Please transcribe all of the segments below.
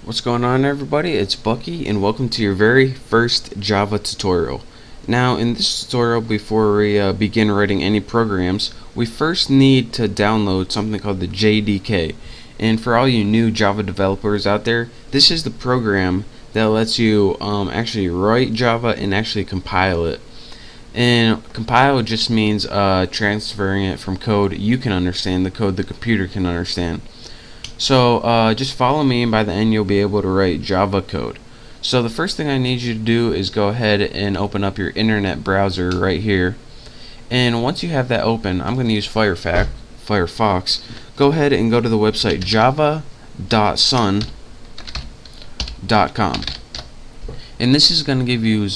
What's going on, everybody? It's Bucky and welcome to your very first Java tutorial. Now in this tutorial, before we begin writing any programs, we first need to download something called the JDK. And for all you new Java developers out there, this is the program that lets you actually write Java and actually compile it. And compile just means transferring it from code you can understand, the code the computer can understand. So just follow me, and by the end you'll be able to write Java code. So the first thing I need you to do is go ahead and open up your internet browser right here. And once you have that open, I'm going to use Firefox. Go ahead and go to the website java.sun.com. And this is going to give you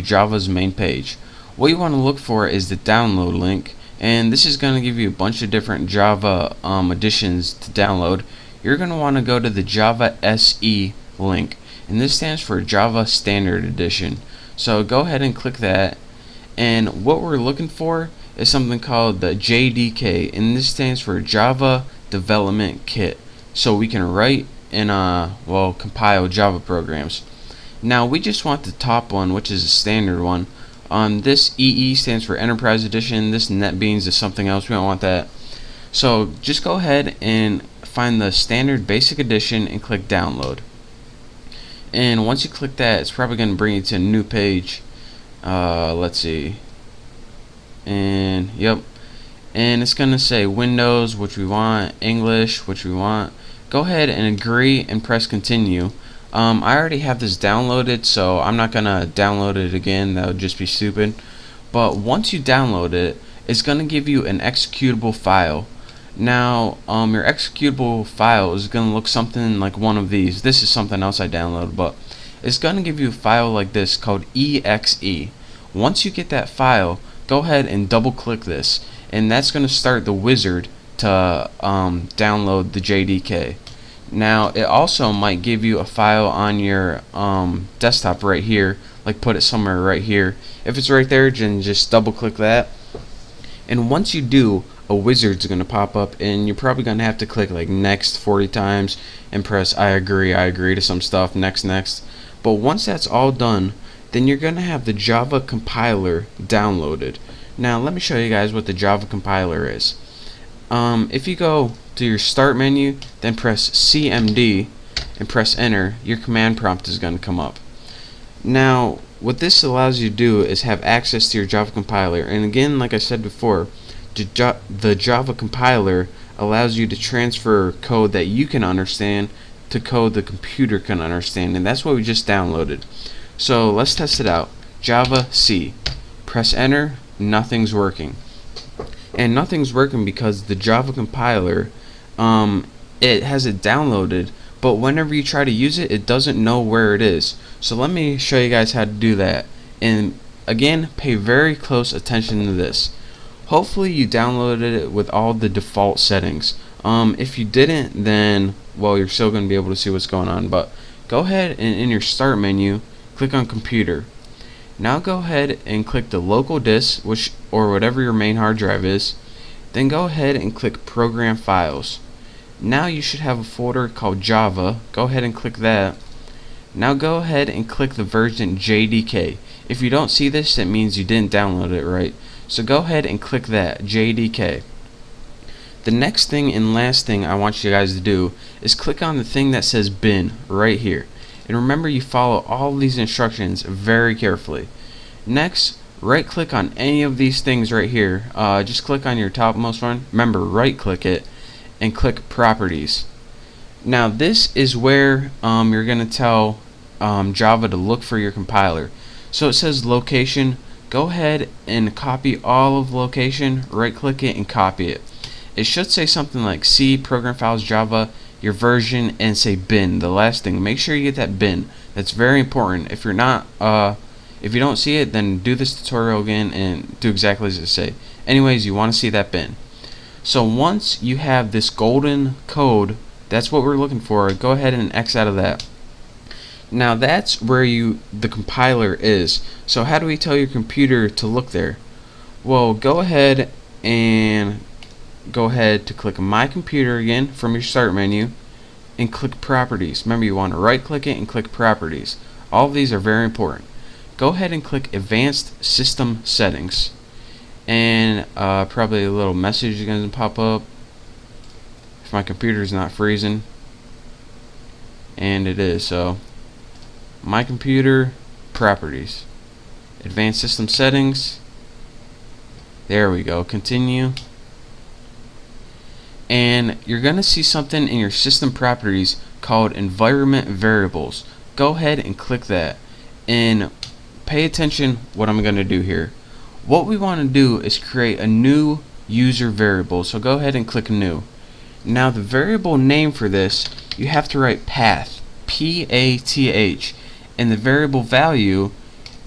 Java's main page. What you want to look for is the download link. And this is going to give you a bunch of different Java editions to download. You're going to want to go to the Java SE link, and this stands for Java Standard Edition. So go ahead and click that, and what we're looking for is something called the JDK, and this stands for Java Development Kit, so we can write and compile Java programs. Now we just want the top one, which is a standard one. This EE stands for Enterprise Edition. This NetBeans is something else. We don't want that. So just go ahead and find the standard basic edition and click download. And once you click that, it's probably going to bring you to a new page. Let's see. And yep. And it's going to say Windows, which we want, English, which we want. Go ahead and agree and press continue. I already have this downloaded, so I'm not gonna download it again. That would just be stupid. But once you download it, it's gonna give you an executable file. Now, your executable file is gonna look something like one of these. This is something else I downloaded, but it's gonna give you a file like this called exe. Once you get that file, go ahead and double-click this, and that's gonna start the wizard to download the JDK. Now it also might give you a file on your desktop right here, like put it somewhere right here. If it's right there, then just double click that, and once you do, a wizard's gonna pop up, and you're probably gonna have to click like next 40 times and press I agree to some stuff, next. But once that's all done, then you're gonna have the Java compiler downloaded. Now let me show you guys what the Java compiler is. If you go to your start menu, then press CMD and press enter, your command prompt is going to come up. Now what this allows you to do is have access to your Java compiler, and again, like I said before, the Java compiler allows you to transfer code that you can understand to code the computer can understand, and that's what we just downloaded. So let's test it out. Java C, press enter, nothing's working. And nothing's working because the Java compiler, it has it downloaded, but whenever you try to use it, it doesn't know where it is. So let me show you guys how to do that. And again, pay very close attention to this. Hopefully you downloaded it with all the default settings. If you didn't, then well, you're still going to be able to see what's going on. But go ahead and in your start menu, click on computer. Now go ahead and click the local disk, or whatever your main hard drive is. Then go ahead and click program files. Now you should have a folder called Java. Go ahead and click that. Now go ahead and click the version JDK. If you don't see this, it means you didn't download it right. So go ahead and click that, JDK. The next thing and last thing I want you guys to do is click on the thing that says bin right here. And remember, you follow all these instructions very carefully. Next, right click on any of these things right here. Just click on your topmost one. Remember, right click it and click properties. Now this is where you're going to tell Java to look for your compiler. So it says location. Go ahead and copy all of location, right click it and copy it. It should say something like C, program files, Java, your version, and say bin, the last thing. Make sure you get that bin. That's very important. If you're not, if you don't see it, then do this tutorial again and do exactly as it say. Anyways, you want to see that bin. So once you have this golden code, that's what we're looking for. Go ahead and X out of that. Now that's where the compiler is. So how do we tell your computer to look there? Well, go ahead to click My Computer again from your start menu, and click properties. Remember, you want to right click it and click properties. All of these are very important. Go ahead and click advanced system settings, and probably a little message is going to pop up if my computer is not freezing, and it is. So my computer, properties, advanced system settings, there we go, continue, and you're gonna see something in your system properties called environment variables. Go ahead and click that, and pay attention what I'm gonna do here. What we want to do is create a new user variable, so go ahead and click new. Now the variable name for this, you have to write path, P-A-T-H, and the variable value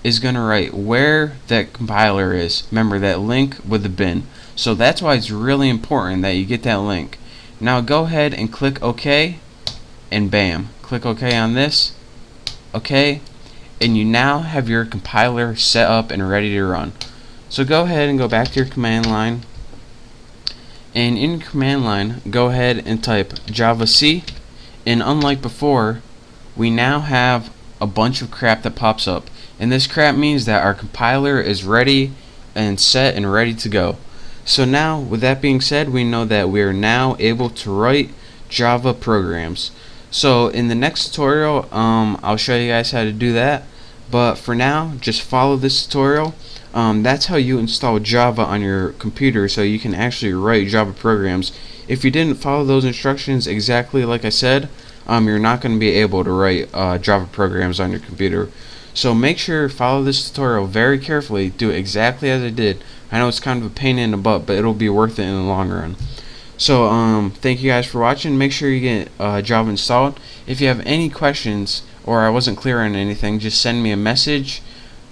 is going to write where that compiler is. Remember that link with the bin. So that's why it's really important that you get that link. Now go ahead and click OK, and bam, click OK on this, OK, and you now have your compiler set up and ready to run. So go ahead and go back to your command line, and in command line go ahead and type javac, and unlike before, we now have a bunch of crap that pops up, and this crap means that our compiler is ready and set and ready to go. So now, with that being said, we know that we are now able to write Java programs. So in the next tutorial, I'll show you guys how to do that, but for now, just follow this tutorial. That's how you install Java on your computer, so you can actually write Java programs. If you didn't follow those instructions exactly like I said, you're not going to be able to write Java programs on your computer. So make sure to follow this tutorial very carefully, do it exactly as I did. I know it's kind of a pain in the butt, but it'll be worth it in the long run. So thank you guys for watching. Make sure you get Java installed. If you have any questions or I wasn't clear on anything, just send me a message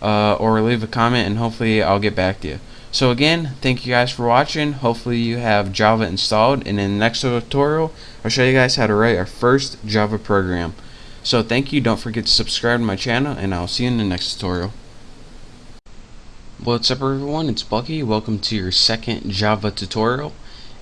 or leave a comment, and hopefully I'll get back to you. So again, thank you guys for watching. Hopefully you have Java installed, and in the next tutorial I'll show you guys how to write our first Java program. So thank you, don't forget to subscribe to my channel, and I'll see you in the next tutorial. What's up everyone, it's Bucky. Welcome to your second Java tutorial,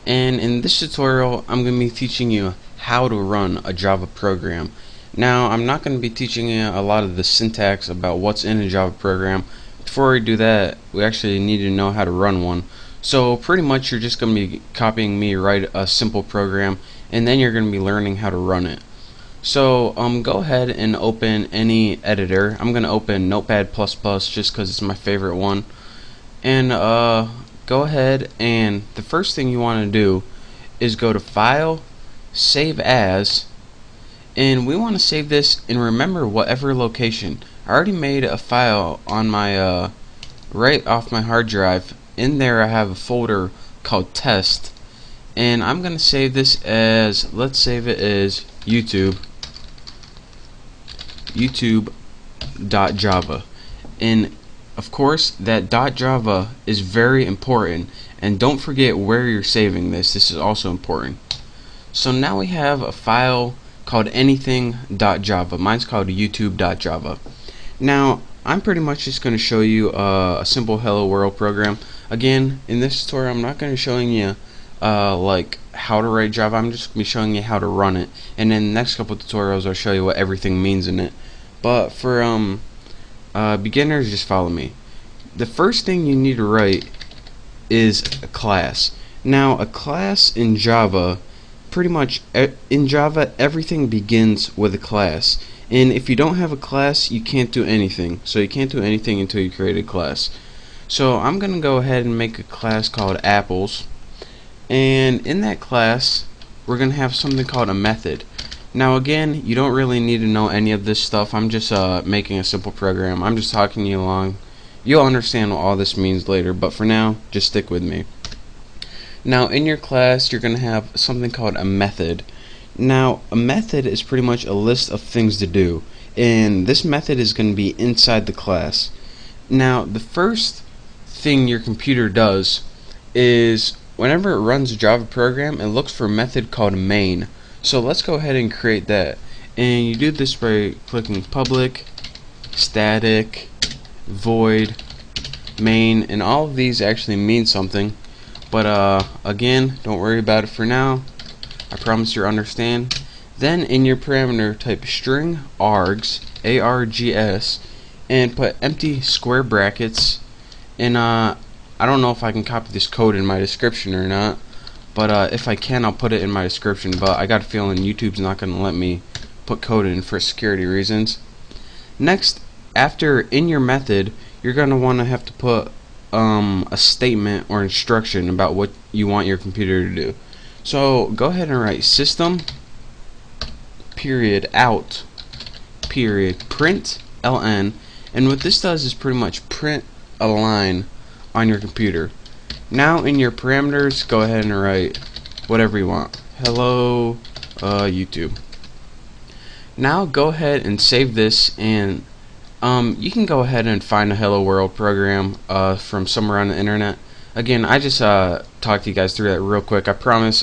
and in this tutorial I'm going to be teaching you how to run a Java program. Now I'm not going to be teaching you a lot of the syntax about what's in a Java program. Before we do that, we actually need to know how to run one. So pretty much you're just going to be copying me write a simple program, and then you're going to be learning how to run it. So go ahead and open any editor. I'm going to open Notepad++ just because it's my favorite one. And go ahead, and the first thing you want to do is go to File, Save As, and we want to save this in, remember, whatever location. I already made a file on my right off my hard drive. In there I have a folder called test, and I'm going to save this as, let's save it as YouTube.java. And of course that .java is very important, and don't forget where you're saving this. This is also important. So now we have a file called anything.java. Mine's called YouTube.java. Now I'm pretty much just going to show you a simple hello world program. Again, in this tutorial I'm not going to be showing you like how to write Java. I'm just going to be showing you how to run it, and in the next couple tutorials I'll show you what everything means in it. But for beginners, just follow me. The first thing you need to write is a class. Now a class in Java, pretty much in Java everything begins with a class, and if you don't have a class you can't do anything. So you can't do anything until you create a class. So I'm gonna go ahead and make a class called apples, and in that class we're gonna have something called a method. Now again, you don't really need to know any of this stuff. I'm just making a simple program. I'm just talking you along. You'll understand what all this means later, but for now just stick with me. Now in your class you're gonna have something called a method. Now a method is pretty much a list of things to do, and this method is going to be inside the class. Now the first thing your computer does is whenever it runs a Java program, it looks for a method called main. So let's go ahead and create that, and you do this by clicking public, static, void, main, and all of these actually mean something, but again, don't worry about it for now. I promise you'll understand. Then in your parameter type string args, args, and put empty square brackets. And I don't know if I can copy this code in my description or not, but if I can, I'll put it in my description. But I got a feeling YouTube's not going to let me put code in for security reasons. Next, after in your method, you're going to want to have to put a statement or instruction about what you want your computer to do. So go ahead and write system period out period print ln, and what this does is pretty much print a line on your computer. Now in your parameters, go ahead and write whatever you want. Hello YouTube. Now go ahead and save this, and you can go ahead and find a Hello World program from somewhere on the internet. Again, I just talked to you guys through that real quick. I promise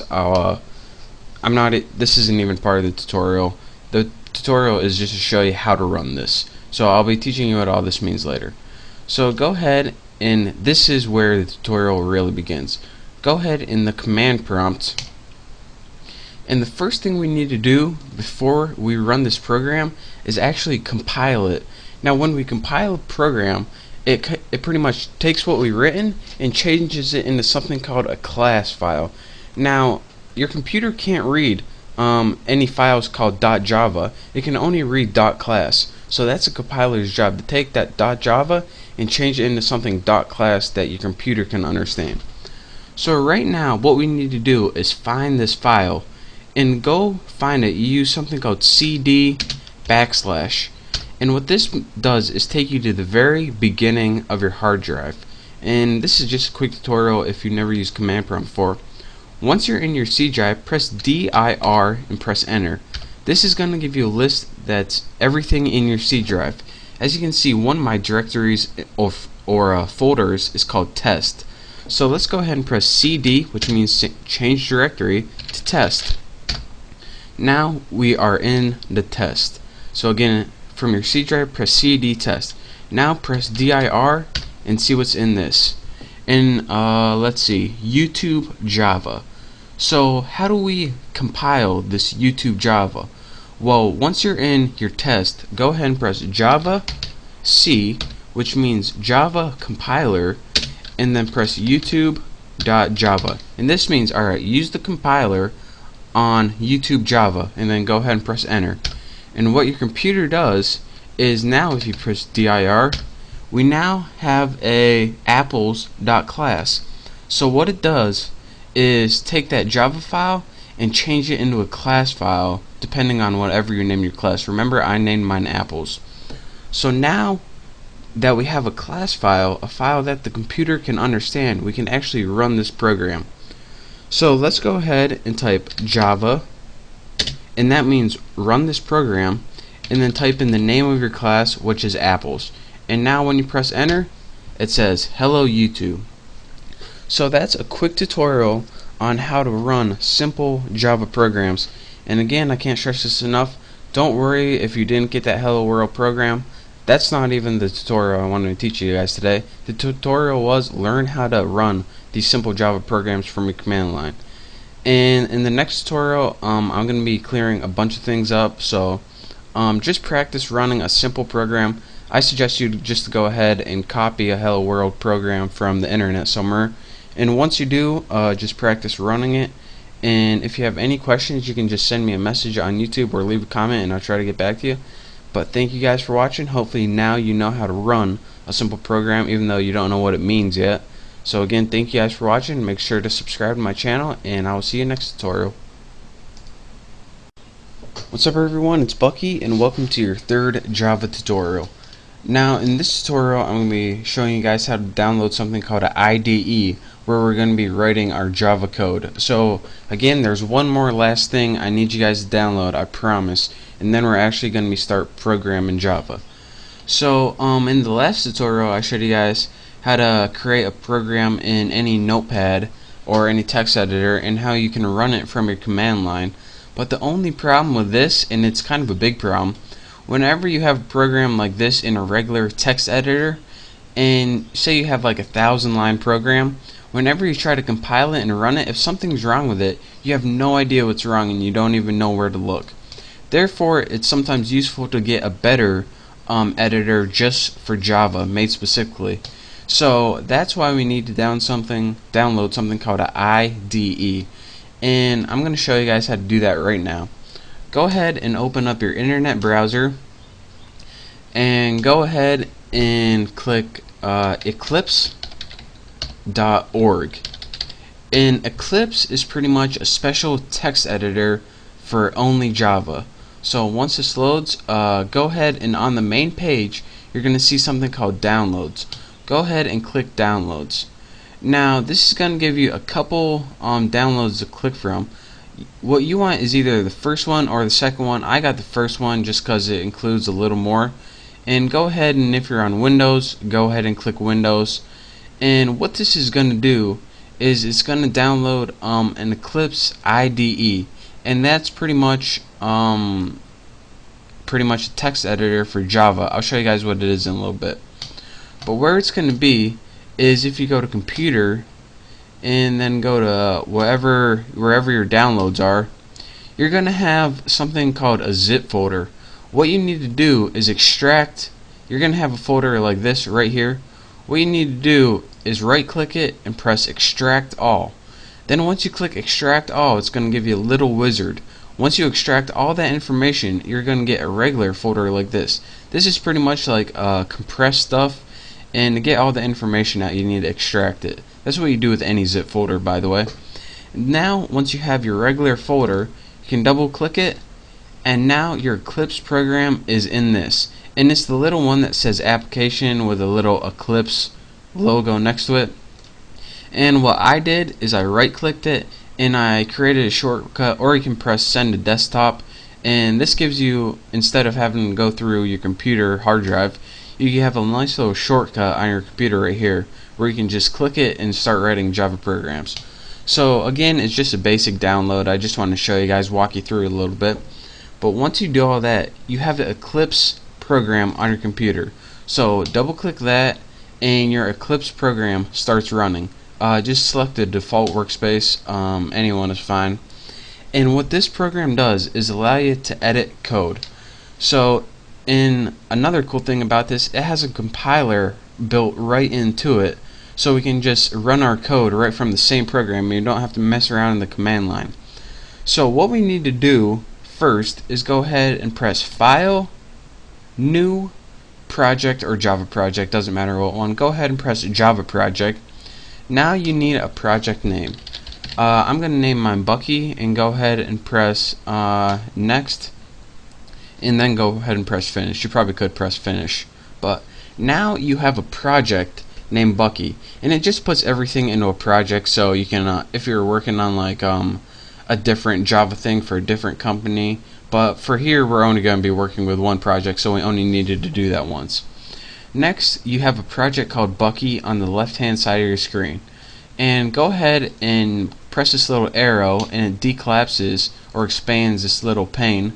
this isn't even part of the tutorial. The tutorial is just to show you how to run this. So I'll be teaching you what all this means later. So go ahead, and this is where the tutorial really begins. Go ahead in the command prompt, and the first thing we need to do before we run this program is actually compile it. Now when we compile a program, it pretty much takes what we've written and changes it into something called a class file. Now your computer can't read any files called .java. It can only read .class. So that's a compiler's job, to take that .java and change it into something .class that your computer can understand. So right now what we need to do is find this file and go find it. You use something called cd \, and what this does is take you to the very beginning of your hard drive. And this is just a quick tutorial if you've never used command prompt before. Once you're in your C drive, press dir and press enter. This is going to give you a list that's everything in your C drive. As you can see, one of my directories or folders is called test. So let's go ahead and press cd, which means change directory, to test. Now we are in the test. So again, from your C drive, press cd test. Now press dir and see what's in this. And let's see, YouTube Java. So how do we compile this YouTube Java? Well, once you're in your test, go ahead and press Java C, which means Java compiler, and then press YouTube.java. And this means, alright, use the compiler on YouTube Java, and then go ahead and press enter. And what your computer does is, now if you press dir, we now have a apples.class. So what it does is take that Java file and change it into a class file depending on whatever you name your class. Remember, I named mine apples. So now that we have a class file, a file that the computer can understand, we can actually run this program. So let's go ahead and type Java, and that means run this program, and then type in the name of your class, which is apples. And now when you press enter, it says hello YouTube. So that's a quick tutorial on how to run simple Java programs. And again, I can't stress this enough, don't worry if you didn't get that Hello World program. That's not even the tutorial I wanted to teach you guys today. The tutorial was learn how to run these simple Java programs from your command line. And in the next tutorial, I'm going to be clearing a bunch of things up. So just practice running a simple program. I suggest you just to go ahead and copy a Hello World program from the internet somewhere. And once you do, just practice running it. And if you have any questions, you can just send me a message on YouTube or leave a comment, and I'll try to get back to you. But thank you guys for watching. Hopefully now you know how to run a simple program, even though you don't know what it means yet. So again, thank you guys for watching. Make sure to subscribe to my channel, and I will see you next tutorial. What's up everyone, it's Bucky, and welcome to your third Java tutorial. Now in this tutorial I'm going to be showing you guys how to download something called an IDE, where we're going to be writing our Java code. So again, there's one more last thing I need you guys to download, I promise, and then we're actually going to start programming Java. So in the last tutorial I showed you guys how to create a program in any notepad or any text editor, and how you can run it from your command line. But the only problem with this, and it's kind of a big problem, whenever you have a program like this in a regular text editor, and say you have like a 1,000-line program, whenever you try to compile it and run it, if something's wrong with it, you have no idea what's wrong and you don't even know where to look. Therefore, it's sometimes useful to get a better editor just for Java, made specifically. So that's why we need to download something called an IDE, and I'm going to show you guys how to do that right now. Go ahead and open up your internet browser, and go ahead and click eclipse.org. And Eclipse is pretty much a special text editor for only Java. So once this loads, go ahead and on the main page you're going to see something called downloads. Go ahead and click downloads. Now this is going to give you a couple downloads to click from. What you want is either the first one or the second one. I got the first one just because it includes a little more. And go ahead, and if you're on Windows, go ahead and click Windows. And what this is going to do is it's going to download an Eclipse IDE, and that's pretty much a text editor for Java. I'll show you guys what it is in a little bit. But where it's going to be is if you go to Computer and then go to wherever your downloads are, you're going to have something called a zip folder. What you need to do is extract. You're going to have a folder like this right here. What you need to do is right click it and press extract all. Then once you click extract all, it's going to give you a little wizard. Once you extract all that information, you're going to get a regular folder like this. This is pretty much like compressed stuff, and to get all the information out you need to extract it. That's what you do with any zip folder, by the way. Now once you have your regular folder, you can double click it, and now your Eclipse program is in this. And it's the little one that says application with a little Eclipse logo next to it. And what I did is I right clicked it and I created a shortcut, or you can press send to desktop, and this gives you, instead of having to go through your computer hard drive, you have a nice little shortcut on your computer right here where you can just click it and start writing Java programs. So again, it's just a basic download. I just want to show you guys, walk you through it a little bit. But once you do all that, you have the Eclipse program on your computer. So double click that and your Eclipse program starts running. Just select the default workspace, anyone is fine. And what this program does is allow you to edit code. So another cool thing about this, it has a compiler built right into it, so we can just run our code right from the same program and you don't have to mess around in the command line. So what we need to do first is go ahead and press File, New, Project, or Java Project, doesn't matter what one. Go ahead and press Java Project. Now you need a project name. I'm going to name mine Bucky, and go ahead and press Next, and then go ahead and press Finish. You probably could press Finish, but now you have a project named Bucky, and it just puts everything into a project. So you can, if you're working on like a different Java thing for a different company, but for here we're only going to be working with one project, so we only needed to do that once. Next, you have a project called Bucky on the left hand side of your screen, and go ahead and press this little arrow and it decollapses or expands this little pane,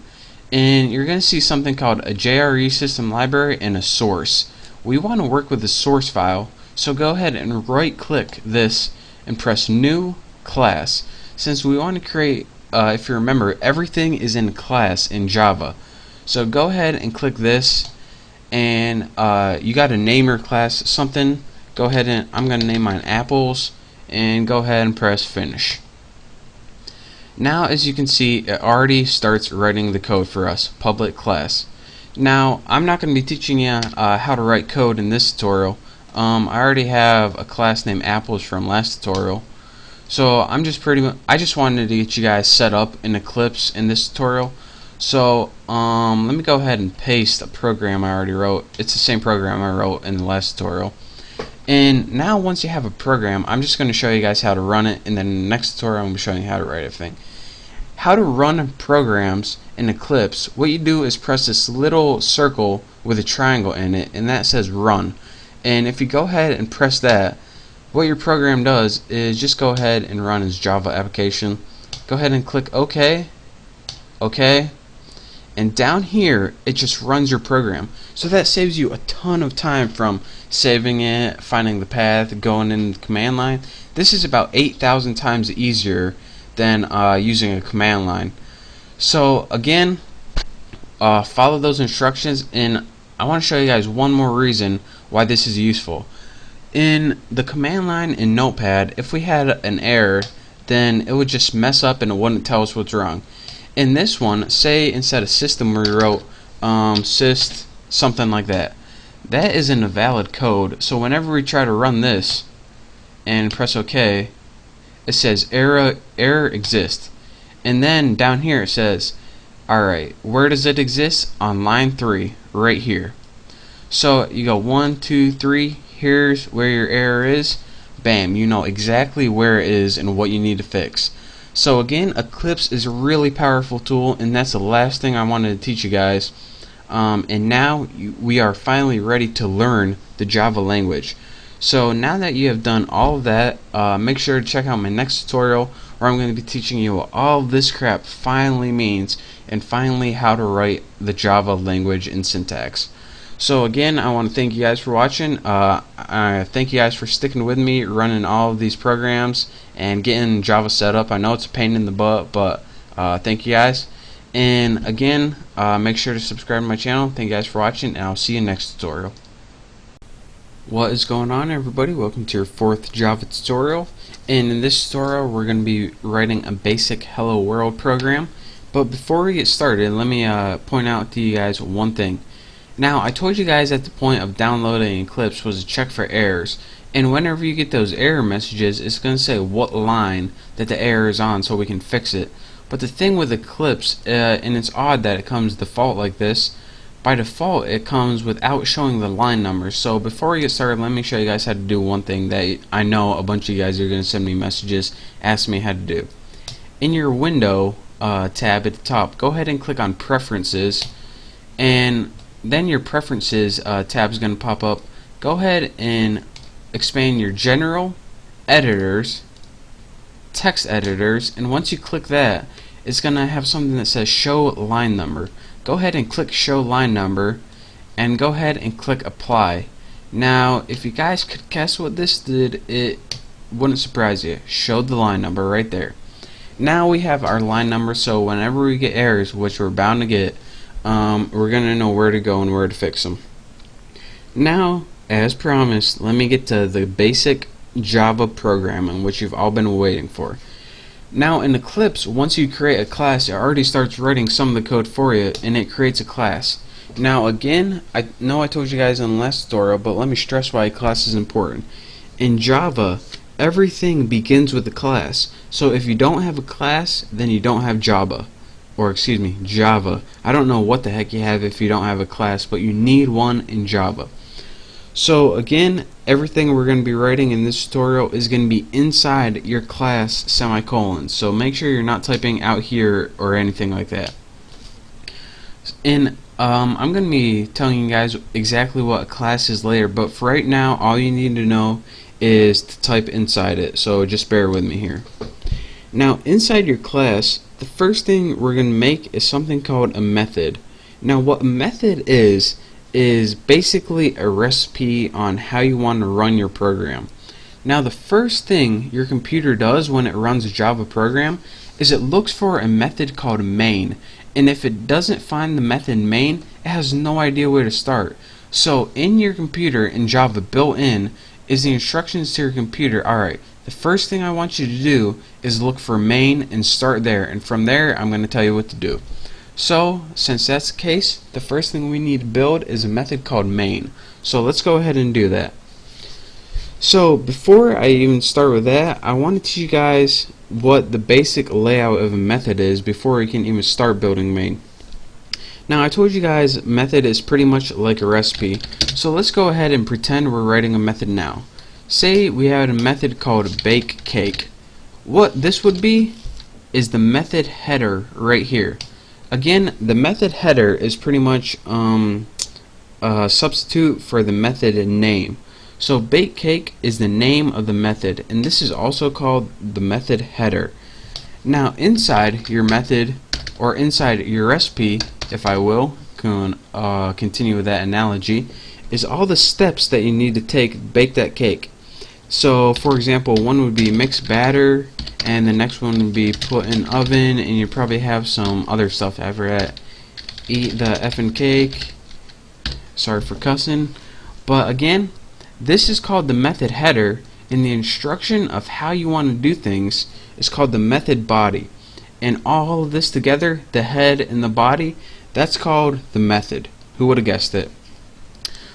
and you're going to see something called a JRE system library and a source. We want to work with the source file, so go ahead and right click this and press New Class. Since we want to create, if you remember, everything is in class in Java, so go ahead and click this, and you got to name your class something. Go ahead and I'm going to name mine Apples, and go ahead and press Finish. Now as you can see, it already starts writing the code for us, public class. Now I'm not going to be teaching you how to write code in this tutorial. I already have a class named Apples from last tutorial, so I just wanted to get you guys set up in Eclipse in this tutorial. So let me go ahead and paste a program I already wrote. It's the same program I wrote in the last tutorial. And now once you have a program, I'm just going to show you guys how to run it, and then in the next tutorial I'm going to be showing you how to write everything. How to run programs in Eclipse, what you do is press this little circle with a triangle in it, and that says Run. And if you go ahead and press that, what your program does is just go ahead and run as Java application. Go ahead and click OK, OK, and down here it just runs your program. So that saves you a ton of time from saving it, finding the path, going in the command line. This is about 8,000 times easier than using a command line. So again, follow those instructions. And I want to show you guys one more reason why this is useful. In the command line in Notepad, if we had an error, then it would just mess up and it wouldn't tell us what's wrong. In this one, say instead of system we wrote syst something like that. That isn't a valid code, so whenever we try to run this and press OK, it says error exists. And then down here it says, alright, where does it exist? On line 3, right here. So you go 1, 2, 3, here's where your error is. Bam, you know exactly where it is and what you need to fix. So again, Eclipse is a really powerful tool, and that's the last thing I wanted to teach you guys. And now we are finally ready to learn the Java language. So now that you have done all of that, make sure to check out my next tutorial where I'm going to be teaching you what all this crap finally means, and finally how to write the Java language in syntax. So again, I want to thank you guys for watching. Thank you guys for sticking with me, running all of these programs and getting Java set up. I know it's a pain in the butt, but thank you guys. And again, make sure to subscribe to my channel. Thank you guys for watching, and I'll see you next tutorial. What is going on, everybody? Welcome to your 4th Java tutorial. And in this tutorial, we're going to be writing a basic Hello World program. But before we get started, let me point out to you guys one thing. Now, I told you guys at the point of downloading Eclipse was to check for errors, and whenever you get those error messages, it's going to say what line that the error is on so we can fix it. But the thing with Eclipse, and it's odd that it comes default like this, by default it comes without showing the line numbers. So before we get started, let me show you guys how to do one thing that I know a bunch of you guys are going to send me messages asking me how to do. In your window tab at the top, go ahead and click on Preferences, and then your Preferences tab is going to pop up. Go ahead and expand your General, Editors, Text Editors, and once you click that, it's going to have something that says Show Line Number. Go ahead and click Show Line Number, and go ahead and click Apply. Now, if you guys could guess what this did, it wouldn't surprise you. Showed the line number right there. Now we have our line number, so whenever we get errors, which we're bound to get, we're going to know where to go and where to fix them. Now, as promised, let me get to the basic Java programming, which you've all been waiting for. Now in Eclipse, once you create a class, it already starts writing some of the code for you, and it creates a class. Now again, I know I told you guys in the last tutorial, but let me stress why a class is important. In Java, everything begins with a class. So if you don't have a class, then you don't have Java. Or excuse me, Java. I don't know what the heck you have if you don't have a class, but you need one in Java. So again, everything we're going to be writing in this tutorial is going to be inside your class semicolon. So make sure you're not typing out here or anything like that. And I'm going to be telling you guys exactly what a class is later, but for right now, all you need to know is to type inside it. So just bear with me here. Now inside your class, the first thing we're going to make is something called a method. Now what a method is basically a recipe on how you want to run your program. Now the first thing your computer does when it runs a Java program is it looks for a method called main, and if it doesn't find the method main, it has no idea where to start. So in your computer in Java, built in is the instructions to your computer. Alright, the first thing I want you to do is look for main and start there, and from there I'm going to tell you what to do. So, since that's the case, the first thing we need to build is a method called main. So let's go ahead and do that. So before I even start with that, I want to teach you guys what the basic layout of a method is before we can even start building main. Now I told you guys method is pretty much like a recipe. So let's go ahead and pretend we're writing a method now. Say we had a method called bake cake. What this would be is the method header right here. Again, the method header is pretty much a substitute for the method name. So bake cake is the name of the method, and this is also called the method header. Now inside your method, or inside your recipe, if I will continue with that analogy, is all the steps that you need to take to bake that cake. So for example, one would be mix batter, and the next one would be put in oven, and you probably have some other stuff after that. eat the effing cake. Sorry for cussing. But again, this is called the method header, and the instruction of how you want to do things is called the method body. And all of this together, the head and the body, that's called the method. Who would have guessed it?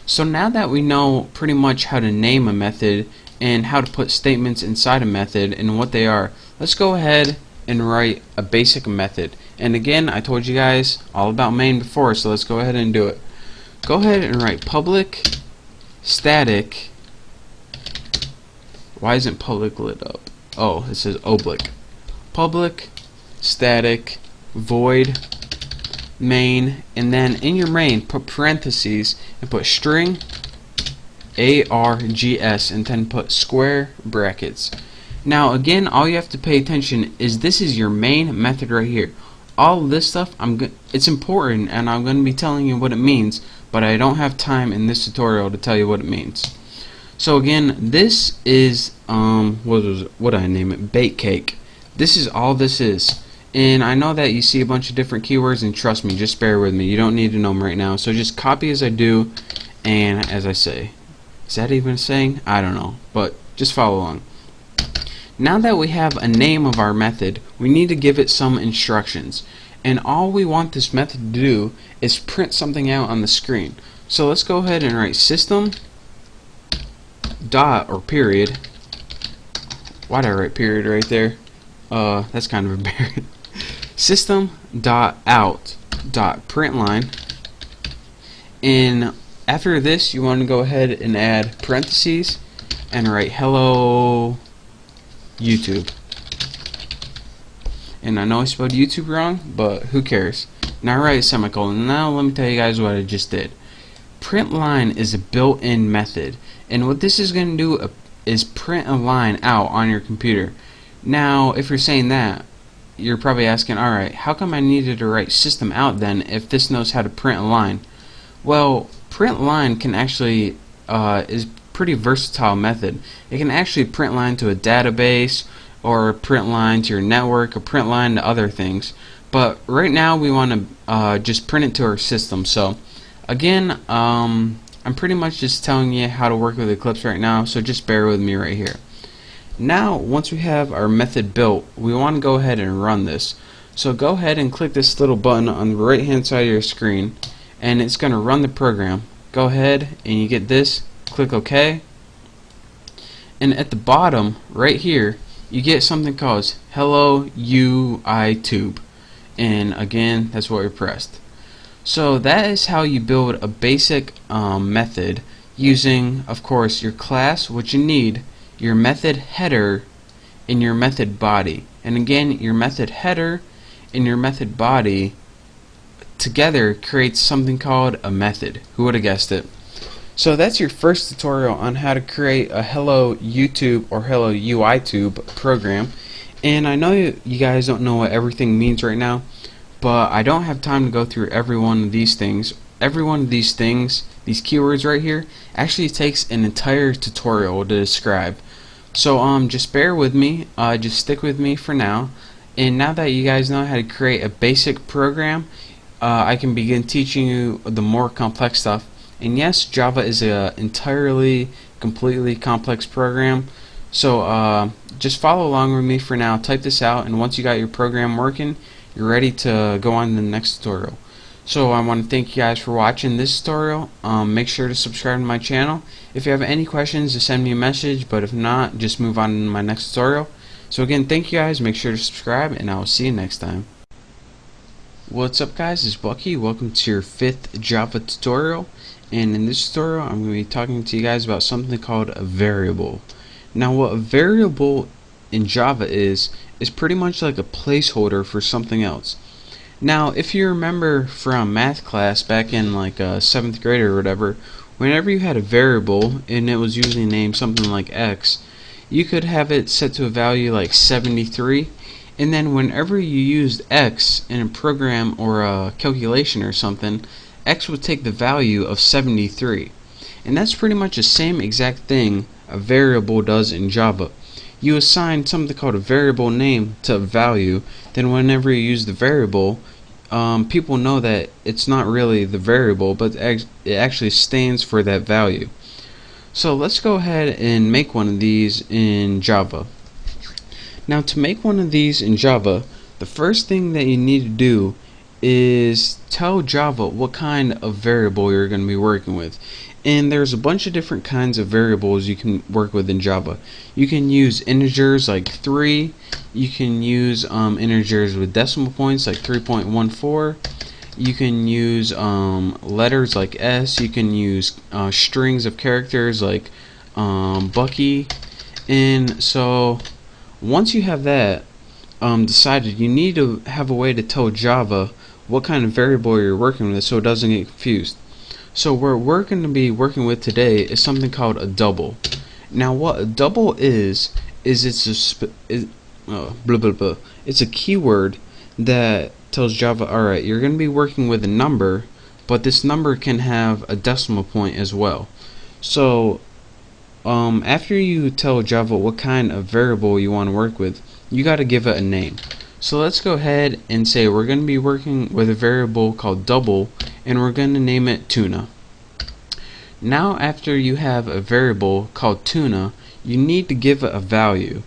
So now that we know pretty much how to name a method and how to put statements inside a method and what they are, let's go ahead and write a basic method. And again, I told you guys all about main before, so let's go ahead and do it. Go ahead and write public static. Why isn't public lit up? Oh, it says oblique. Public static void main, and then in your main put parentheses and put string args and then put square brackets. Now again, all you have to pay attention is this is your main method right here. All of this stuff, it's important, and I'm going to be telling you what it means, but I don't have time in this tutorial to tell you what it means. So again, this is what did I name it? Bake cake. This is all this is. And I know that you see a bunch of different keywords, and trust me, just bear with me. You don't need to know them right now. So just copy as I do and as I say. Is that even a saying? I don't know, but just follow along. Now that we have a name of our method, we need to give it some instructions. And all we want this method to do is print something out on the screen. So let's go ahead and write system dot or period. Why'd I write period right there? That's kind of embarrassing. System dot out dot println, and after this you want to go ahead and add parentheses and write hello YouTube. And I know I spelled YouTube wrong, but who cares? Now write a semicolon. Now let me tell you guys what I just did. Println is a built-in method, and what this is going to do is print a line out on your computer. Now if you're saying that, you're probably asking, alright, how come I needed to write system out then if this knows how to print a line? Well, print line can actually is pretty versatile method. It can actually print line to a database, or print line to your network, or print line to other things. But right now we want to just print it to our system. So again, I'm pretty much just telling you how to work with Eclipse right now, so just bear with me right here. Now once we have our method built, we want to go ahead and run this. So go ahead and click this little button on the right hand side of your screen, and it's going to run the program. Go ahead and you get this, click OK, and at the bottom right here you get something called hello YouTube, and again that's what we pressed. So that is how you build a basic method using, of course, your class, what you need, your method header, and your method body. And again, your method header and your method body together creates something called a method. Who would have guessed it? So that's your first tutorial on how to create a hello YouTube or hello UITube program. And I know you guys don't know what everything means right now, but I don't have time to go through every one of these things. Every one of these things, these keywords right here, actually takes an entire tutorial to describe. So just bear with me, just stick with me for now. And now that you guys know how to create a basic program, I can begin teaching you the more complex stuff. And yes, Java is a entirely, completely complex program. So just follow along with me for now. Type this out, and once you got your program working, you're ready to go on to the next tutorial. So I want to thank you guys for watching this tutorial. Make sure to subscribe to my channel. If you have any questions, just send me a message, but if not, just move on to my next tutorial. So again, thank you guys, make sure to subscribe, and I will see you next time. What's up guys, it's Bucky. Welcome to your 5th Java tutorial, and in this tutorial I'm going to be talking to you guys about something called a variable. Now what a variable in Java is pretty much like a placeholder for something else. Now if you remember from math class back in like 7th grade or whatever, whenever you had a variable and it was usually named something like x, you could have it set to a value like 73, and then whenever you used x in a program or a calculation or something, x would take the value of 73. And that's pretty much the same exact thing a variable does in Java. You assign something called a variable name to a value, then whenever you use the variable, people know that it's not really the variable, but it actually stands for that value. So let's go ahead and make one of these in Java. Now, to make one of these in Java, the first thing that you need to do is tell Java what kind of variable you're going to be working with. And there's a bunch of different kinds of variables you can work with in Java. You can use integers like 3. You can use integers with decimal points like 3.14. You can use letters like S. You can use strings of characters like Bucky. And so once you have that decided, you need to have a way to tell Java what kind of variable you're working with so it doesn't get confused. So what we're going to be working with today is something called a double. Now what a double is it's a keyword that tells Java, alright, you're going to be working with a number, but this number can have a decimal point as well. So after you tell Java what kind of variable you want to work with, you got to give it a name. So let's go ahead and say we're going to be working with a variable called double, and we're going to name it tuna. Now after you have a variable called tuna, you need to give it a value.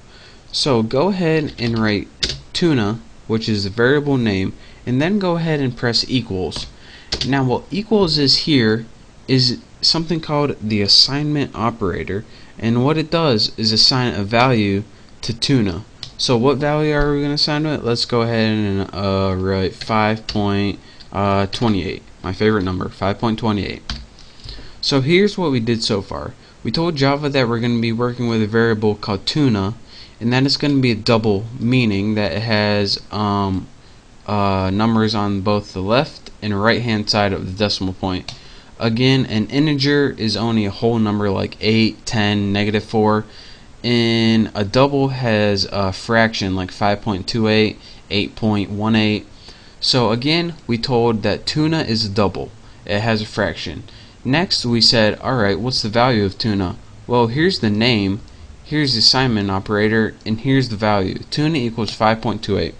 So go ahead and write tuna, which is the variable name, and then go ahead and press equals. Now what equals is here is something called the assignment operator, and what it does is assign a value to tuna. So what value are we going to assign to it? Let's go ahead and write 5.28, my favorite number, 5.28. So here's what we did so far. We told Java that we're going to be working with a variable called tuna, and that is going to be a double, meaning that it has numbers on both the left and right hand side of the decimal point. Again, an integer is only a whole number like 8, 10, -4, and a double has a fraction like 5.28, 8.18. So again, we told that tuna is a double. It has a fraction. Next we said, alright, what's the value of tuna? Well, here's the name, here's the assignment operator, and here's the value. Tuna equals 5.28.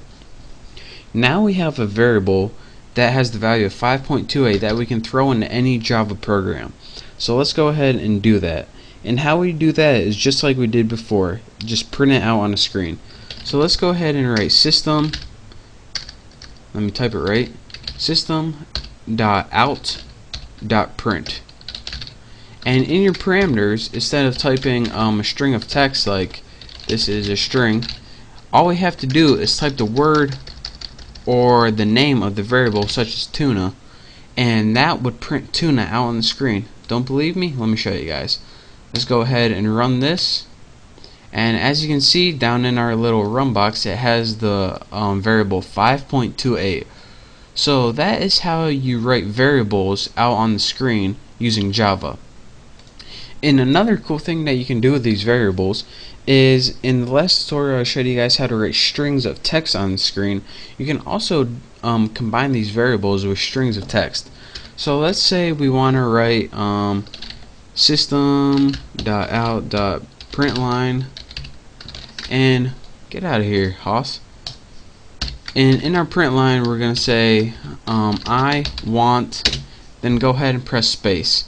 Now we have a variable that has the value of 5.28 that we can throw into any Java program. So let's go ahead and do that. And how we do that is just like we did before, just print it out on the screen. So let's go ahead and write system, let me type it right, system.out.print. And in your parameters, instead of typing a string of text like this is a string, all we have to do is type the word or the name of the variable, such as tuna, and that would print tuna out on the screen. Don't believe me? Let me show you guys. Let's go ahead and run this, and as you can see down in our little run box, it has the variable 5.28. So that is how you write variables out on the screen using Java. And another cool thing that you can do with these variables is, in the last tutorial I showed you guys how to write strings of text on the screen. You can also combine these variables with strings of text. So let's say we want to write system.out.println, and get out of here, Hoss. And in our print line we're going to say I want, then go ahead and press space.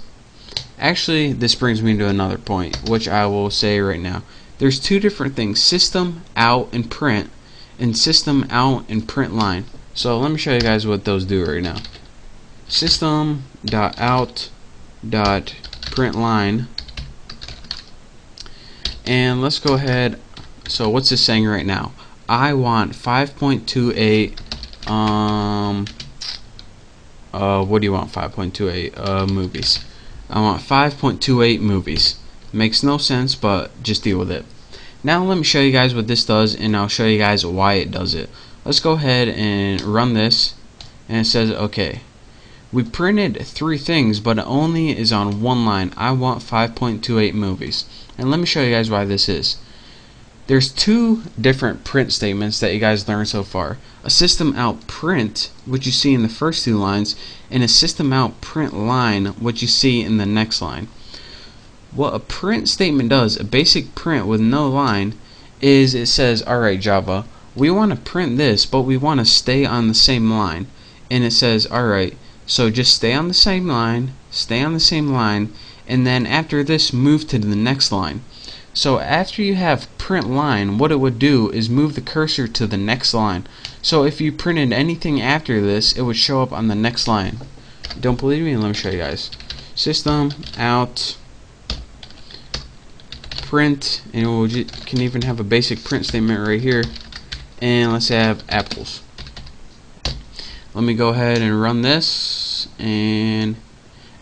Actually, this brings me to another point, which I will say right now. There's two different things, system out and print, and system out and print line. So let me show you guys what those do right now. System.out.println, and let's go ahead. So what's this saying right now? I want 5.28 what do you want? 5.28 movies. I want 5.28 movies. Makes no sense, but just deal with it. Now let me show you guys what this does, and I'll show you guys why it does it. Let's go ahead and run this, and it says okay, we printed 3 things, but it only is on one line. I want 5.28 movies. And let me show you guys why this is. There's 2 different print statements that you guys learned so far. A system out print, which you see in the first 2 lines, and a system out print line, which you see in the next line. What a print statement does, a basic print with no line, is it says, alright Java, we want to print this, but we want to stay on the same line. and it says, alright, so just stay on the same line, and then after this move to the next line. So after you have print line, what it would do is move the cursor to the next line. So if you printed anything after this, it would show up on the next line. Don't believe me? Let me show you guys. System out print, and we can even have a basic print statement right here, and let's have apples. Let me go ahead and run this, and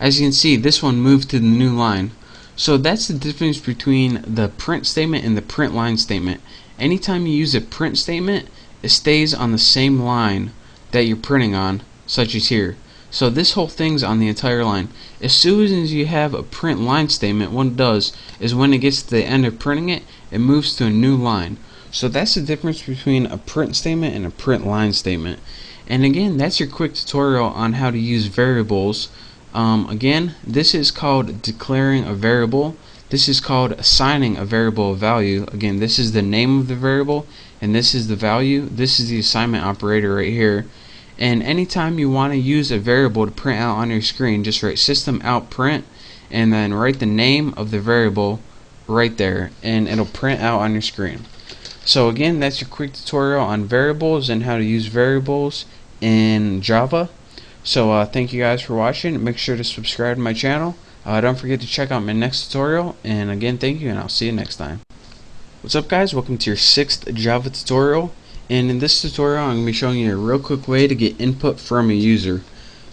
as you can see, this one moved to the new line. So that's the difference between the print statement and the print line statement. Anytime you use a print statement, it stays on the same line that you're printing on, such as here. So this whole thing's on the entire line. As soon as you have a print line statement, what it does is when it gets to the end of printing it, it moves to a new line. So that's the difference between a print statement and a print line statement. And again, that's your quick tutorial on how to use variables. Again, this is called declaring a variable. This is called assigning a variable a value. Again, this is the name of the variable, and this is the value. This is the assignment operator right here. And anytime you want to use a variable to print out on your screen, just write system out print, and then write the name of the variable right there, and it'll print out on your screen. So again, that's your quick tutorial on variables and how to use variables in Java. So thank you guys for watching. Make sure to subscribe to my channel. Don't forget to check out my next tutorial, and again, thank you, and I'll see you next time. What's up, guys? Welcome to your 6th Java tutorial, and in this tutorial I'm going to be showing you a real quick way to get input from a user.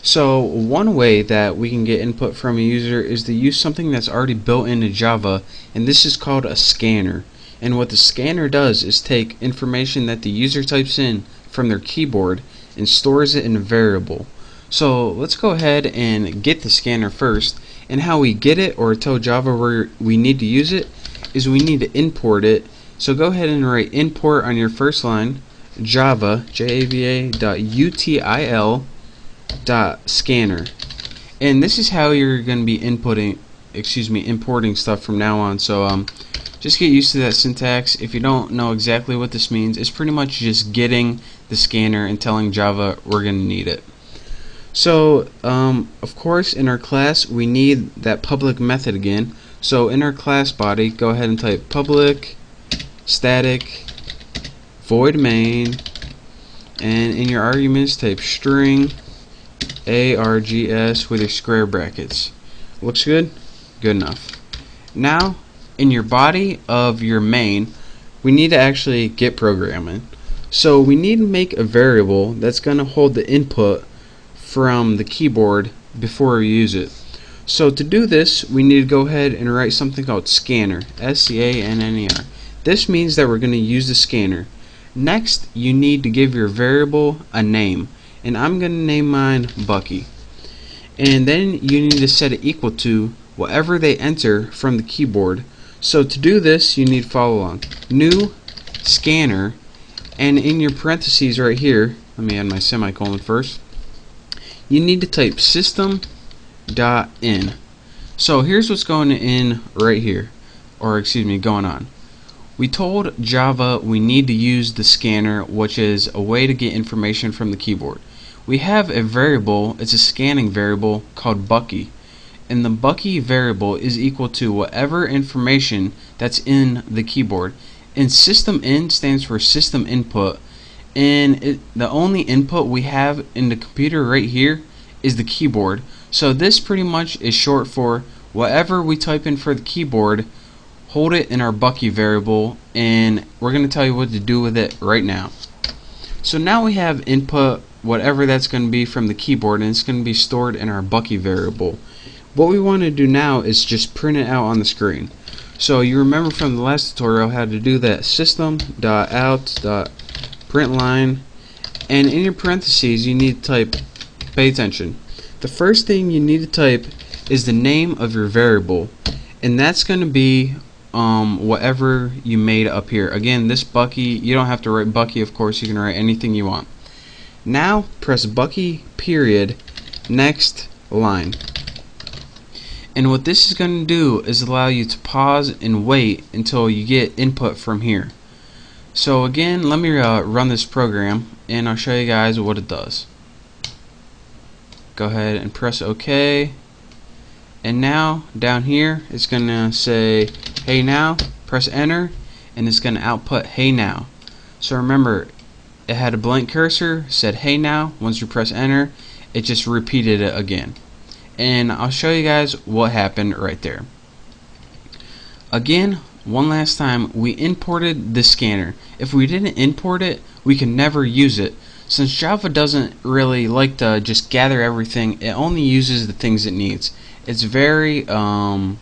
So one way that we can get input from a user is to use something that's already built into Java, and this is called a scanner. And what the scanner does is take information that the user types in from their keyboard and stores it in a variable. So let's go ahead and get the scanner first, and how we get it or tell Java where we need to use it is we need to import it. So go ahead and write import on your first line java java.util.scanner, and this is how you're going to be importing stuff from now on. So just get used to that syntax. If you don't know exactly what this means, it's pretty much just getting the scanner and telling Java we're going to need it. So of course in our class we need that public method again. So in our class body, go ahead and type public static void main, and in your arguments type string args with your square brackets. Looks good? Good enough. Now in your body of your main, we need to actually get programming. So we need to make a variable that's going to hold the input from the keyboard before we use it. So to do this, we need to go ahead and write something called scanner, S-C-A-N-N-E-R. This means that we're going to use the scanner. Next, you need to give your variable a name, and I'm going to name mine Bucky. And then you need to set it equal to whatever they enter from the keyboard. So to do this, you need to follow along. New scanner, and in your parentheses right here, let me add my semicolon first, you need to type system.in. So here's what's going in right here, or excuse me, going on. We told Java we need to use the scanner, which is a way to get information from the keyboard. We have a variable, it's a scanning variable called Bucky, and the Bucky variable is equal to whatever information that's in the keyboard. And system.in stands for system input, and the only input we have in the computer right here is the keyboard. So this pretty much is short for whatever we type in for the keyboard, hold it in our Bucky variable, and we're going to tell you what to do with it right now. So now we have input, whatever that's going to be from the keyboard, and it's going to be stored in our Bucky variable. What we want to do now is just print it out on the screen. So you remember from the last tutorial how to do that, system.out.println, and in your parentheses you need to type, pay attention, the first thing you need to type is the name of your variable, and that's going to be whatever you made up here. Again, this Bucky, you don't have to write Bucky, of course, you can write anything you want. Now press Bucky period next line. And what this is going to do is allow you to pause and wait until you get input from here. So again, let me run this program and I'll show you guys what it does. Go ahead and press OK. And now down here it's gonna say hey now. Press enter and it's gonna output hey now. So remember, it had a blank cursor, said hey now. Once you press enter, it just repeated it again. And I'll show you guys what happened right there. Again, one last time, we imported the scanner. If we didn't import it, we can never use it. Since Java doesn't really like to just gather everything, it only uses the things it needs. It's very I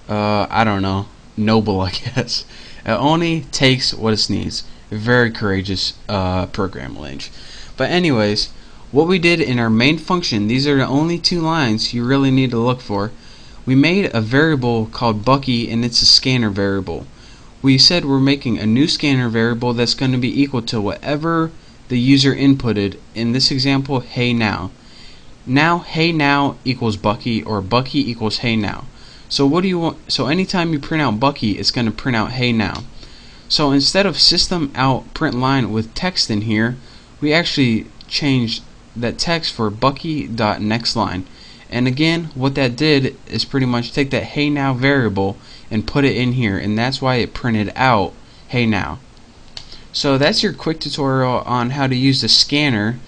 don't know, noble, I guess. It only takes what it needs. A very courageous program language. But anyways, what we did in our main function, these are the only two lines you really need to look for. We made a variable called Bucky, and it's a scanner variable. We said we're making a new scanner variable that's going to be equal to whatever the user inputted. In this example, hey now. Now hey now equals Bucky, or Bucky equals hey now. So what do you want? So anytime you print out Bucky, it's going to print out hey now. So instead of system out print line with text in here, we actually changed that text for Bucky.nextLine. And again, what that did is pretty much take that hey now variable and put it in here, and that's why it printed out hey now. So that's your quick tutorial on how to use the scanner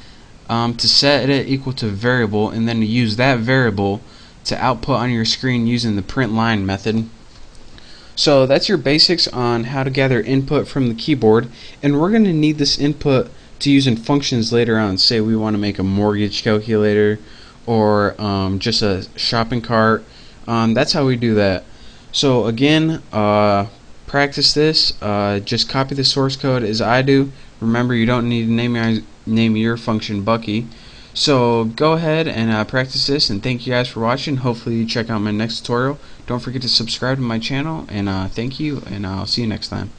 to set it equal to variable, and then to use that variable to output on your screen using the print line method. So that's your basics on how to gather input from the keyboard, and we're going to need this input to use in functions later on. Say we want to make a mortgage calculator or just a shopping cart. That's how we do that. So again, practice this. Just copy the source code as I do. Remember, you don't need to name your function Bucky. So go ahead and practice this, and thank you guys for watching. Hopefully you check out my next tutorial. Don't forget to subscribe to my channel, and thank you, and I'll see you next time.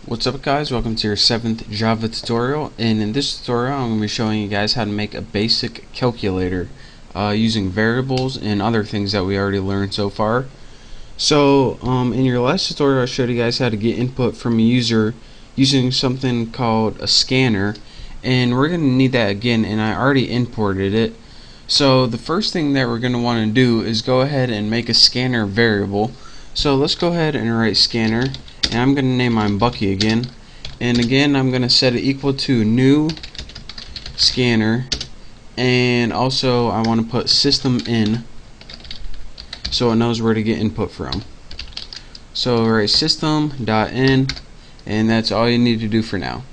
What's up guys, welcome to your 7th Java tutorial, and in this tutorial I'm going to be showing you guys how to make a basic calculator using variables and other things that we already learned so far. So in your last tutorial I showed you guys how to get input from a user using something called a scanner, and we're going to need that again, and I already imported it. So the first thing that we're going to want to do is go ahead and make a scanner variable. So let's go ahead and write scanner, and I'm going to name mine Bucky again, and again I'm going to set it equal to new scanner, and also I want to put system in so it knows where to get input from. So write system.in, and that's all you need to do for now.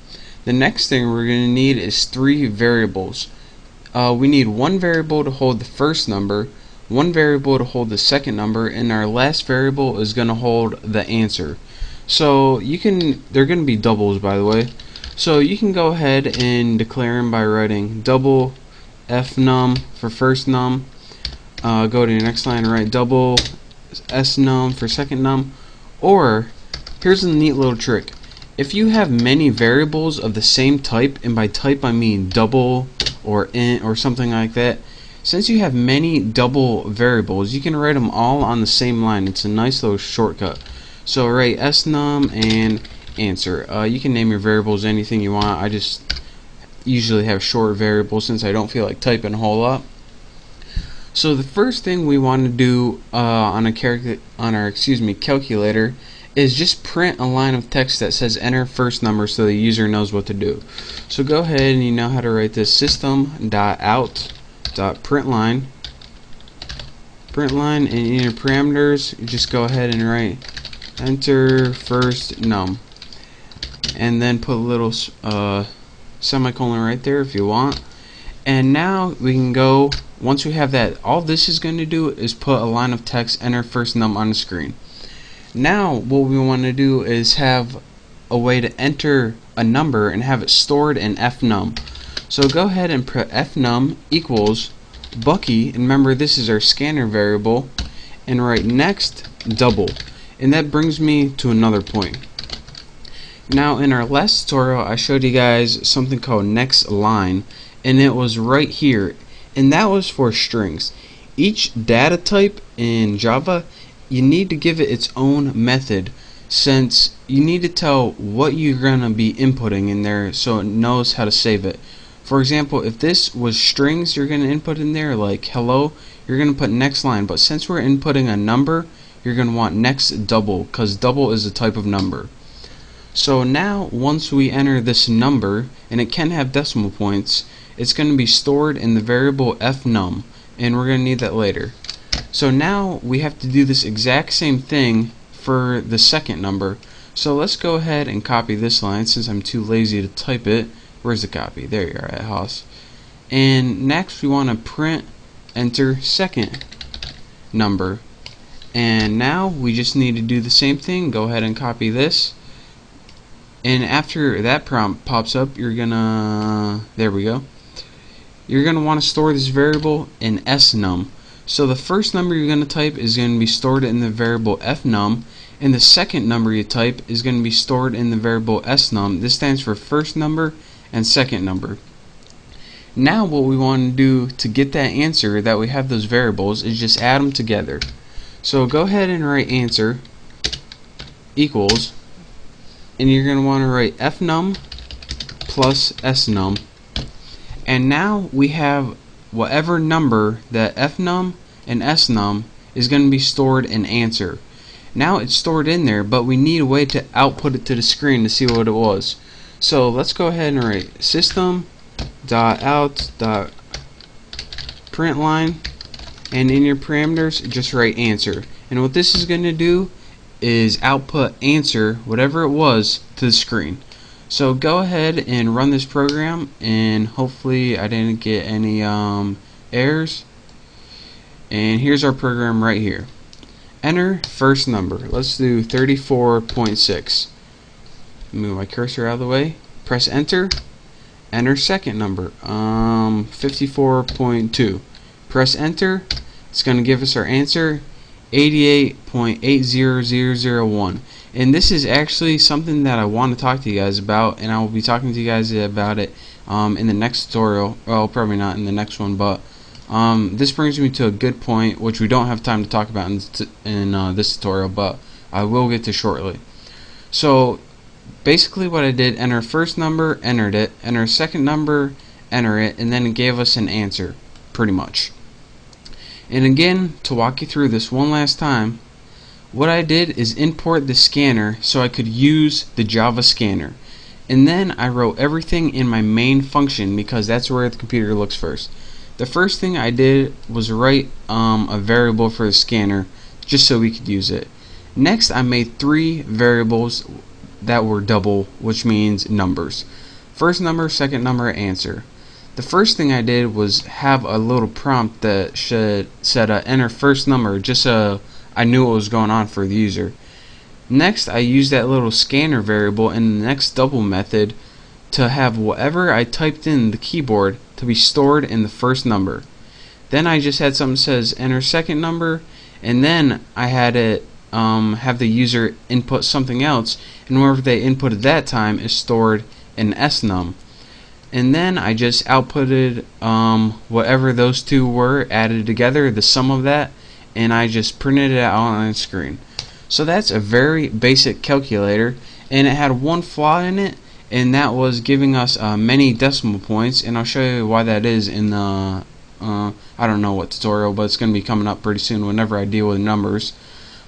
The next thing we're going to need is 3 variables. We need one variable to hold the first number, one variable to hold the second number, and our last variable is going to hold the answer. So they're going to be doubles, by the way. So you can go ahead and declare them by writing double fnum for first num. Go to your next line and write double snum for second num. Or here's a neat little trick. If you have many variables of the same type, and by type I mean double or int or something like that, since you have many double variables, you can write them all on the same line. It's a nice little shortcut. So write snum and answer. You can name your variables anything you want. I just usually have short variables since I don't feel like typing a whole lot. So the first thing we want to do on our calculator is just print a line of text that says enter first number so the user knows what to do. So go ahead, and you know how to write this: system.out.println. Println, and in your parameters just go ahead and write enter first num, and then put a little semicolon right there if you want. And now we can go, once we have that, all this is going to do is put a line of text enter first num on the screen. Now what we want to do is have a way to enter a number and have it stored in fnum. So go ahead and put fnum equals Bucky, and remember this is our scanner variable, and write next double, and that brings me to another point. Now in our last tutorial I showed you guys something called next line, and it was right here, and that was for strings. Each data type in Java, you need to give it its own method, since you need to tell what you're going to be inputting in there so it knows how to save it. For example, if this was strings you're going to input in there, like hello, you're going to put next line. But since we're inputting a number, you're going to want next double, because double is a type of number. So now once we enter this number, and it can have decimal points, it's going to be stored in the variable fnum, and we're going to need that later. So now we have to do this exact same thing for the second number. So let's go ahead and copy this line since I'm too lazy to type it. Where's the copy? There you are at Haas. And next we want to print enter second number. And now we just need to do the same thing. Go ahead and copy this. And after that prompt pops up, you're gonna, there we go, you're gonna want to store this variable in snum. So the first number you're gonna type is going to be stored in the variable fnum, and the second number you type is going to be stored in the variable snum. This stands for first number and second number. Now what we want to do to get that answer that we have those variables is just add them together. So go ahead and write answer equals, and you're going to want to write fnum plus snum, and now we have whatever number that fnum and snum is going to be stored in answer. Now it's stored in there, but we need a way to output it to the screen to see what it was. So let's go ahead and write system.out.println, and in your parameters just write answer. And what this is going to do is output answer, whatever it was, to the screen. So go ahead and run this program, and hopefully I didn't get any errors. And here's our program right here. Enter first number. Let's do 34.6. Move my cursor out of the way. Press enter. Enter second number. 54.2. Press enter. It's going to give us our answer, 88.80001. And this is actually something that I want to talk to you guys about, and I will be talking to you guys about it in the next tutorial. Well, probably not in the next one, but this brings me to a good point, which we don't have time to talk about in this tutorial, but I will get to shortly. So basically what I did, enter first number, entered it, enter second number, enter it, and then it gave us an answer, pretty much. And again, to walk you through this one last time, what I did is import the scanner so I could use the Java scanner. And then I wrote everything in my main function, because that's where the computer looks first. The first thing I did was write a variable for the scanner just so we could use it. Next I made 3 variables that were double, which means numbers. First number, second number, answer. The first thing I did was have a little prompt that said enter first number, just so I knew what was going on for the user. Next I used that little scanner variable in the next double method to have whatever I typed in the keyboard to be stored in the first number. Then I just had something that says enter second number, and then I had it have the user input something else, and whatever they inputted that time is stored in snum. And then I just outputted whatever those two were added together, the sum of that, and I just printed it out on the screen. So that's a very basic calculator, and it had one flaw in it, and that was giving us many decimal points, and I'll show you why that is in the I don't know what tutorial, but it's going to be coming up pretty soon whenever I deal with numbers.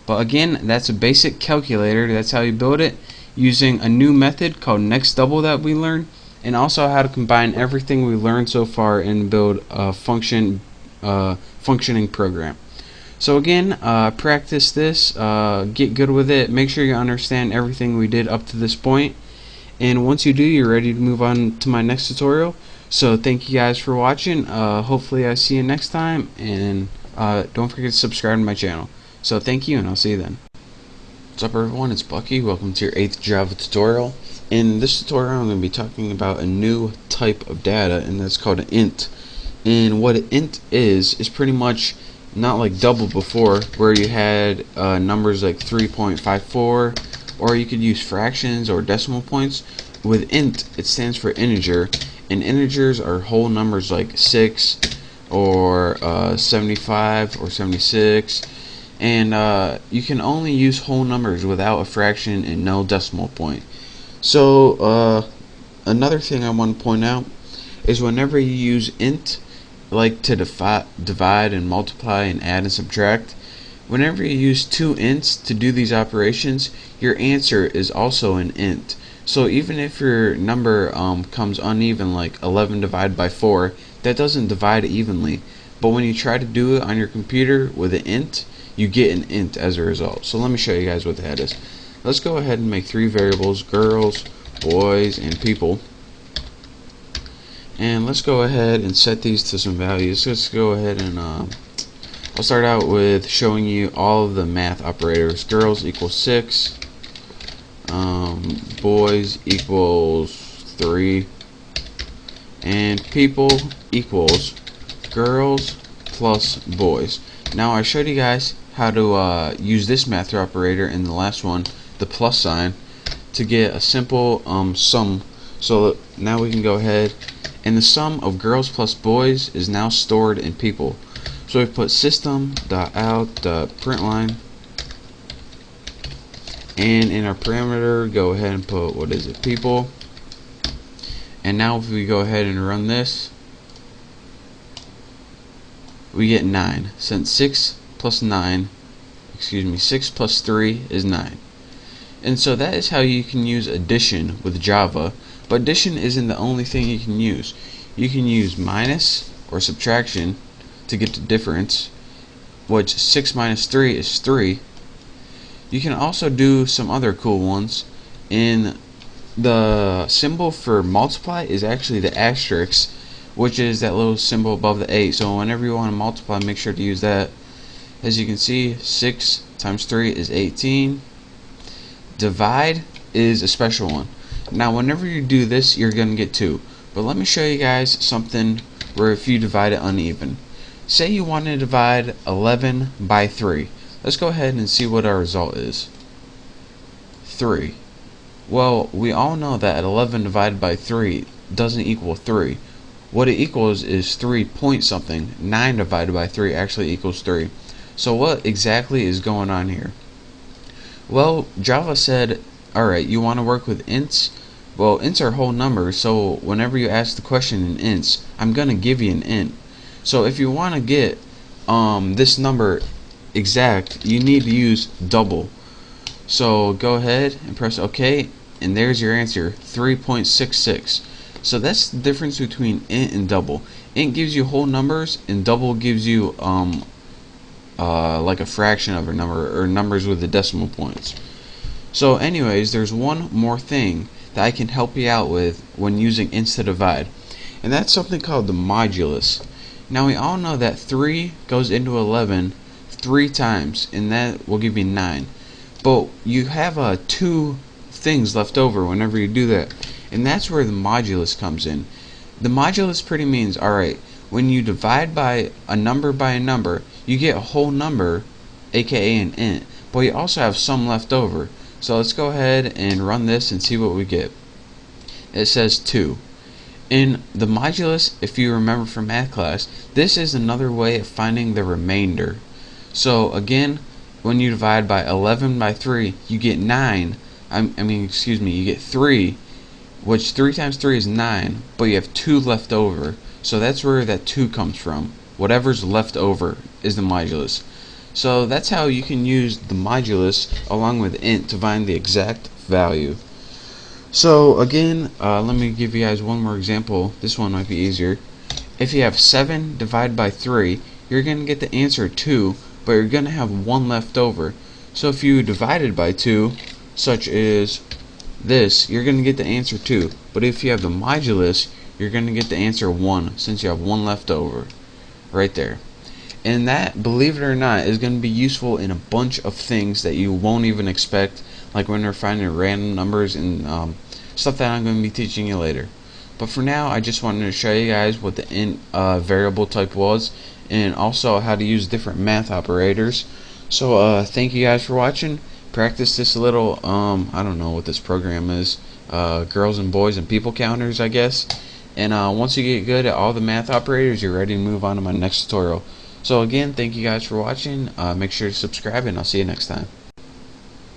But again, that's a basic calculator. That's how you build it, using a new method called next double that we learned, and also how to combine everything we learned so far and build a functioning program. So again, practice this, get good with it, make sure you understand everything we did up to this point, and once you do, you're ready to move on to my next tutorial. So thank you guys for watching. Hopefully I see you next time, and don't forget to subscribe to my channel. So thank you, and I'll see you then. What's up everyone, it's Bucky. Welcome to your 8th Java tutorial. In this tutorial I'm going to be talking about a new type of data, and that's called an int. And what an int is pretty much not like double before, where you had numbers like 3.54, or you could use fractions or decimal points. With int, it stands for integer, and integers are whole numbers like 6 or 75 or 76, and you can only use whole numbers without a fraction and no decimal point. So another thing I want to point out is whenever you use int, like to divide and multiply and add and subtract, whenever you use two ints to do these operations, your answer is also an int. So even if your number comes uneven, like 11 divided by 4, that doesn't divide evenly. But when you try to do it on your computer with an int, you get an int as a result. So let me show you guys what that is. Let's go ahead and make three variables: girls, boys, and people. And let's go ahead and set these to some values. Let's go ahead and I'll start out with showing you all of the math operators. Girls equals 6, boys equals 3, and people equals girls plus boys. Now I showed you guys how to use this math operator in the last one, the plus sign, to get a simple sum. So now we can go ahead, and the sum of girls plus boys is now stored in people. So we put system.out.println, and in our parameter go ahead and put, what is it, people. And now if we go ahead and run this, we get 9, since 6 plus 3 is 9. And so that is how you can use addition with Java. But addition isn't the only thing you can use. You can use minus or subtraction to get the difference, which 6 minus 3 is 3. You can also do some other cool ones. In the symbol for multiply is actually the asterisk, which is that little symbol above the 8. So whenever you want to multiply, make sure to use that. As you can see, 6 times 3 is 18. Divide is a special one. Now whenever you do this, you're going to get 2. But let me show you guys something where if you divide it uneven. Say you want to divide 11 by 3. Let's go ahead and see what our result is. 3. Well, we all know that 11 divided by 3 doesn't equal 3. What it equals is 3 point something. 9 divided by 3 actually equals 3. So what exactly is going on here? Well, Java said, alright, you want to work with ints? Well, ints are whole numbers, so whenever you ask the question in ints, I'm going to give you an int. So if you want to get this number exact, you need to use double. So go ahead and press OK, and there's your answer, 3.66. So that's the difference between int and double. Int gives you whole numbers, and double gives you like a fraction of a number, or numbers with the decimal points. So anyways, there's one more thing that I can help you out with when using ints to divide, and that's something called the modulus. Now we all know that 3 goes into 11 3 times, and that will give you 9. But you have 2 things left over whenever you do that, and that's where the modulus comes in. The modulus pretty means, alright, when you divide by a number, you get a whole number, aka an int, but you also have some left over. So let's go ahead and run this and see what we get. It says 2. In the modulus, if you remember from math class, this is another way of finding the remainder. So again, when you divide by 11 by 3, you get 9. You get 3, which 3 times 3 is 9, but you have 2 left over. So that's where that 2 comes from. Whatever's left over is the modulus. So that's how you can use the modulus along with int to find the exact value. So again, let me give you guys one more example. This one might be easier. If you have 7 divided by 3, you're going to get the answer 2, but you're going to have 1 left over. So if you divide it by 2, such as this, you're going to get the answer 2. But if you have the modulus, you're going to get the answer 1, since you have 1 left over. Right there. And that, believe it or not, is going to be useful in a bunch of things that you won't even expect, like when you're finding random numbers and stuff that I'm going to be teaching you later. But for now, I just wanted to show you guys what the int variable type was, and also how to use different math operators. So thank you guys for watching. Practice this a little. I don't know what this program is. Girls and boys and people counters, I guess. And once you get good at all the math operators, you're ready to move on to my next tutorial. So again, thank you guys for watching. Make sure to subscribe, and I'll see you next time.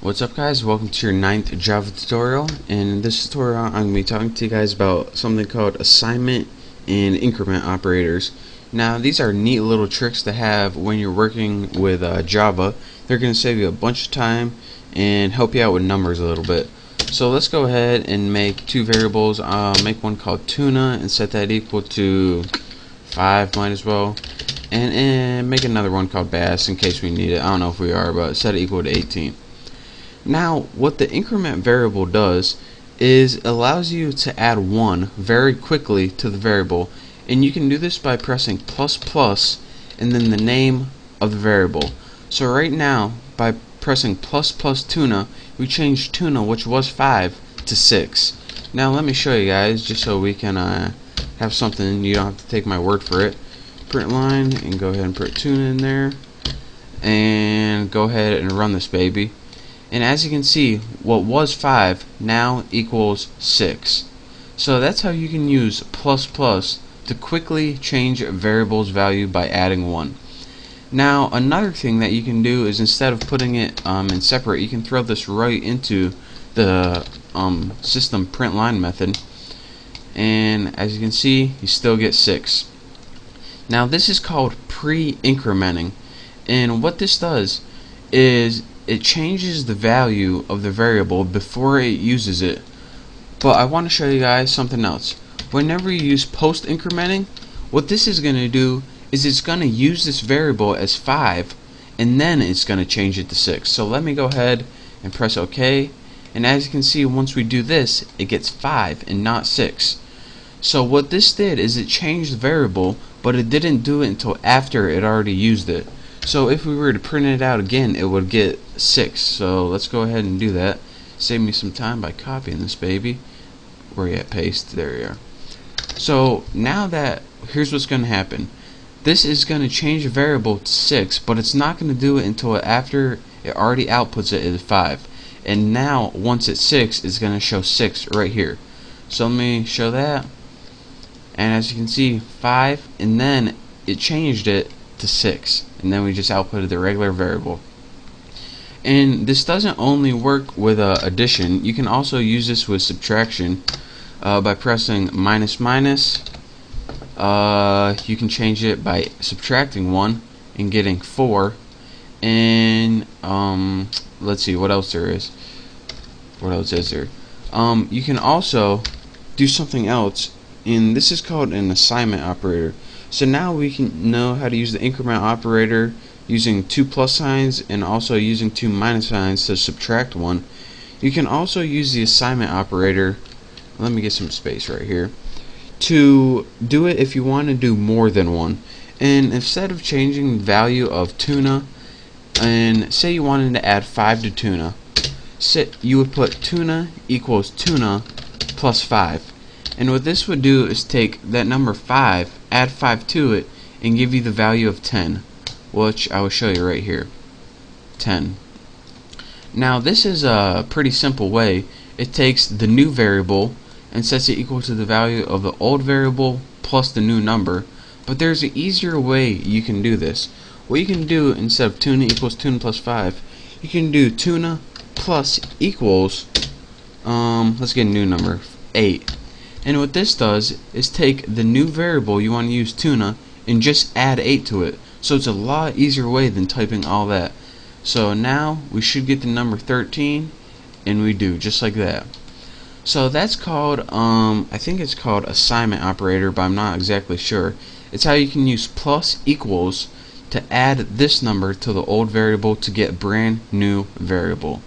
What's up, guys? Welcome to your 9th Java tutorial. And in this tutorial, I'm going to be talking to you guys about something called assignment and increment operators. Now these are neat little tricks to have when you're working with Java. They're going to save you a bunch of time and help you out with numbers a little bit. So let's go ahead and make two variables. Make one called tuna and set that equal to 5, might as well. And make another one called bass in case we need it. I don't know if we are, but set it equal to 18. Now what the increment variable does is allows you to add 1 very quickly to the variable, and you can do this by pressing ++ and then the name of the variable. So right now by pressing ++ tuna, we changed tuna, which was 5, to 6. Now let me show you guys just so we can have something. You don't have to take my word for it. Print line and go ahead and put tuna in there and go ahead and run this baby. And as you can see, what was 5 now equals 6. So that's how you can use ++ to quickly change a variable's value by adding 1. Now another thing that you can do is instead of putting it in separate, you can throw this right into the system print line method, and as you can see, you still get 6. Now this is called pre-incrementing, and what this does is it changes the value of the variable before it uses it. But I want to show you guys something else. Whenever you use post-incrementing, what this is going to do is it's going to use this variable as 5 and then it's going to change it to 6. So let me go ahead and press OK, and as you can see, once we do this, it gets 5 and not 6. So what this did is it changed the variable, but it didn't do it until after it already used it. So if we were to print it out again, it would get 6. So let's go ahead and do that. Save me some time by copying this baby. Where you at? Paste. There you are. So now that, here's what's going to happen. This is going to change the variable to 6, but it's not going to do it until after it already outputs it as 5. And now once it's 6, it's going to show 6 right here. So let me show that. And as you can see, 5, and then it changed it to 6, and then we just outputted the regular variable. And this doesn't only work with addition. You can also use this with subtraction by pressing -. You can change it by subtracting 1 and getting 4. And let's see what else there is. What else is there? You can also do something else, and this is called an assignment operator. So now we can know how to use the increment operator using 2 plus signs and also using 2 minus signs to subtract 1. You can also use the assignment operator, let me get some space right here, to do it if you want to do more than 1. And instead of changing the value of tuna, and say you wanted to add 5 to tuna, you would put tuna equals tuna plus 5. And what this would do is take that number 5, add 5 to it, and give you the value of 10, which I will show you right here. 10. Now this is a pretty simple way. It takes the new variable and sets it equal to the value of the old variable plus the new number. But there's an easier way you can do this. What you can do, instead of tuna equals tuna plus 5, you can do tuna plus equals, let's get a new number, 8. And what this does is take the new variable you want to use, tuna, and just add 8 to it. So it's a lot easier way than typing all that. So now we should get the number 13, and we do, just like that. So that's called, I think it's called assignment operator, but I'm not exactly sure. It's how you can use plus equals to add this number to the old variable to get brand new variable.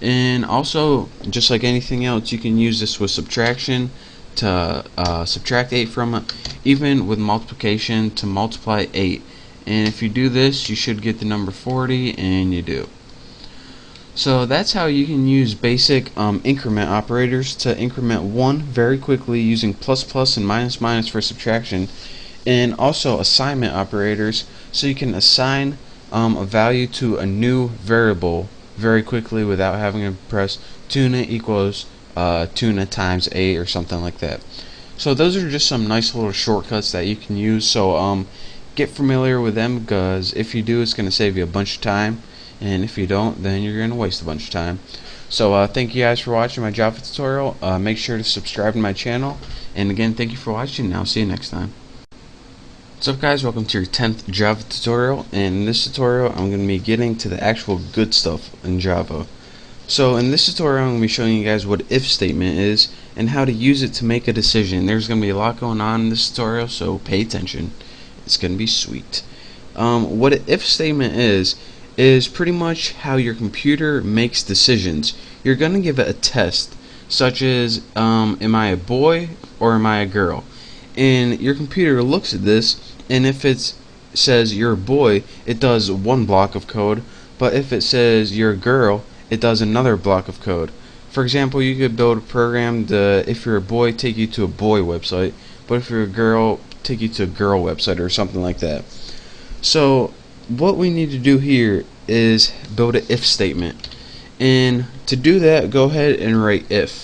And also, just like anything else, you can use this with subtraction to subtract 8 from it, even with multiplication to multiply 8. And if you do this, you should get the number 40, and you do. So that's how you can use basic increment operators to increment 1 very quickly using plus and minus for subtraction, and also assignment operators so you can assign a value to a new variable very quickly without having to press tuna equals tuna times 8 or something like that. So those are just some nice little shortcuts that you can use. So get familiar with them, because if you do, it's going to save you a bunch of time, and if you don't, then you're going to waste a bunch of time. So thank you guys for watching my Java tutorial. Make sure to subscribe to my channel, And again, thank you for watching, and I'll see you next time. What's up, guys? Welcome to your 10th Java tutorial. And in this tutorial, I'm going to be getting to the actual good stuff in Java. So in this tutorial, I'm going to be showing you guys what if statement is and how to use it to make a decision. There's going to be a lot going on in this tutorial, so pay attention. It's going to be sweet. What an if statement is pretty much how your computer makes decisions. You're going to give it a test, such as, am I a boy or am I a girl? And your computer looks at this, and if it says you're a boy, it does one block of code, but if it says you're a girl, it does another block of code. For example, you could build a program to, if you're a boy, take you to a boy website, but if you're a girl, take you to a girl website or something like that. So what we need to do here is build an if statement, and to do that, go ahead and write if.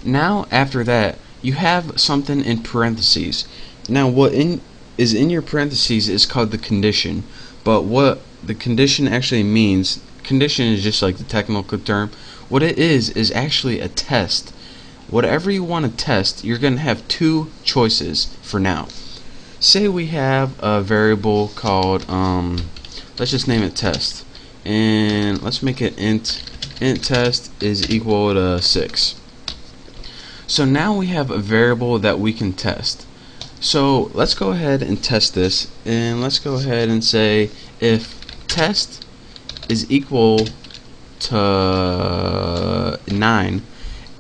Now after that, you have something in parentheses. Now what is in your parentheses is called the condition, but what the condition actually means, condition is just like the technical term. What it is actually a test. Whatever you want to test, you're going to have two choices for now. Say we have a variable called, let's just name it test, and let's make it int test is equal to 6. So now we have a variable that we can test. So let's go ahead and test this, and let's go ahead and say if test is equal to 9,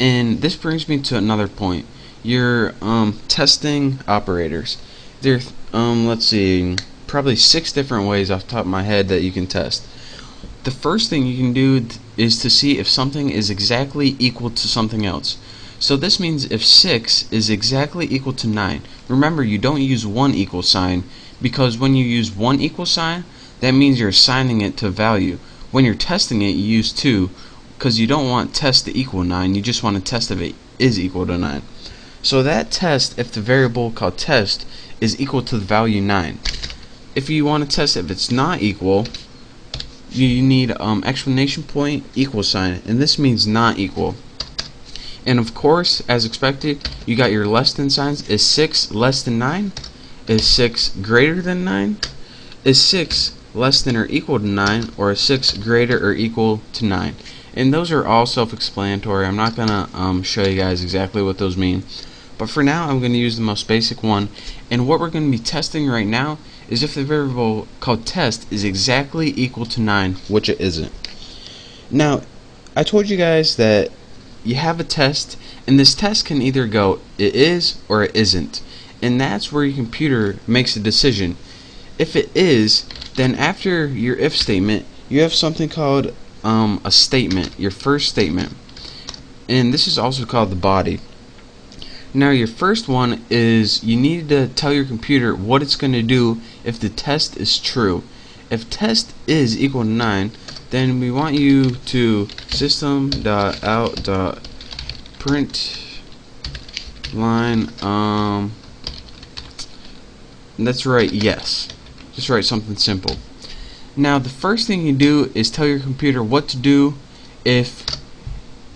and this brings me to another point. Your testing operators. There, let's see, probably 6 different ways off the top of my head that you can test. The first thing you can do is to see if something is exactly equal to something else. So this means if 6 is exactly equal to 9. Remember, you don't use one equal sign, because when you use one equal sign, that means you're assigning it to a value. When you're testing it, you use 2, because you don't want test to equal 9, you just want to test if it is equal to 9. So that test, if the variable called test is equal to the value 9. If you want to test if it's not equal, you need exclamation point equal sign, and this means not equal. And of course, as expected, you got your less than signs. Is 6 less than 9? Is 6 greater than 9? Is 6 less than or equal to 9? Or is 6 greater or equal to 9? And those are all self-explanatory. I'm not going to show you guys exactly what those mean. But for now, I'm going to use the most basic one. And what we're going to be testing right now is if the variable called test is exactly equal to 9, which it isn't. Now, I told you guys that you have a test, and this test can either go it is or it isn't, and that's where your computer makes a decision. If it is, then after your if statement, you have something called a statement, your first statement, and this is also called the body. Now your first one is you need to tell your computer what it's going to do if the test is true. If test is equal to 9, then we want you to system.out.println that's right, yes. Just write something simple. Now the first thing you do is tell your computer what to do if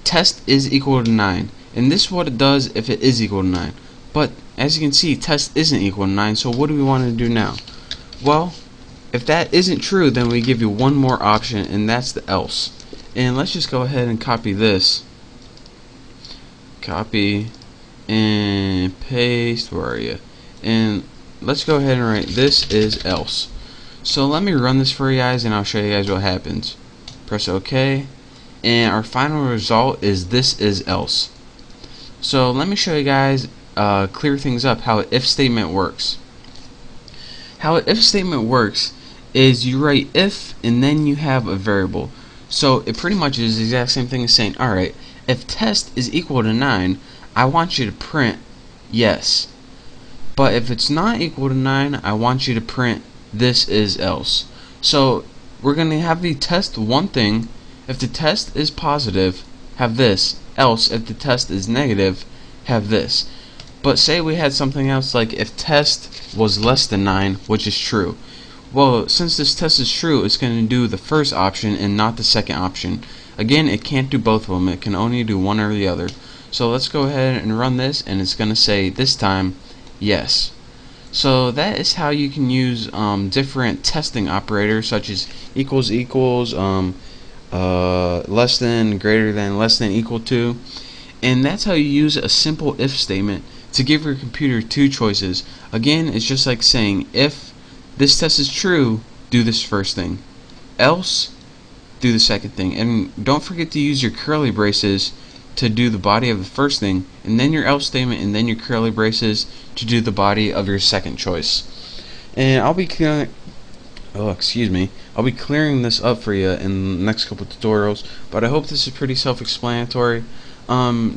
test is equal to 9. And this is what it does if it is equal to 9. But as you can see, test isn't equal to 9, so what do we want to do now? Well, if that isn't true, then we give you one more option, and that's the else. And let's just go ahead and copy this. Copy and paste. Where are you? And let's go ahead and write this is else. So let me run this for you guys, and I'll show you guys what happens. Press OK, and our final result is this is else. So let me show you guys, clear things up, how an if statement works. How an if statement works is you write if, and then you have a variable. So it pretty much is the exact same thing as saying, alright, if test is equal to 9, I want you to print yes. But if it's not equal to 9, I want you to print this is else. So we're going to have the test one thing. If the test is positive, have this. Else, if the test is negative, have this. But say we had something else like if test was less than 9, which is true. Well, since this test is true, it's going to do the first option and not the second option. Again, it can't do both of them. It can only do one or the other. So let's go ahead and run this, and it's going to say this time yes. So that is how you can use different testing operators such as equals equals, less than, greater than, less than, equal to, and that's how you use a simple if statement to give your computer two choices. Again, it's just like saying, if this test is true, do this first thing, else do the second thing. And don't forget to use your curly braces to do the body of the first thing, and then your else statement, and then your curly braces to do the body of your second choice. And I'll be clearing this up for you in the next couple tutorials, but I hope this is pretty self-explanatory.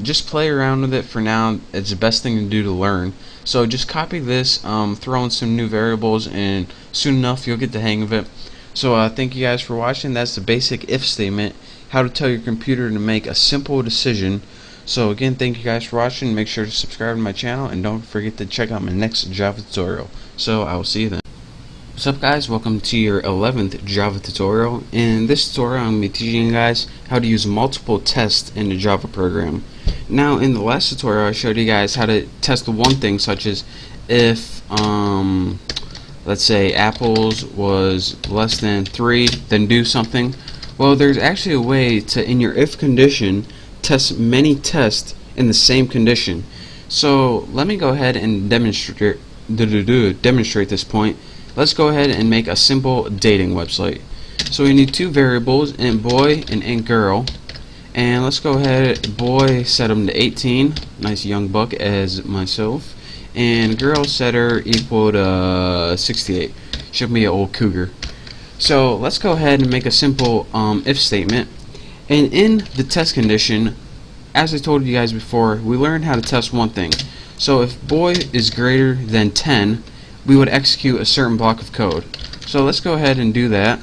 Just play around with it for now. It's the best thing to do to learn. So just copy this, throw in some new variables, and soon enough you'll get the hang of it. So thank you guys for watching. That's the basic if statement, how to tell your computer to make a simple decision. So again, thank you guys for watching. Make sure to subscribe to my channel, and don't forget to check out my next Java tutorial. So I will see you then. What's up guys, welcome to your 11th Java tutorial. In this tutorial I'm going to be teaching you guys how to use multiple tests in the Java program. Now in the last tutorial I showed you guys how to test one thing, such as if let's say apples was less than 3, then do something. Well, there's actually a way to, in your if condition, test many tests in the same condition. So let me go ahead and demonstrate this point. Let's go ahead and make a simple dating website. So we need two variables, int boy and int girl. And let's go ahead, boy set him to 18, nice young buck as myself, and girl set her equal to 68, should be an old cougar. So let's go ahead and make a simple if statement. And in the test condition, as I told you guys before, we learned how to test one thing. So if boy is greater than 10, we would execute a certain block of code. So let's go ahead and do that.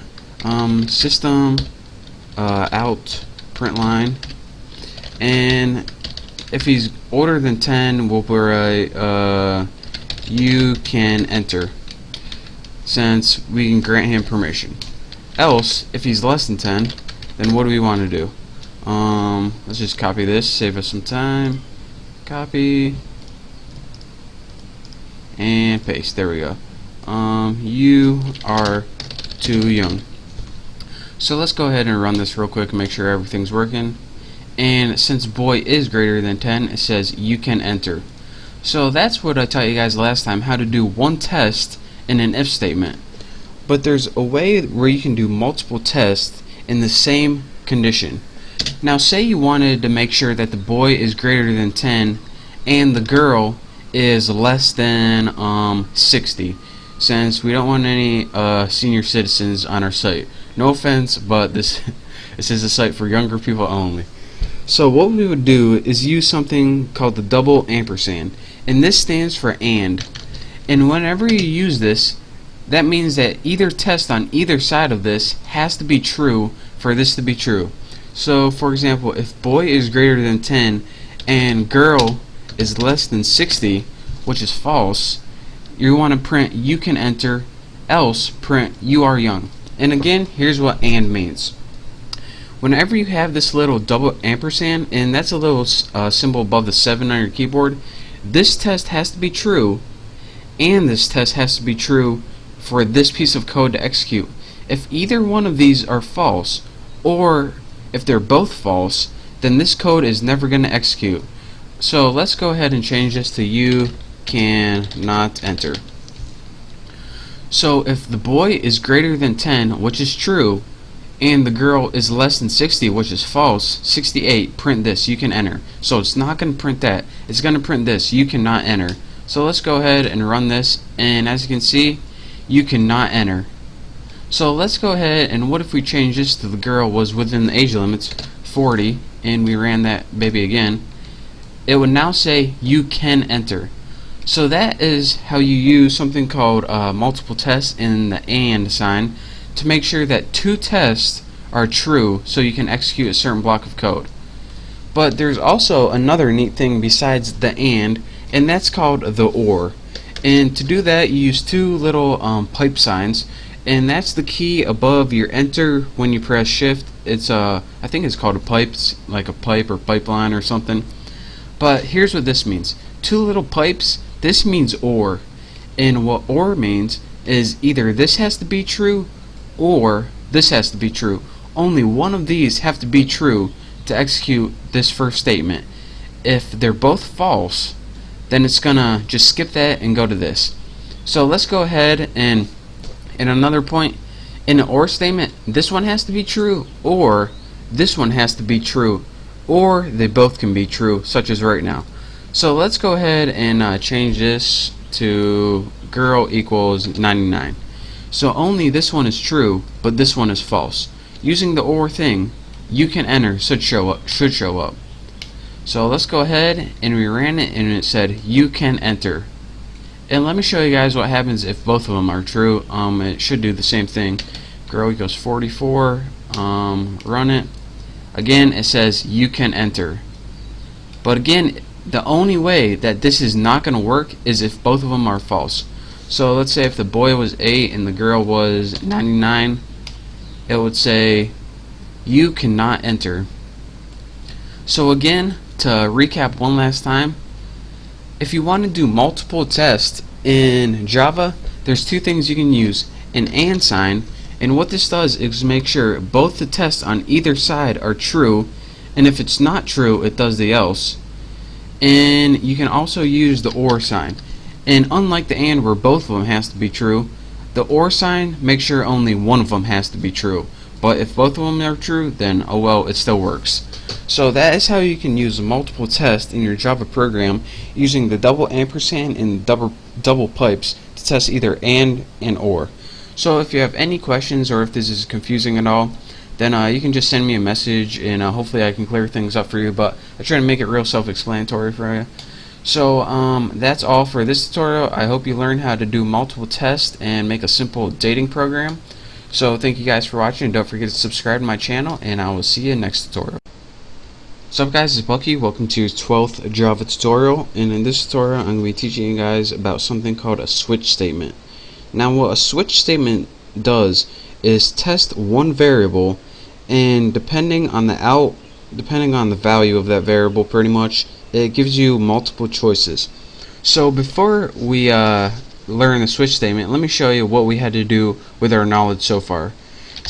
System out print line, and if he's older than 10, we'll write you can enter, since we can grant him permission. Else, if he's less than 10, then what do we want to do? Let's just copy this, save us some time. Copy and paste. There we go. You are too young. So let's go ahead and run this real quick and make sure everything's working. And since boy is greater than 10, it says you can enter. So that's what I taught you guys last time, how to do one test in an if statement. But there's a way where you can do multiple tests in the same condition. Now say you wanted to make sure that the boy is greater than 10 and the girl is less than 60, since we don't want any senior citizens on our site. No offense, but this is a site for younger people only. So what we would do is use something called the double ampersand, and this stands for and. And whenever you use this, that means that either test on either side of this has to be true for this to be true. So for example, if boy is greater than 10 and girl is less than 60, which is false, you want to print you can enter, else print you are young. And again, here's what and means. Whenever you have this little double ampersand, and that's a little symbol above the 7 on your keyboard, this test has to be true, and this test has to be true for this piece of code to execute. If either one of these are false, or if they're both false, then this code is never going to execute. So let's go ahead and change this to you cannot enter. So if the boy is greater than 10, which is true, and the girl is less than 60, which is false, 68, print this, you can enter. So it's not going to print that, it's going to print this, you cannot enter. So let's go ahead and run this, and as you can see, you cannot enter. So let's go ahead, and what if we change this to the girl was within the age limits, 40, and we ran that baby again. It would now say you can enter. So that is how you use something called multiple tests in the and sign to make sure that two tests are true so you can execute a certain block of code. But there's also another neat thing besides the and that's called the or. And to do that, you use two little pipe signs, and that's the key above your enter when you press shift. It's I think it's called a pipe, it's like a pipe or pipeline or something. But here's what this means. Two little pipes, this means OR. And what OR means is either this has to be true or this has to be true. Only one of these have to be true to execute this first statement. If they're both false, then it's gonna just skip that and go to this. So let's go ahead and in another point, in an OR statement, this one has to be true or this one has to be true, or they both can be true, such as right now. So let's go ahead and change this to girl equals 99. So only this one is true, but this one is false. Using the OR thing, you can enter should show up. So let's go ahead and we ran it and it said you can enter. And let me show you guys what happens if both of them are true. It should do the same thing. Girl equals 44. Run it. Again, it says you can enter. But again, the only way that this is not going to work is if both of them are false. So let's say if the boy was 8 and the girl was 99, it would say you cannot enter. So again, to recap one last time, if you want to do multiple tests in Java, there's two things you can use: an and sign, and what this does is make sure both the tests on either side are true, and if it's not true, it does the else. And you can also use the OR sign. And unlike the AND where both of them has to be true, the OR sign makes sure only one of them has to be true. But if both of them are true, then oh well, it still works. So that is how you can use multiple tests in your Java program using the double ampersand and double pipes to test either and OR. So if you have any questions or if this is confusing at all, then you can just send me a message and hopefully I can clear things up for you, but I try to make it real self-explanatory for you. So that's all for this tutorial. I hope you learned how to do multiple tests and make a simple dating program. So thank you guys for watching, and don't forget to subscribe to my channel, and I will see you next tutorial. What's up guys, it's Bucky. Welcome to 12th Java tutorial, and in this tutorial I'm going to be teaching you guys about something called a switch statement. Now what a switch statement does is test one variable, and depending on the value of that variable, pretty much it gives you multiple choices. So before we learn the switch statement, let me show you what we had to do with our knowledge so far.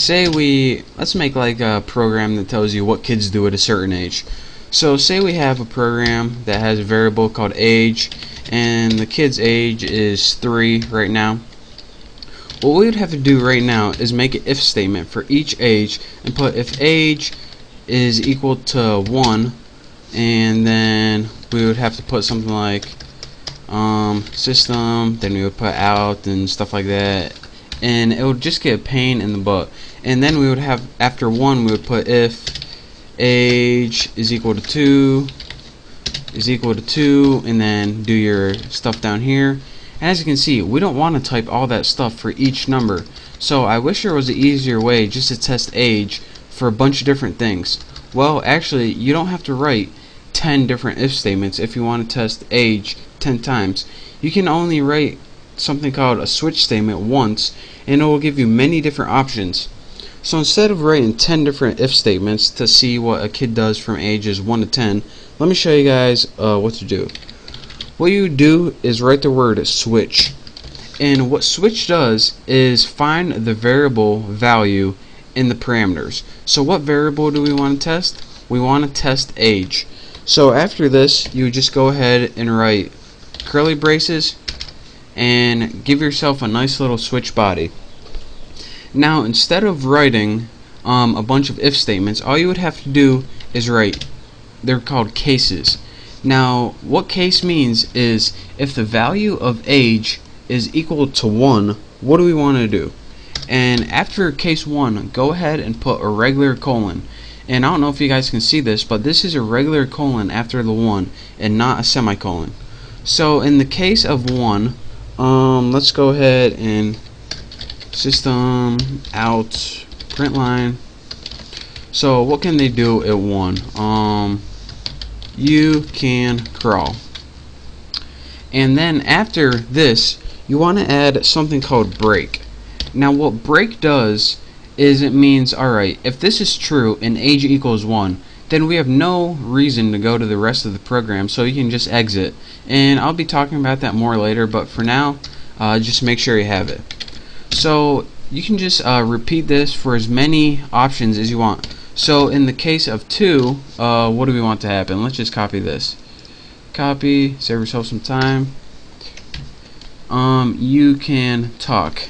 Let's make like a program that tells you what kids do at a certain age. So say we have a program that has a variable called age, and the kid's age is 3 right now. What we would have to do right now is make an if statement for each age and put if age is equal to 1, and then we would have to put something like system, then we would put out and stuff like that, and it would just get a pain in the butt. And then we would have, after 1, we would put if age is equal to 2 and then do your stuff down here. And as you can see, we don't want to type all that stuff for each number, so I wish there was an easier way just to test age for a bunch of different things. Well, actually, you don't have to write 10 different if statements if you want to test age 10 times. You can only write something called a switch statement once, and it will give you many different options. So instead of writing 10 different if statements to see what a kid does from ages 1 to 10, let me show you guys what to do. What you do is write the word switch, and what switch does is find the variable value in the parameters. So what variable do we want to test? We want to test age. So after this, you just go ahead and write curly braces and give yourself a nice little switch body. Now instead of writing a bunch of if statements, all you would have to do is write, they're called cases. Now what case means is if the value of age is equal to 1, what do we want to do? And after case 1, go ahead and put a regular colon. And I don't know if you guys can see this, but this is a regular colon after the 1 and not a semicolon. So in the case of 1, let's go ahead and system out print line. So what can they do at 1? You can crawl. And then after this, you want to add something called break. Now what break does is it means, alright, if this is true and age equals 1, then we have no reason to go to the rest of the program, so you can just exit. And I'll be talking about that more later, but for now, just make sure you have it. So you can just repeat this for as many options as you want. So in the case of 2, what do we want to happen? Let's just copy this. Copy, save yourself some time. You can talk.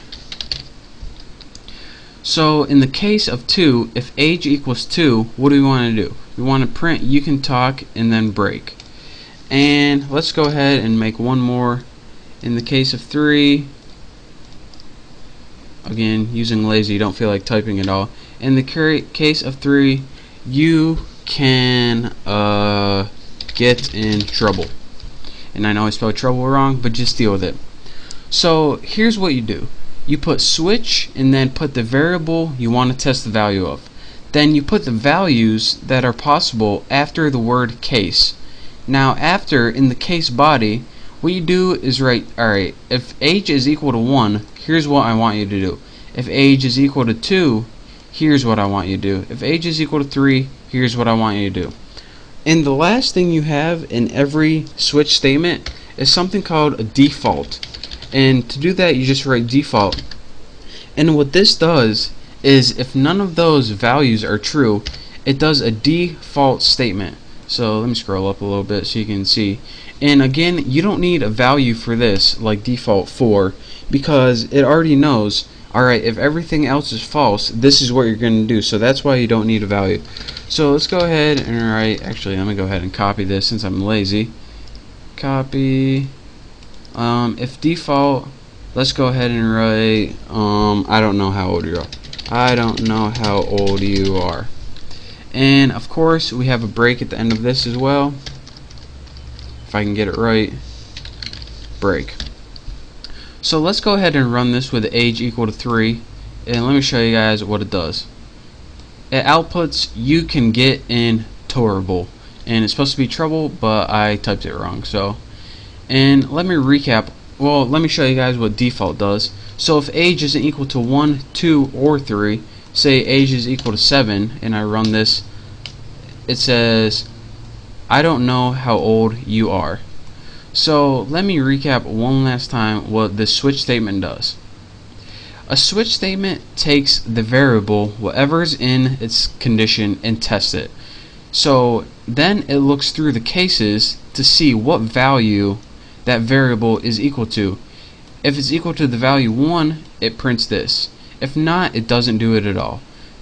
So in the case of 2, if age equals 2, what do we want to do? We want to print you can talk and then break. And let's go ahead and make one more. In the case of 3, again, using lazy, don't feel like typing at all. In the case of 3, you can get in trouble. And I know I spelled trouble wrong, but just deal with it. So here's what you do. You put switch and then put the variable you want to test the value of. Then you put the values that are possible after the word case. Now after, in the case body, what you do is write, alright, if age is equal to 1, here's what I want you to do. If age is equal to 2, here's what I want you to do. If age is equal to 3, here's what I want you to do. And the last thing you have in every switch statement is something called a default. And to do that, you just write default. And what this does is, if none of those values are true, it does a default statement. So let me scroll up a little bit so you can see. And again, you don't need a value for this, like default 4, because it already knows, alright, if everything else is false, this is what you're going to do. So that's why you don't need a value. So let's go ahead and write, actually let me go ahead and copy this since I'm lazy. Copy. If default, let's go ahead and write, I don't know how old you are. I don't know how old you are. And of course, we have a break at the end of this as well. If I can get it right. Break. So let's go ahead and run this with age equal to 3. And let me show you guys what it does. It outputs you can get in tolerable. And it's supposed to be trouble, but I typed it wrong. So. And let me recap. Well, let me show you guys what default does. So if age isn't equal to 1, 2, or 3, say age is equal to 7, and I run this, it says, I don't know how old you are. So let me recap one last time what this switch statement does. A switch statement takes the variable, whatever's in its condition, and tests it. So then it looks through the cases to see what value that variable is equal to. If it's equal to the value 1, it prints this. If not, it doesn't do it at all.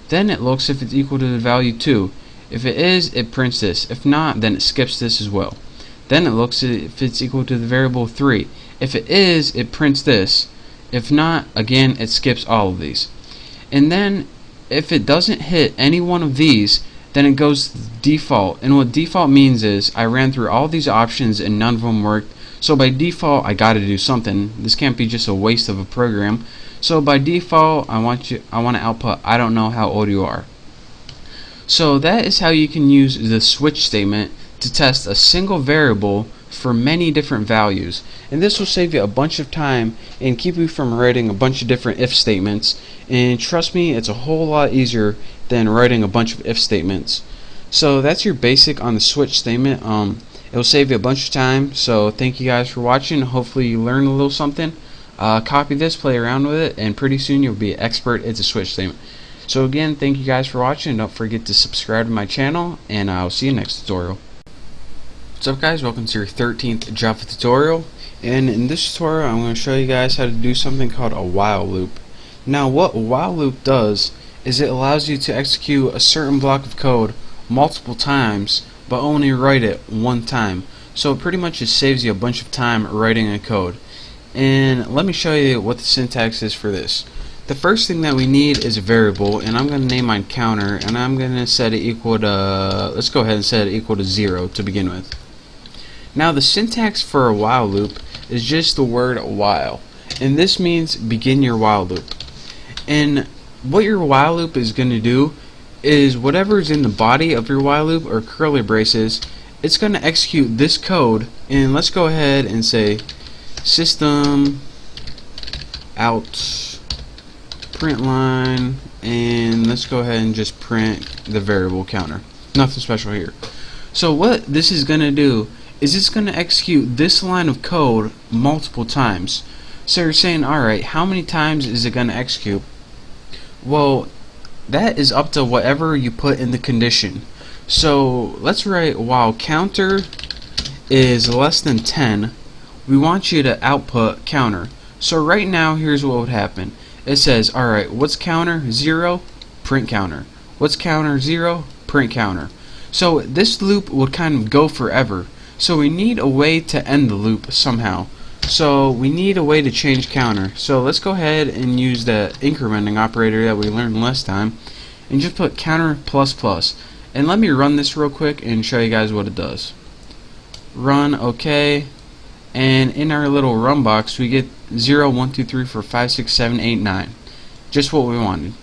Then it looks if it's equal to the value 2. If it is, it prints this. If not, then it skips this as well. Then it looks if it's equal to the variable 3. If it is, it prints this. If not, again, it skips all of these. And then if it doesn't hit any one of these, then it goes to default. And what default means is I ran through all these options and none of them worked. So by default, I got to do something. This can't be just a waste of a program. So by default, I want to output I don't know how old you are. So that is how you can use the switch statement to test a single variable for many different values. And this will save you a bunch of time and keep you from writing a bunch of different if statements. And trust me, it's a whole lot easier than writing a bunch of if statements. So that's your basic on the switch statement. It will save you a bunch of time. So thank you guys for watching. Hopefully you learned a little something. Copy this, play around with it, and pretty soon you'll be an expert at the switch statement. So again, thank you guys for watching. Don't forget to subscribe to my channel, and I'll see you next tutorial. What's up guys, welcome to your 13th Java tutorial. And in this tutorial I'm going to show you guys how to do something called a while loop. Now what a while loop does is it allows you to execute a certain block of code multiple times but only write it one time. So it pretty much just saves you a bunch of time writing a code. And let me show you what the syntax is for this. The first thing that we need is a variable, and I'm going to name mine counter, and I'm going to set it equal to, let's go ahead and set it equal to 0 to begin with. Now the syntax for a while loop is just the word while, and this means begin your while loop. And what your while loop is going to do is whatever is in the body of your while loop, or curly braces, it's going to execute this code. And let's go ahead and say system out print line, and let's go ahead and just print the variable counter. Nothing special here. So what this is going to do is it's going to execute this line of code multiple times. So you're saying, alright, how many times is it going to execute? Well, that is up to whatever you put in the condition. So let's write while counter is less than 10, we want you to output counter. So right now, here's what would happen. It says, alright, what's counter? 0, print counter. What's counter? 0, print counter. So this loop would kind of go forever. So we need a way to end the loop somehow. So we need a way to change counter. So let's go ahead and use the incrementing operator that we learned last time and just put counter plus plus. And let me run this real quick and show you guys what it does. Run, okay, and in our little run box we get 0, 1, 2, 3, 4, 5, 6, 7, 8, 9. Just what we wanted.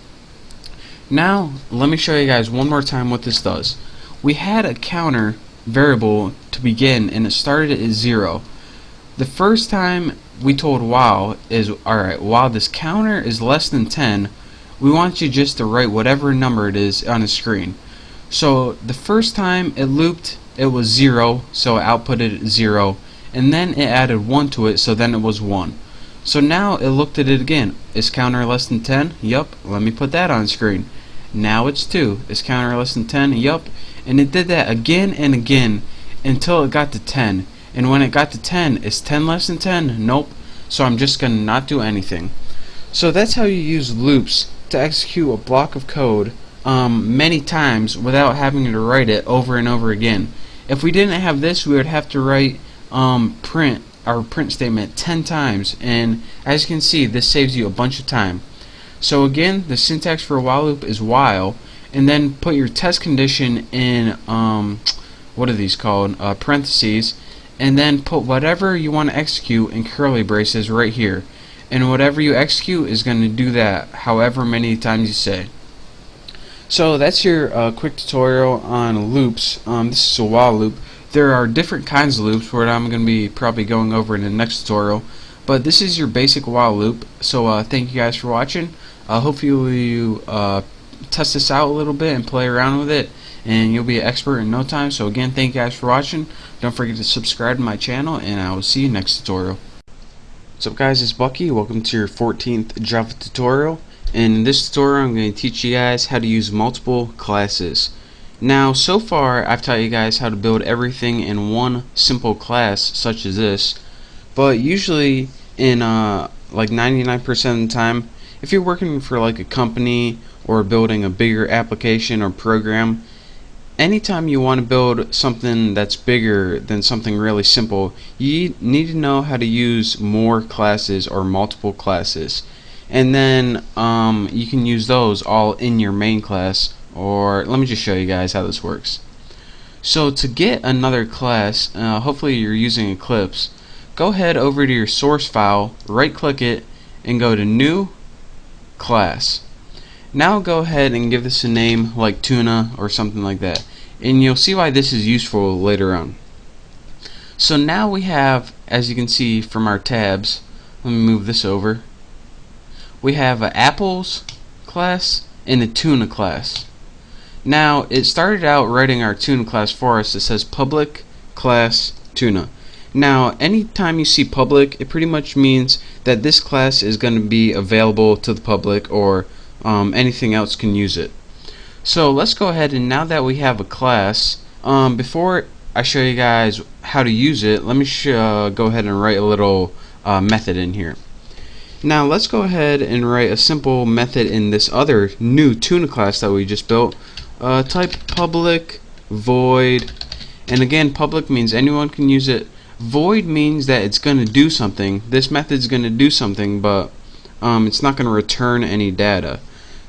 Now let me show you guys one more time what this does. We had a counter variable to begin and it started at 0. The first time we told while is, alright, while this counter is less than 10, we want you just to write whatever number it is on the screen. So the first time it looped, it was 0, so it outputted 0, and then it added 1 to it, so then it was 1. So now it looked at it again. Is counter less than 10? Yup, let me put that on screen. Now it's 2. Is counter less than 10? Yup. And it did that again and again until it got to 10. And when it got to 10, is 10 less than 10? Nope. So I'm just going to not do anything. So that's how you use loops to execute a block of code many times without having to write it over and over again. If we didn't have this, we would have to write our print statement 10 times, and as you can see, this saves you a bunch of time. So again, the syntax for a while loop is while, and then put your test condition in what are these called, parentheses, and then put whatever you want to execute in curly braces right here, and whatever you execute is going to do that however many times you say. So that's your quick tutorial on loops. This is a while loop. There are different kinds of loops where I'm going to be probably going over in the next tutorial, but this is your basic while loop. So thank you guys for watching. Hopefully you test this out a little bit and play around with it, and you'll be an expert in no time. So again, thank you guys for watching. Don't forget to subscribe to my channel, and I will see you next tutorial. What's up guys, it's Bucky. Welcome to your 14th Java tutorial. In this tutorial I'm going to teach you guys how to use multiple classes. Now so far I've taught you guys how to build everything in one simple class such as this, but usually in like 99% of the time, if you're working for like a company or building a bigger application or program, anytime you want to build something that's bigger than something really simple, you need to know how to use more classes or multiple classes. And then you can use those all in your main class, or let me just show you guys how this works. So to get another class, hopefully you're using Eclipse, go ahead over to your source file, right click it, and go to New Class. Now go ahead and give this a name like Tuna or something like that, and you'll see why this is useful later on. So now we have, as you can see from our tabs, let me move this over, we have an apples class and a tuna class. Now it started out writing our tuna class for us. It says public class tuna. Now anytime you see public, it pretty much means that this class is going to be available to the public, or anything else can use it. So let's go ahead, and now that we have a class, before I show you guys how to use it, let me go ahead and write a little method in here. Now let's go ahead and write a simple method in this other new tuna class that we just built. Type public void, and again, public means anyone can use it. Void means that it's going to do something. This method's going to do something, but it's not going to return any data.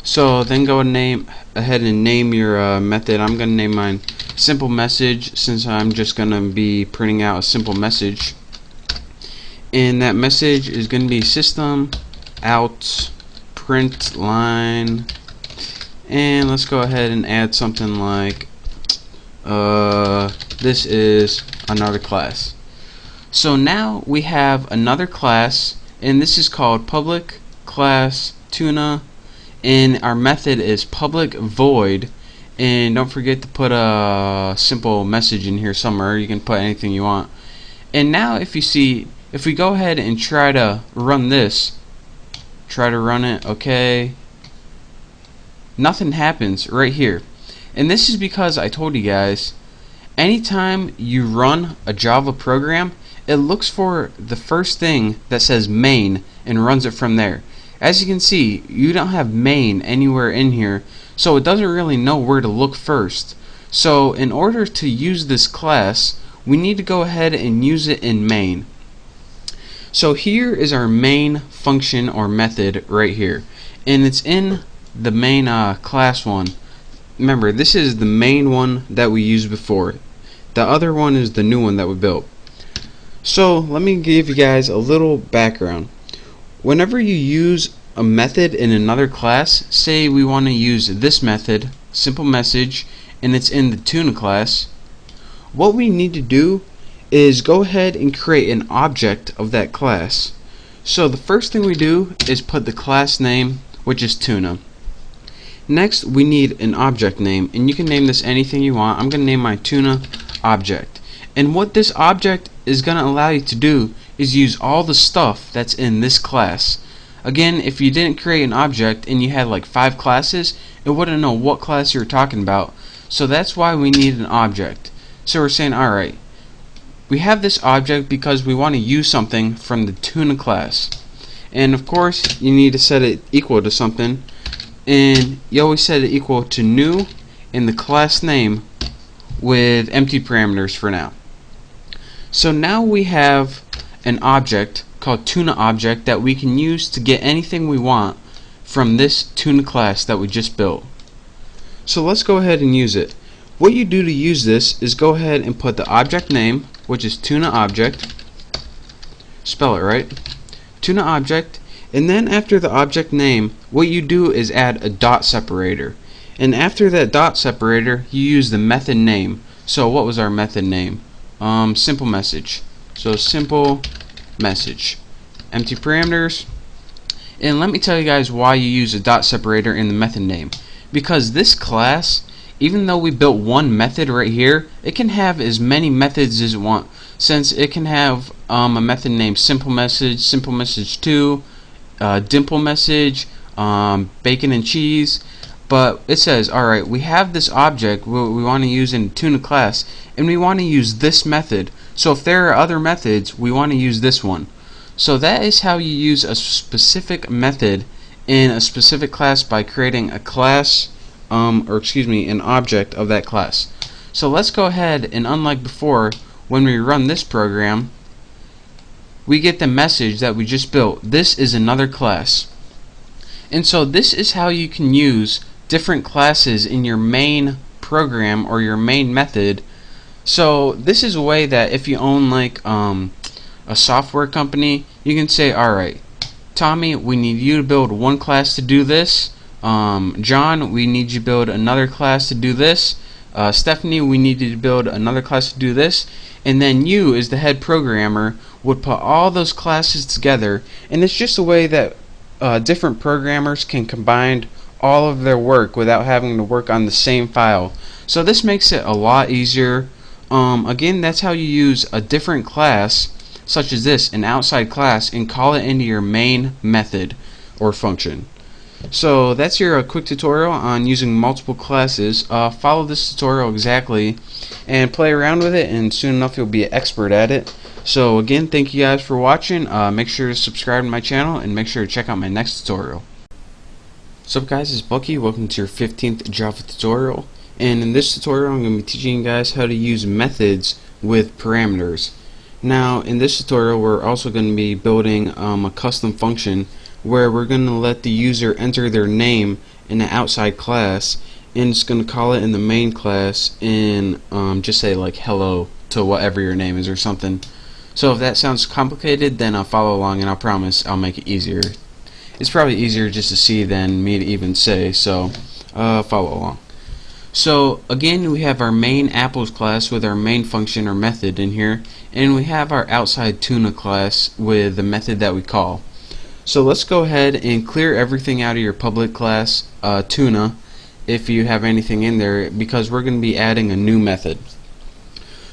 So then go ahead and name your method. I'm going to name mine simple message, since I'm just going to be printing out a simple message. And that message is going to be system out print line, and let's go ahead and add something like this is another class. So now we have another class, and this is called public class tuna, and our method is public void, and don't forget to put a simple message in here somewhere. You can put anything you want. And now if we go ahead and try to run this, try to run it, okay, nothing happens right here. And this is because I told you guys, anytime you run a Java program, it looks for the first thing that says main and runs it from there. As you can see, you don't have main anywhere in here, so it doesn't really know where to look first. So in order to use this class, we need to go ahead and use it in main. So here is our main function or method right here, and it's in the main class one. Remember, this is the main one that we used before. The other one is the new one that we built. So let me give you guys a little background. Whenever you use a method in another class, say we want to use this method, simple message, and it's in the tuna class, what we need to do is go ahead and create an object of that class. So the first thing we do is put the class name, which is tuna. Next, we need an object name, and you can name this anything you want. I'm going to name my tuna object. And what this object is going to allow you to do is use all the stuff that's in this class. Again, if you didn't create an object and you had like 5 classes, it wouldn't know what class you were talking about. So that's why we need an object. So we're saying, alright, we have this object because we want to use something from the tuna class. And of course, you need to set it equal to something. And you always set it equal to new in the class name with empty parameters for now. So now we have an object called tuna object that we can use to get anything we want from this tuna class that we just built. So let's go ahead and use it. What you do to use this is go ahead and put the object name, which is tuna object, spell it right, tuna object, and then after the object name, what you do is add a dot separator. And after that dot separator, you use the method name. So what was our method name? Simple message. So simple message. Empty parameters. And let me tell you guys why you use a dot separator in the method name. Because this class, even though we built one method right here, it can have as many methods as it wants. Since it can have a method named simple message 2, dimple message, bacon and cheese. But it says, alright, we have this object we want to use in tuna class, and we want to use this method. So if there are other methods, we want to use this one. So that is how you use a specific method in a specific class, by creating a class, an object of that class. So let's go ahead, and unlike before, when we run this program, we get the message that we just built. This is another class. And so this is how you can use different classes in your main program or your main method. So this is a way that if you own like a software company, you can say, alright, Tommy, we need you to build one class to do this. John, we need you to build another class to do this. Stephanie, we need you to build another class to do this. And then you, as the head programmer, would put all those classes together, and it's just a way that different programmers can combine all of their work without having to work on the same file. So this makes it a lot easier. Again, that's how you use a different class, such as this, an outside class, and call it into your main method or function. So that's your quick tutorial on using multiple classes. Follow this tutorial exactly and play around with it, and soon enough you'll be an expert at it. So again, thank you guys for watching. Make sure to subscribe to my channel, and make sure to check out my next tutorial. What's up guys, it's Bucky. Welcome to your 15th Java tutorial. And in this tutorial I'm going to be teaching you guys how to use methods with parameters. Now in this tutorial we're also going to be building a custom function where we're going to let the user enter their name in an outside class, and it's going to call it in the main class and just say like hello to whatever your name is or something. So if that sounds complicated, then follow along, and I promise I'll make it easier. It's probably easier just to see than me to even say, so follow along. So again, we have our main apples class with our main function or method in here, and we have our outside tuna class with the method that we call. So let's go ahead and clear everything out of your public class tuna, if you have anything in there, because we're going to be adding a new method.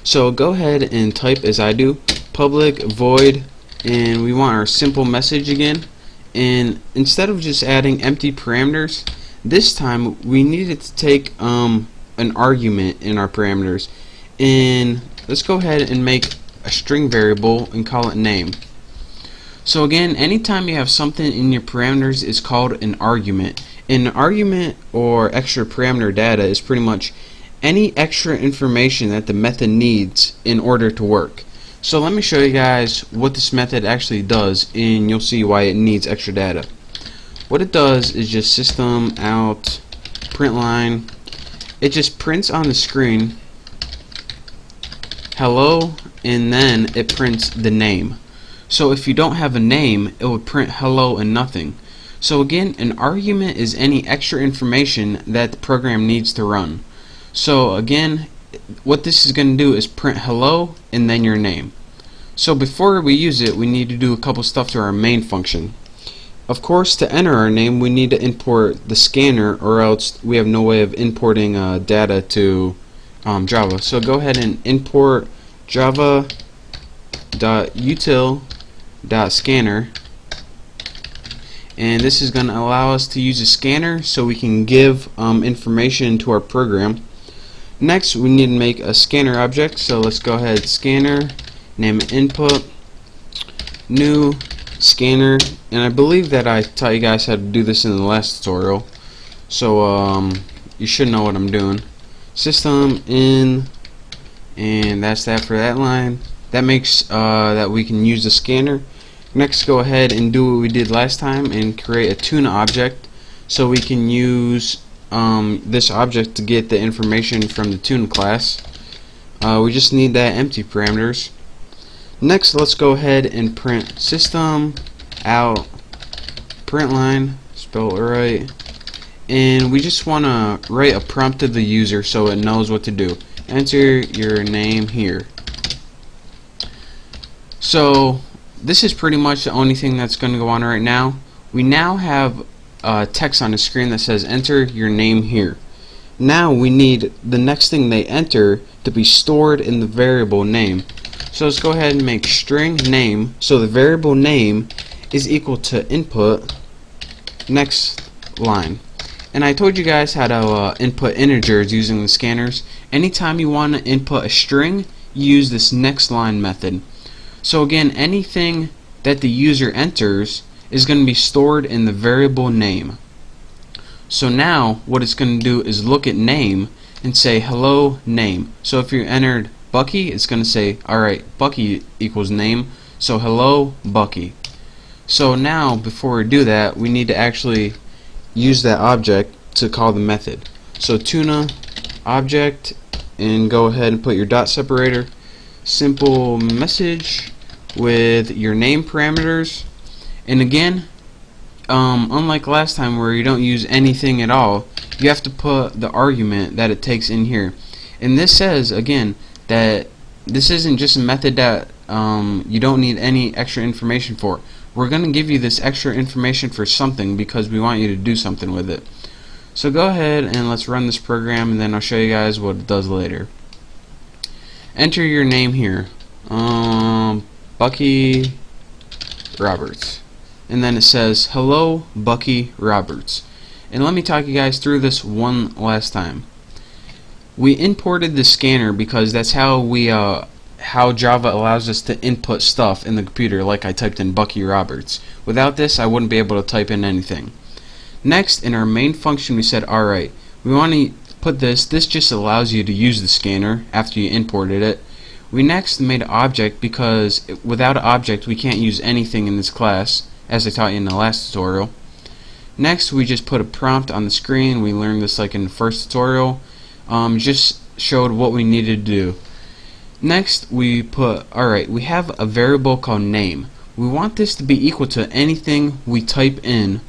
So go ahead and type as I do, public void, and we want our simple message again. And instead of just adding empty parameters, this time we needed to take an argument in our parameters. And let's go ahead and make a string variable and call it name. So again, anytime you have something in your parameters, is called an argument. An argument or extra parameter data is pretty much any extra information that the method needs in order to work. So let me show you guys what this method actually does, and you'll see why it needs extra data. What it does is just system out print line. It just prints on the screen hello, and then it prints the name. So if you don't have a name, it would print hello and nothing. So again, an argument is any extra information that the program needs to run. So again, what this is going to do is print hello and then your name. So before we use it, we need to do a couple stuff to our main function. Of course, to enter our name, we need to import the scanner, or else we have no way of importing data to Java. So go ahead and import java.util.scanner, and this is going to allow us to use a scanner so we can give information to our program. Next, we need to make a scanner object, so let's go ahead, scanner, name it input, new scanner, and I believe that I taught you guys how to do this in the last tutorial, so you should know what I'm doing. System in, and that's that for that line. That makes that we can use the scanner. Next, go ahead and do what we did last time and create a tuna object, so we can use this object to get the information from the tuna class. We just need that empty parameters. Next, let's go ahead and print system out print line, spell it right, and we just want to write a prompt to the user so it knows what to do. Enter your name here. So this is pretty much the only thing that's going to go on right now. We now have text on the screen that says enter your name here. Now we need the next thing they enter to be stored in the variable name. So let's go ahead and make string name, so the variable name is equal to input next line. And I told you guys how to input integers using the scanners. Anytime you want to input a string, you use this next line method. So again, anything that the user enters is going to be stored in the variable name. So now what it's going to do is look at name and say hello name. So if you entered Bucky, it's going to say alright, Bucky equals name, so hello Bucky. So now before we do that, we need to actually use that object to call the method. So tuna object, and go ahead and put your dot separator, simple message with your name parameters. And again, unlike last time where you don't use anything at all, you have to put the argument that it takes in here. And this says again that this isn't just a method that you don't need any extra information for. We're going to give you this extra information for something because we want you to do something with it. So go ahead and let's run this program, and then I'll show you guys what it does later. Enter your name here, Bucky Roberts, and then it says hello Bucky Roberts. And let me talk you guys through this one last time. We imported the scanner because that's how we how Java allows us to input stuff in the computer, like I typed in Bucky Roberts. Without this, I wouldn't be able to type in anything. Next, in our main function, we said alright, we want to put this just allows you to use the scanner after you imported it. We next made an object because without an object we can't use anything in this class, as I taught you in the last tutorial. Next, we just put a prompt on the screen. We learned this like in the first tutorial. Just showed what we needed to do. Next, we put, alright, we have a variable called name. We want this to be equal to anything we type in,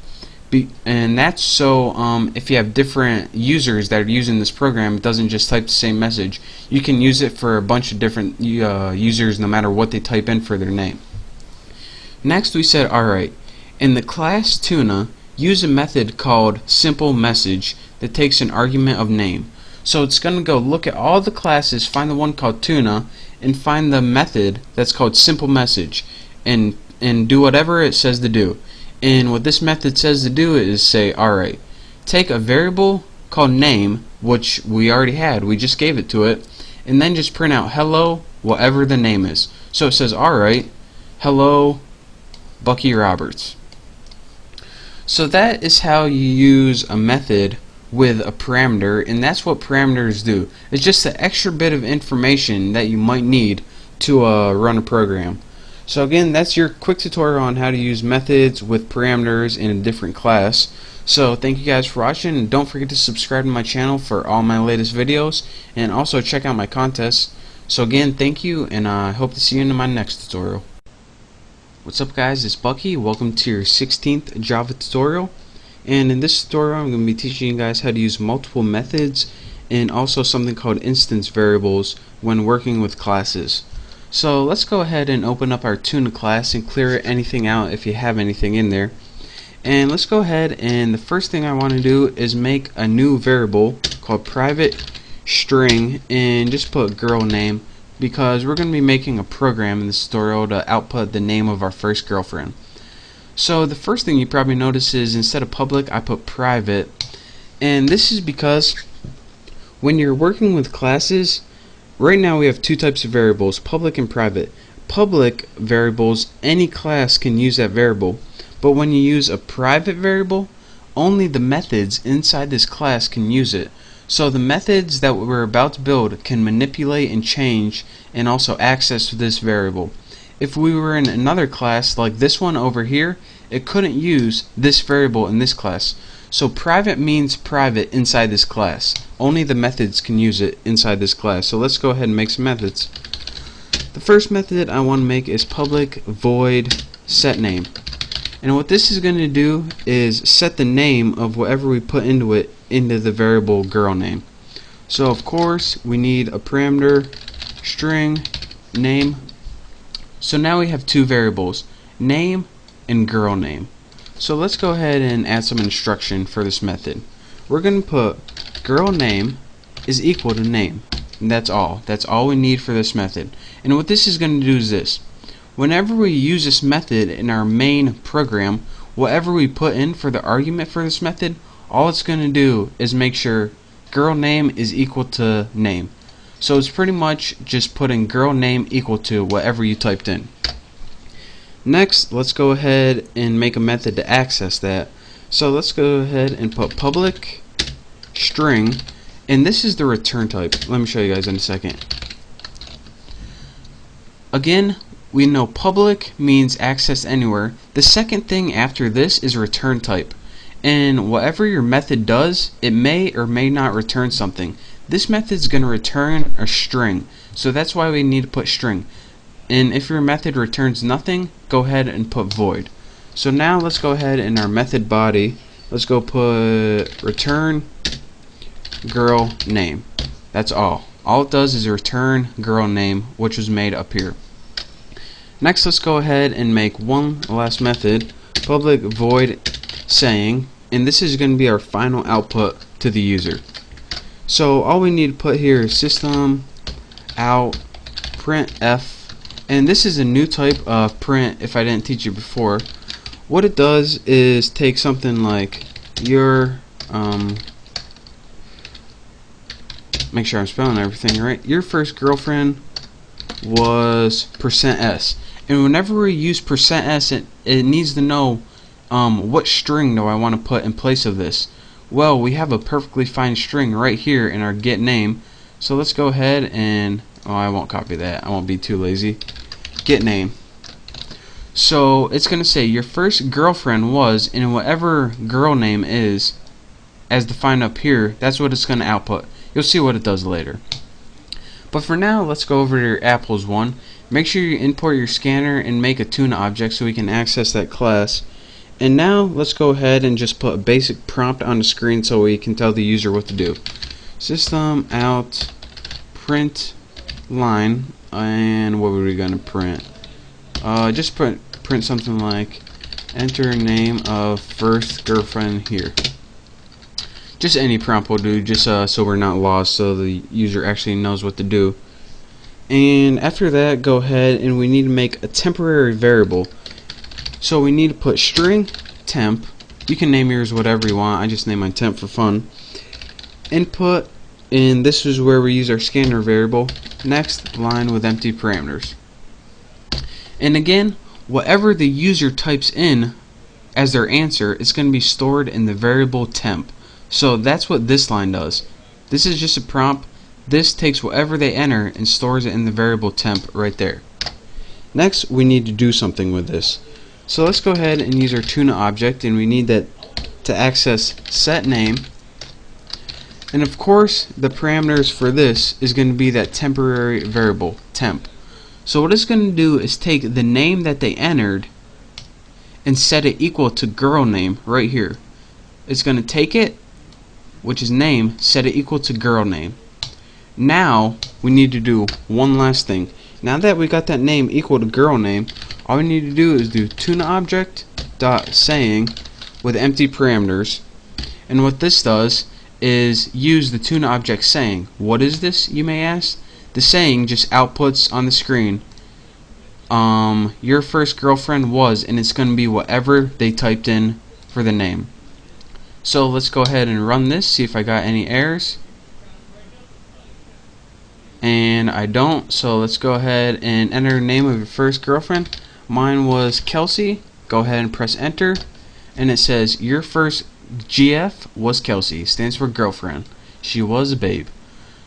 and that's so if you have different users that are using this program, it doesn't just type the same message. You can use it for a bunch of different users no matter what they type in for their name. Next, we said, alright, in the class tuna, use a method called simple message that takes an argument of name. So it's going to go look at all the classes, find the one called tuna, and find the method that's called simple message, and do whatever it says to do. And what this method says to do is say, alright, take a variable called name, which we already had, we just gave it to it, and then just print out hello, whatever the name is. So it says, alright, hello Bucky Roberts. So that is how you use a method with a parameter, and that's what parameters do. It's just an extra bit of information that you might need to run a program. So again, that's your quick tutorial on how to use methods with parameters in a different class. So thank you guys for watching, and don't forget to subscribe to my channel for all my latest videos, and also check out my contests. So again, thank you, and I hope to see you in my next tutorial. What's up guys, it's Bucky. Welcome to your 16th Java tutorial, and in this tutorial I'm going to be teaching you guys how to use multiple methods and also something called instance variables when working with classes. So let's go ahead and open up our tuna class and clear anything out if you have anything in there. And let's go ahead, and the first thing I want to do is make a new variable called private string and just put girl name, because we're going to be making a program in this tutorial to output the name of our first girlfriend. So the first thing you probably notice is instead of public I put private, and this is because when you're working with classes, right now we have two types of variables, public and private. Public variables, any class can use that variable, but when you use a private variable, only the methods inside this class can use it. So the methods that we're about to build can manipulate and change and also access this variable. If we were in another class like this one over here, it couldn't use this variable in this class. So private means private inside this class. Only the methods can use it inside this class. So let's go ahead and make some methods. The first method I want to make is public void set name. And what this is going to do is set the name of whatever we put into it into the variable girl name. So of course we need a parameter string name. So now we have two variables, name and girl name. So let's go ahead and add some instruction for this method. We're going to put girl name is equal to name, and that's all. That's all we need for this method. And what this is going to do is this. Whenever we use this method in our main program, whatever we put in for the argument for this method, all it's going to do is make sure girl name is equal to name. So it's pretty much just putting girl name equal to whatever you typed in. Next, let's go ahead and make a method to access that. So let's go ahead and put public string, and this is the return type. Let me show you guys in a second. Again, we know public means access anywhere. The second thing after this is return type. And whatever your method does, it may or may not return something. This method is going to return a string. So that's why we need to put string. And if your method returns nothing, go ahead and put void. So now let's go ahead in our method body, let's go put return girl name. That's all. All it does is return girl name, which was made up here. Next, let's go ahead and make one last method, public void saying, and this is going to be our final output to the user. So all we need to put here is system out printf, and this is a new type of print if I didn't teach you before. What it does is take something like your make sure I'm spelling everything right. Your first girlfriend was %s, and whenever we use %s, it needs to know what string do I want to put in place of this. Well, we have a perfectly fine string right here in our get name, so let's go ahead and I won't copy that, I won't be too lazy. Get name. So it's going to say your first girlfriend was, and whatever girl name is as defined up here, that's what it's going to output. You'll see what it does later. But for now, let's go over to your apples one. Make sure you import your scanner and make a tuna object so we can access that class. And now let's go ahead and just put a basic prompt on the screen so we can tell the user what to do. System out print line, and what were we going to print? Just print something like enter name of first girlfriend here. Just any prompt will do, just so we're not lost, so the user actually knows what to do. And after that, go ahead and we need to make a temporary variable. So we need to put string temp. You can name yours whatever you want. I just name mine temp for fun. Input, and this is where we use our scanner variable. Next line with empty parameters. And again, whatever the user types in as their answer, it's going to be stored in the variable temp. So that's what this line does. This is just a prompt. This takes whatever they enter and stores it in the variable temp right there. Next, we need to do something with this. So let's go ahead and use our tuna object, and we need that to access set name. And of course, the parameters for this is going to be that temporary variable temp. So what it's going to do is take the name that they entered and set it equal to girl name right here. It's going to take it, which is name, set it equal to girl name. Now we need to do one last thing. Now that we got that name equal to girl name, all we need to do is do tuna object dot saying with empty parameters. And what this does is use the tuna object saying. What is this, you may ask? The saying just outputs on the screen your first girlfriend was, and it's going to be whatever they typed in for the name. So let's go ahead and run this, see if I got any errors. And I don't, so let's go ahead and enter the name of your first girlfriend. Mine was Kelsey. Go ahead and press enter, and it says your first GF was Kelsey, stands for girlfriend. She was a babe.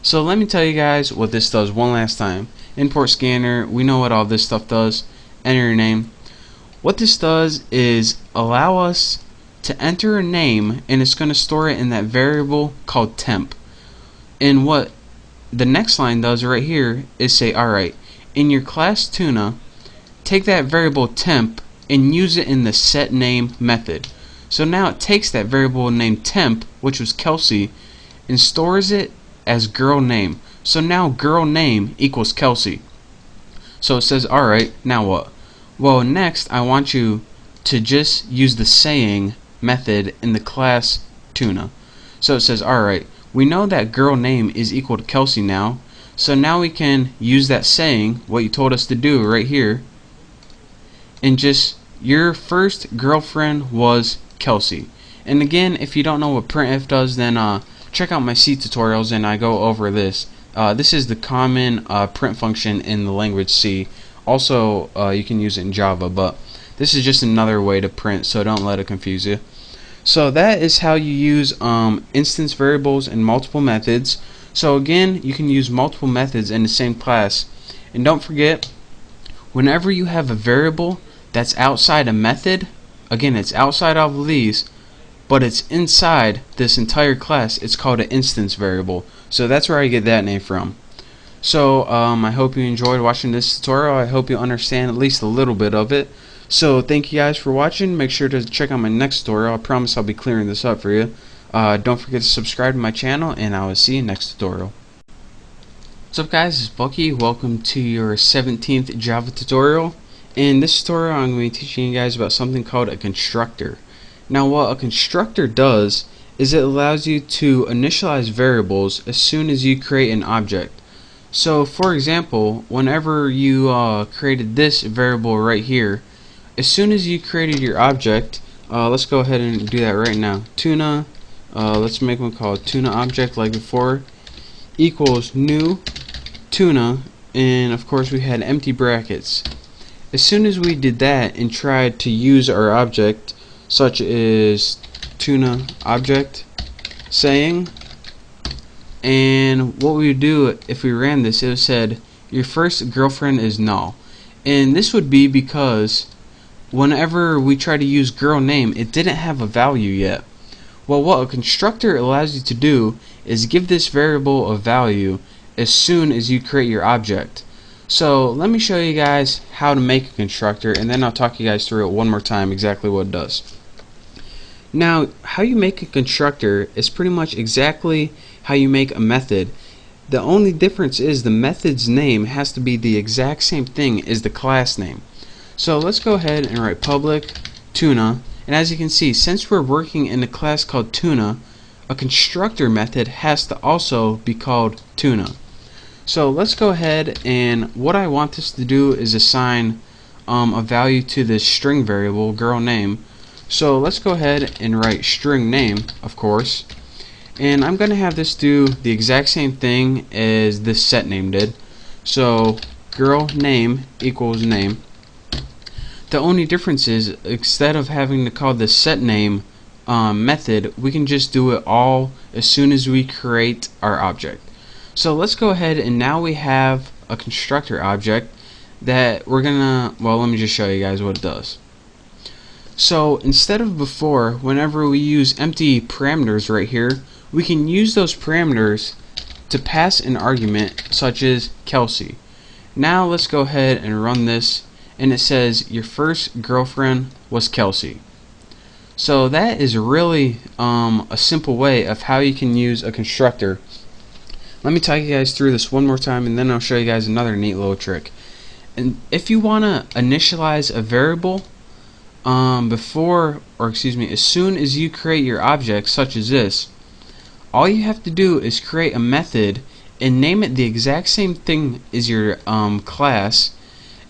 So let me tell you guys what this does one last time. Import scanner, we know what all this stuff does. Enter your name. What this does is allow us to enter a name, and it's going to store it in that variable called temp. And what the next line does right here is say, alright, in your class tuna, take that variable temp and use it in the set name method. So now it takes that variable named temp, which was Kelsey, and stores it as girl name. So now girl name equals Kelsey. So it says, alright, now what? Well, next I want you to just use the saying method in the class tuna. So it says, alright, we know that girl name is equal to Kelsey now, so now we can use that saying, what you told us to do right here, and just your first girlfriend was Kelsey. And again, if you don't know what printf does, then check out my C tutorials and I go over this. This is the common print function in the language C. Also, you can use it in Java, but this is just another way to print, so don't let it confuse you. So that is how you use instance variables and multiple methods. So again, you can use multiple methods in the same class. And don't forget, whenever you have a variable that's outside a method, again, it's outside all of these, but it's inside this entire class, it's called an instance variable. So that's where I get that name from. So I hope you enjoyed watching this tutorial. I hope you understand at least a little bit of it. So thank you guys for watching. Make sure to check out my next tutorial. I promise I'll be clearing this up for you. Don't forget to subscribe to my channel, and I will see you next tutorial. What's up guys, it's Bucky. Welcome to your 17th Java tutorial. In this tutorial I'm going to be teaching you guys about something called a constructor. Now what a constructor does is it allows you to initialize variables as soon as you create an object. So for example, whenever you created this variable right here, as soon as you created your object, let's go ahead and do that right now. Tuna, let's make one called tuna object like before, equals new tuna, and of course we had empty brackets. As soon as we did that and tried to use our object, such as tuna object saying, and what we would do if we ran this, it said your first girlfriend is null. And this would be because whenever we try to use girl name, it didn't have a value yet. Well, what a constructor allows you to do is give this variable a value as soon as you create your object. So let me show you guys how to make a constructor, and then I'll talk you guys through it one more time exactly what it does. Now, how you make a constructor is pretty much exactly how you make a method. The only difference is the method's name has to be the exact same thing as the class name. So let's go ahead and write public tuna, and as you can see, since we're working in a class called tuna, a constructor method has to also be called tuna. So let's go ahead, and what I want this to do is assign a value to this string variable, girl name. So let's go ahead and write string name, of course, and I'm going to have this do the exact same thing as this set name did. So girl name equals name. The only difference is, instead of having to call the set name method, we can just do it all as soon as we create our object. So let's go ahead, and now we have a constructor object that we're gonna, well, let me just show you guys what it does. So instead of before, whenever we use empty parameters right here, we can use those parameters to pass an argument such as Kelsey. Now let's go ahead and run this, and it says your first girlfriend was Kelsey. So that is really a simple way of how you can use a constructor. Let me talk you guys through this one more time, and then I'll show you guys another neat little trick. And if you want to initialize a variable as soon as you create your object, such as this, all you have to do is create a method and name it the exact same thing as your class,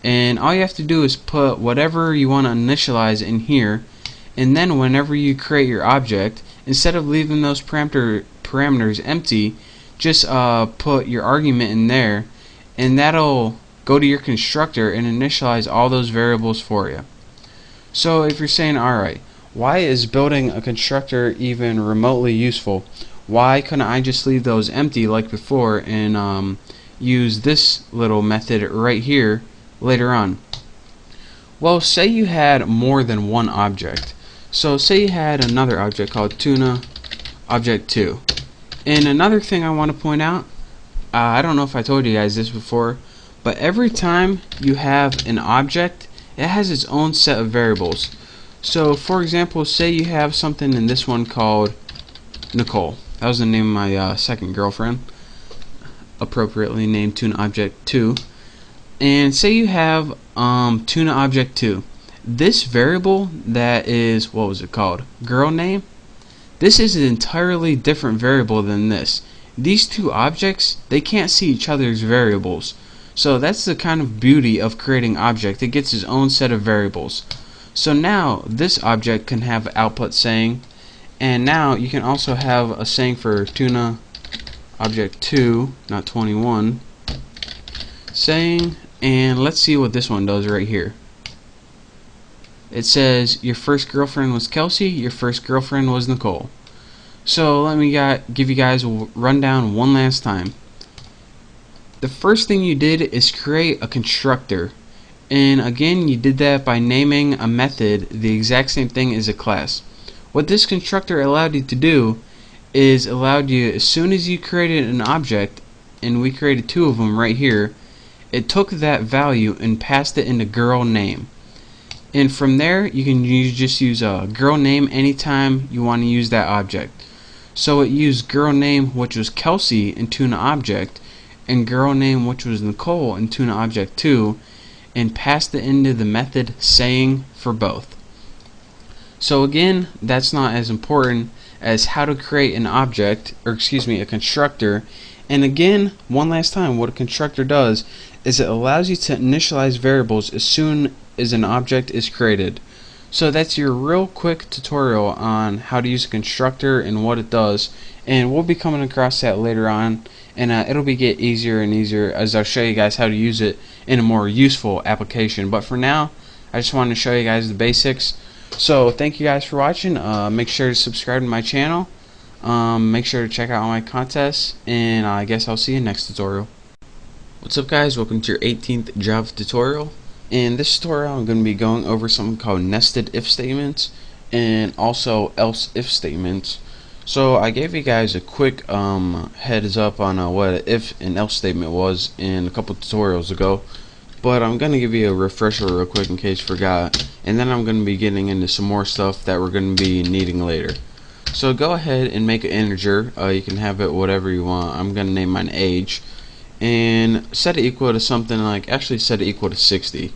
and all you have to do is put whatever you want to initialize in here, and then whenever you create your object, instead of leaving those parameters empty, just put your argument in there, and that'll go to your constructor and initialize all those variables for you. So if you're saying, alright, why is building a constructor even remotely useful? Why couldn't I just leave those empty like before and use this little method right here later on? Well, say you had more than one object. So say you had another object called tuna object 2. And another thing I want to point out, I don't know if I told you guys this before, but every time you have an object, it has its own set of variables. So for example, say you have something in this one called Nicole. That was the name of my second girlfriend, appropriately named tuna object 2. And say you have tuna object 2. This variable that is, what was it called? Girl name? This is an entirely different variable than this. These two objects, they can't see each other's variables. So that's the kind of beauty of creating object. It gets its own set of variables. So now this object can have output saying, and now you can also have a saying for tuna object 2, not 21, saying, and let's see what this one does right here. It says your first girlfriend was Kelsey, your first girlfriend was Nicole. So let me give you guys a rundown one last time. The first thing you did is create a constructor, and again you did that by naming a method the exact same thing as a class. What this constructor allowed you to do is allowed you, as soon as you created an object, and we created two of them right here, it took that value and passed it into girl name. And from there you can just use a girl name anytime you want to use that object. So it used girl name, which was Kelsey, in tuna object, and girl name, which was Nicole, in tuna object 2, and passed it into the method saying for both. So again, that's not as important as how to create an object, or excuse me, a constructor. And again, one last time, what a constructor does is it allows you to initialize variables as soon as an object is created. So that's your real quick tutorial on how to use a constructor and what it does, and we'll be coming across that later on, and it'll get easier and easier as I'll show you guys how to use it in a more useful application. But for now, I just wanted to show you guys the basics. So thank you guys for watching. Make sure to subscribe to my channel, make sure to check out all my contests, and I guess I'll see you next tutorial. What's up guys, welcome to your 18th Java tutorial. In this tutorial I'm going to be going over something called nested if statements and also else if statements. So I gave you guys a quick heads up on what an if and else statement was in a couple tutorials ago, but I'm going to give you a refresher real quick in case you forgot, and then I'm going to be getting into some more stuff that we're going to be needing later. So go ahead and make an integer. You can have it whatever you want. I'm going to name mine age, and set it equal to something like, actually set it equal to 60.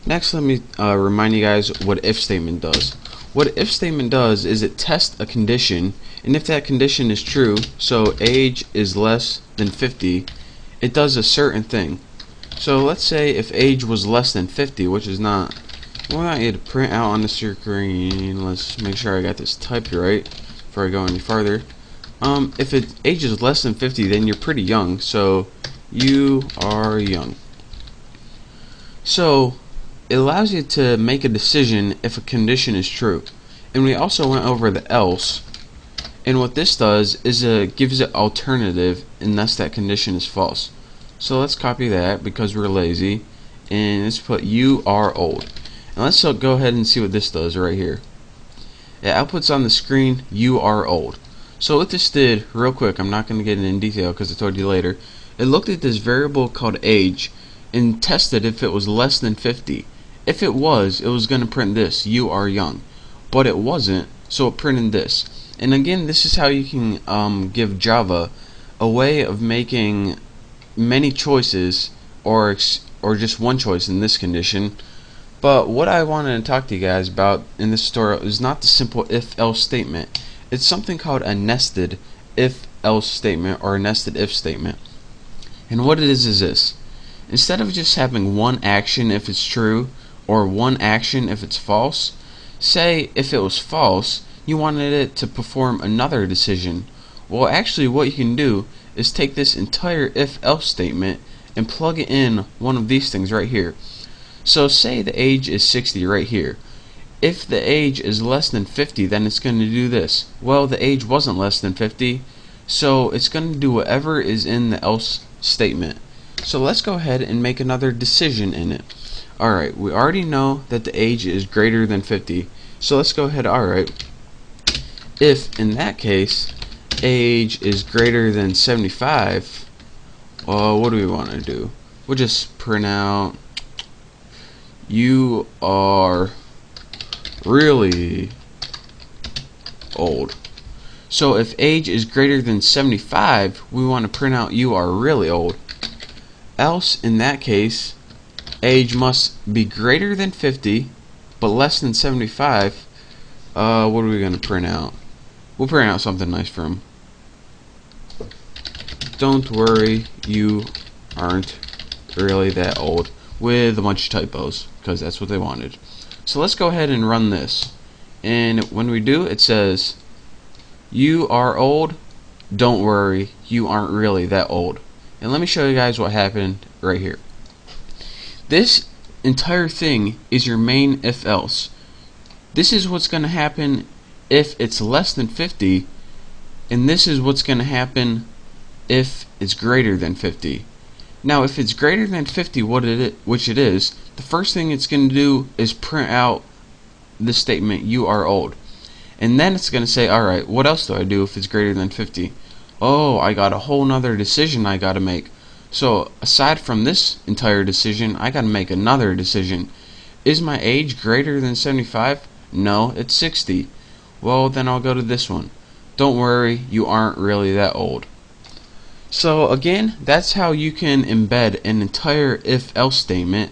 Next, let me remind you guys what if statement does. What if statement does is it tests a condition, and if that condition is true, so age is less than 50, it does a certain thing. So let's say if age was less than 50, which is not, we want you to print out on the screen. Let's make sure I got this typed right before I go any farther. If age is less than 50, then you're pretty young, so you are young. So it allows you to make a decision if a condition is true. And we also went over the else, and what this does is it gives it alternative unless that condition is false. So let's copy that because we're lazy, and let's put you are old. And let's go ahead and see what this does right here. It outputs on the screen you are old. So what this did, real quick, I'm not going to get in detail because I told you later, it looked at this variable called age and tested if it was less than 50. If it was going to print this, you are young. But it wasn't, so it printed this. And again, this is how you can give Java a way of making many choices, or just one choice in this condition. But what I wanted to talk to you guys about in this tutorial is not the simple if-else statement. It's something called a nested if-else statement, or a nested if statement. And what it is this. Instead of just having one action if it's true, or one action if it's false, say if it was false, you wanted it to perform another decision. Well, actually what you can do is take this entire if-else statement and plug it in one of these things right here. So say the age is 60 right here. If the age is less than 50, then it's going to do this. Well, the age wasn't less than 50, so it's going to do whatever is in the else statement. So let's go ahead and make another decision in it. Alright, we already know that the age is greater than 50, so let's go ahead. Alright, if in that case age is greater than 75, what do we want to do? We'll just print out you are really old. So if age is greater than 75, we want to print out you are really old. Else in that case, age must be greater than 50 but less than 75. What are we going to print out? We'll print out something nice for him. Don't worry, you aren't really that old, with a bunch of typos, because that's what they wanted. So let's go ahead and run this, and when we do, it says you are old, don't worry, you aren't really that old. And let me show you guys what happened right here. This entire thing is your main if else. This is what's going to happen if it's less than 50, and this is what's going to happen if it's greater than 50. Now if it's greater than 50, which it is, the first thing it's going to do is print out the statement you are old. And then it's going to say, alright, what else do I do if it's greater than 50? Oh, I got a whole nother decision I got to make. So aside from this entire decision, I got to make another decision. Is my age greater than 75? No, it's 60. Well, then I'll go to this one. Don't worry, you aren't really that old. So again, that's how you can embed an entire if-else statement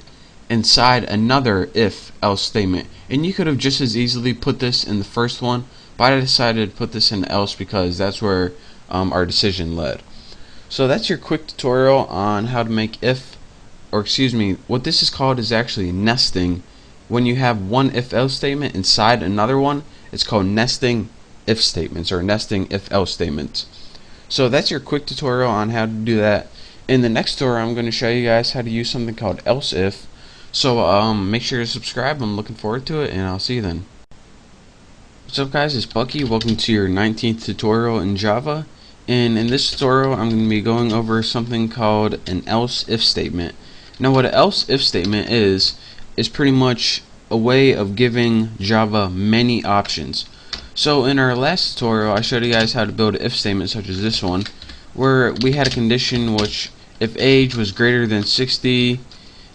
inside another if-else statement. And you could have just as easily put this in the first one, but I decided to put this in else because that's where our decision led. So that's your quick tutorial on how to make what this is called is actually nesting. When you have one if-else statement inside another one, it's called nesting if statements, or nesting if-else statements. So that's your quick tutorial on how to do that. In the next tutorial, I'm going to show you guys how to use something called else if. So make sure to subscribe. I'm looking forward to it, and I'll see you then. What's up guys, it's Bucky. Welcome to your 19th tutorial in Java. And in this tutorial, I'm going to be going over something called an else if statement. Now what an else if statement is pretty much a way of giving Java many options. So in our last tutorial, I showed you guys how to build an if statement such as this one, where we had a condition which if age was greater than 60,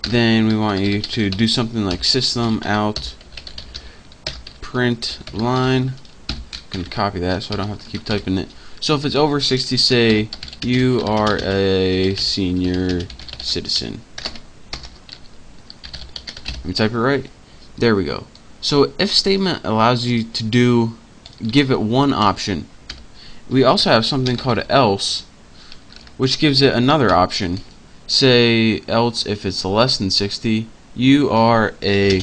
then we want you to do something like system out print line. I'm going to copy that so I don't have to keep typing it. So if it's over 60, say you are a senior citizen. Let me type it right. There we go. So if statement allows you to give it one option. We also have something called else, which gives it another option. Say else if it's less than 60, you are a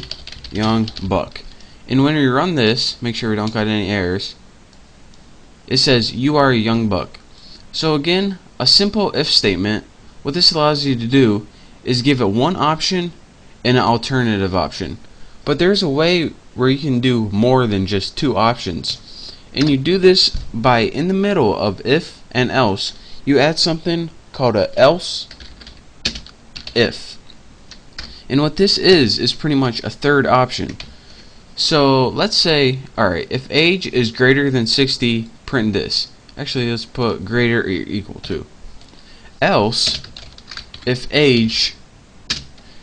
young buck. And when we run this, make sure we don't got any errors. It says you are a young buck. So again, a simple if statement, what this allows you to do is give it one option and an alternative option. But there's a way where you can do more than just two options. And you do this by, in the middle of if and else, you add something called a else if. And what this is pretty much a third option. So let's say, alright, if age is greater than 60, print this. Actually, let's put greater or equal to. Else, if age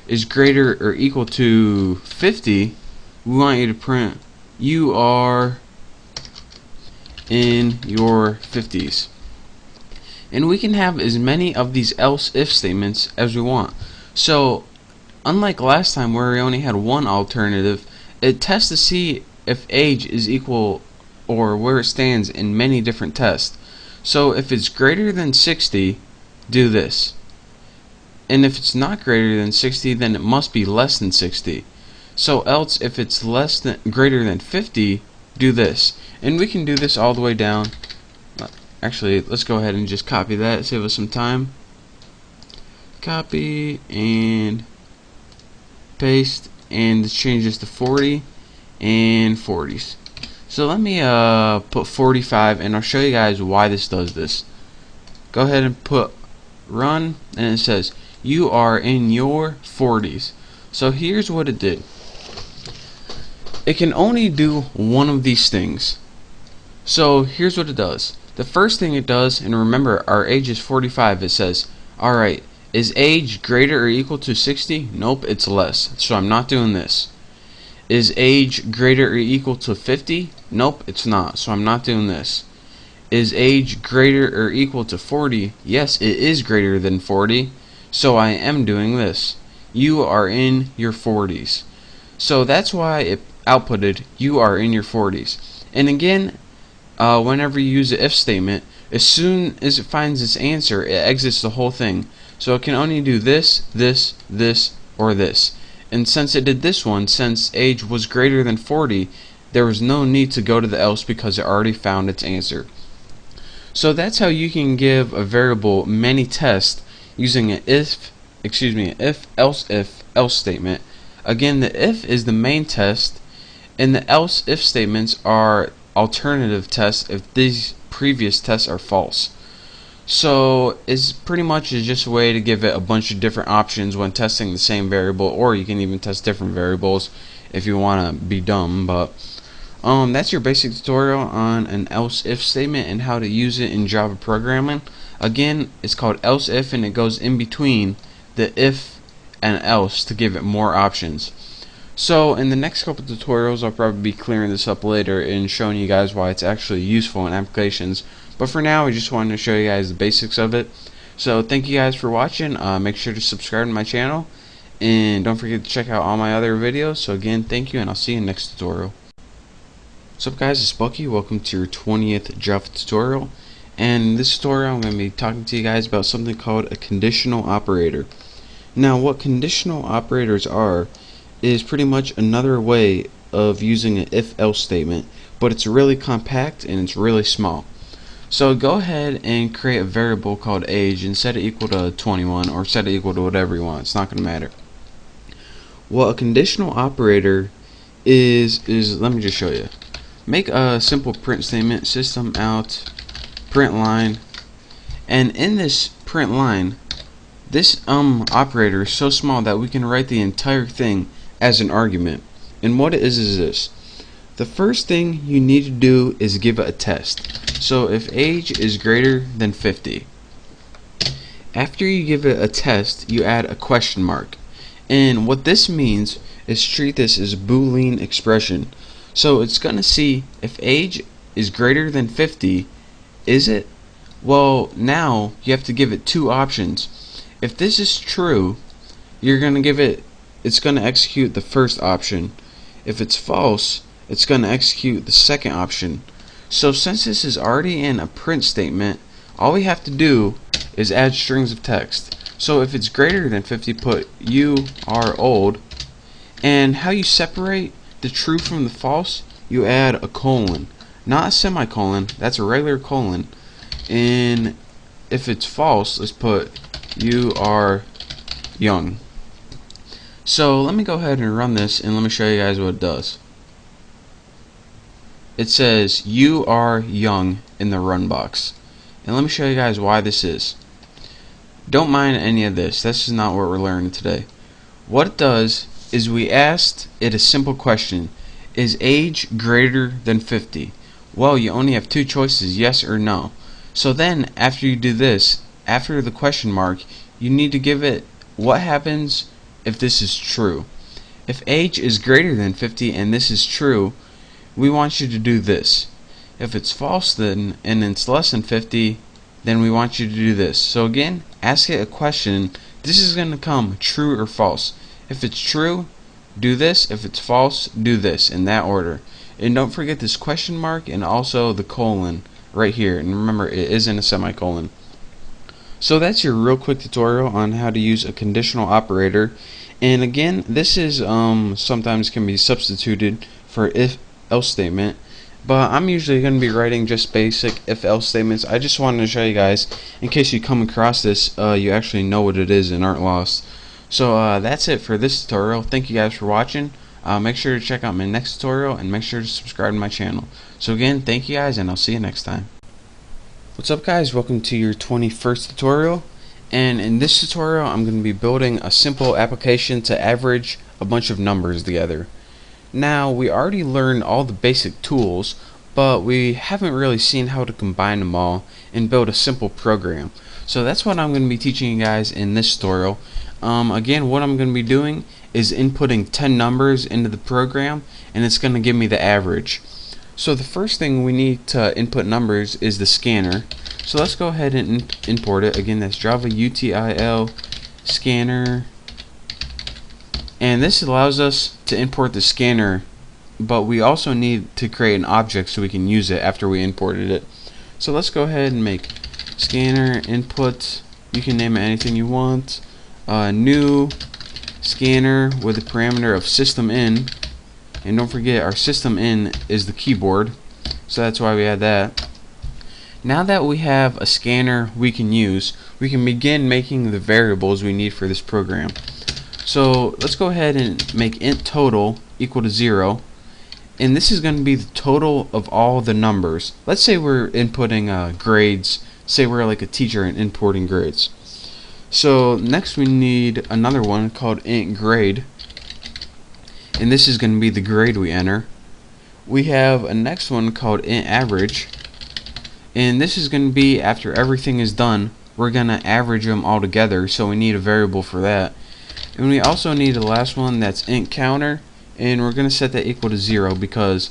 is greater or equal to 50, we want you to print you are in your 50s. And we can have as many of these else if statements as we want. So unlike last time where we only had one alternative, it tests to see if age is equal or where it stands in many different tests. So if it's greater than 60, do this. And if it's not greater than 60, then it must be less than 60. So else if it's greater than 50, do this. And we can do this all the way down. Actually, let's go ahead and just copy that, save us some time. Copy and paste, and let's change this to 40 and 40s. So let me put 45, and I'll show you guys why this does this. Go ahead and put run, and it says you are in your 40s. So here's what it did. It can only do one of these things. So here's what it does. The first thing it does, and remember our age is 45, it says, alright, is age greater or equal to 60? Nope, it's less, so I'm not doing this. Is age greater or equal to 50? Nope, it's not, so I'm not doing this. Is age greater or equal to 40? Yes, it is greater than 40, so I am doing this. You are in your 40s. So that's why it outputted you are in your 40s. And again, whenever you use the if statement, as soon as it finds its answer, it exits the whole thing. So it can only do this, this, this, or this. And since it did this one, since age was greater than 40, there was no need to go to the else because it already found its answer. So that's how you can give a variable many tests using an if else statement. Again, the if is the main test, and the else if statements are alternative tests if these previous tests are false. So it's pretty much just a way to give it a bunch of different options when testing the same variable, or you can even test different variables if you want to be dumb. But that's your basic tutorial on an else if statement and how to use it in Java programming. Again, it's called else if, and it goes in between the if and else to give it more options. So in the next couple of tutorials, I'll probably be clearing this up later and showing you guys why it's actually useful in applications. But for now, I just wanted to show you guys the basics of it. So thank you guys for watching. Make sure to subscribe to my channel, and don't forget to check out all my other videos. So again, thank you, and I'll see you in the next tutorial. What's up guys, it's Bucky. Welcome to your 20th Java tutorial. And in this tutorial, I'm going to be talking to you guys about something called a conditional operator. Now, what conditional operators are is pretty much another way of using an if-else statement, but it's really compact and it's really small. So go ahead and create a variable called age and set it equal to 21, or set it equal to whatever you want. It's not going to matter. What a conditional operator is let me just show you. Make a simple print statement, system out print line, and in this print line, this operator is so small that we can write the entire thing as an argument. And what it is this. The first thing you need to do is give it a test. So if age is greater than 50, after you give it a test, you add a question mark. And what this means is treat this as a Boolean expression. So it's going to see if age is greater than 50, is it? Well, now you have to give it two options. If this is true, you're going to give it it's going to execute the first option. If it's false, it's going to execute the second option. So since this is already in a print statement, all we have to do is add strings of text. So if it's greater than 50, put "you are old." And how you separate the true from the false, you add a colon, not a semicolon. That's a regular colon. And if it's false, let's put "you are young." So let me go ahead and run this, and let me show you guys what it does. It says "you are young" in the run box. And let me show you guys why this is. Don't mind any of this. This is not what we're learning today. What it does is we asked it a simple question. Is age greater than 50? Well, you only have two choices, yes or no. So then, after you do this, after the question mark, you need to give it what happens if this is true. If age is greater than 50 and this is true, we want you to do this. If it's false then and it's less than 50, then we want you to do this. So again, ask it a question. This is going to come true or false. If it's true, do this. If it's false, do this, in that order. And don't forget this question mark and also the colon right here. And remember, it isn't a semicolon. So that's your real quick tutorial on how to use a conditional operator. And again, this is sometimes can be substituted for if-else statement. But I'm usually going to be writing just basic if-else statements. I just wanted to show you guys, in case you come across this, you actually know what it is and aren't lost. So that's it for this tutorial. Thank you guys for watching. Make sure to check out my next tutorial and make sure to subscribe to my channel. So again, thank you guys, and I'll see you next time. What's up guys, welcome to your 21st tutorial. And in this tutorial I'm going to be building a simple application to average a bunch of numbers together. Now, we already learned all the basic tools, but we haven't really seen how to combine them all and build a simple program. So that's what I'm going to be teaching you guys in this tutorial. Again, what I'm going to be doing is inputting 10 numbers into the program, and it's going to give me the average. So the first thing we need to input numbers is the scanner. So let's go ahead and import it. Again, that's Java util scanner. And this allows us to import the scanner, but we also need to create an object so we can use it after we imported it. So let's go ahead and make scanner input. You can name it anything you want. New scanner with a parameter of system in. And don't forget, our system in is the keyboard, so that's why we add that. Now that we have a scanner we can use, we can begin making the variables we need for this program. So let's go ahead and make int total equal to 0, and this is going to be the total of all the numbers. Let's say we're inputting grades. Say we're like a teacher and importing grades. So next we need another one called int grade, and this is going to be the grade we enter. We have a next one called int average, and this is going to be after everything is done, we're going to average them all together, so we need a variable for that. And we also need the last one, that's int counter, and we're going to set that equal to 0 because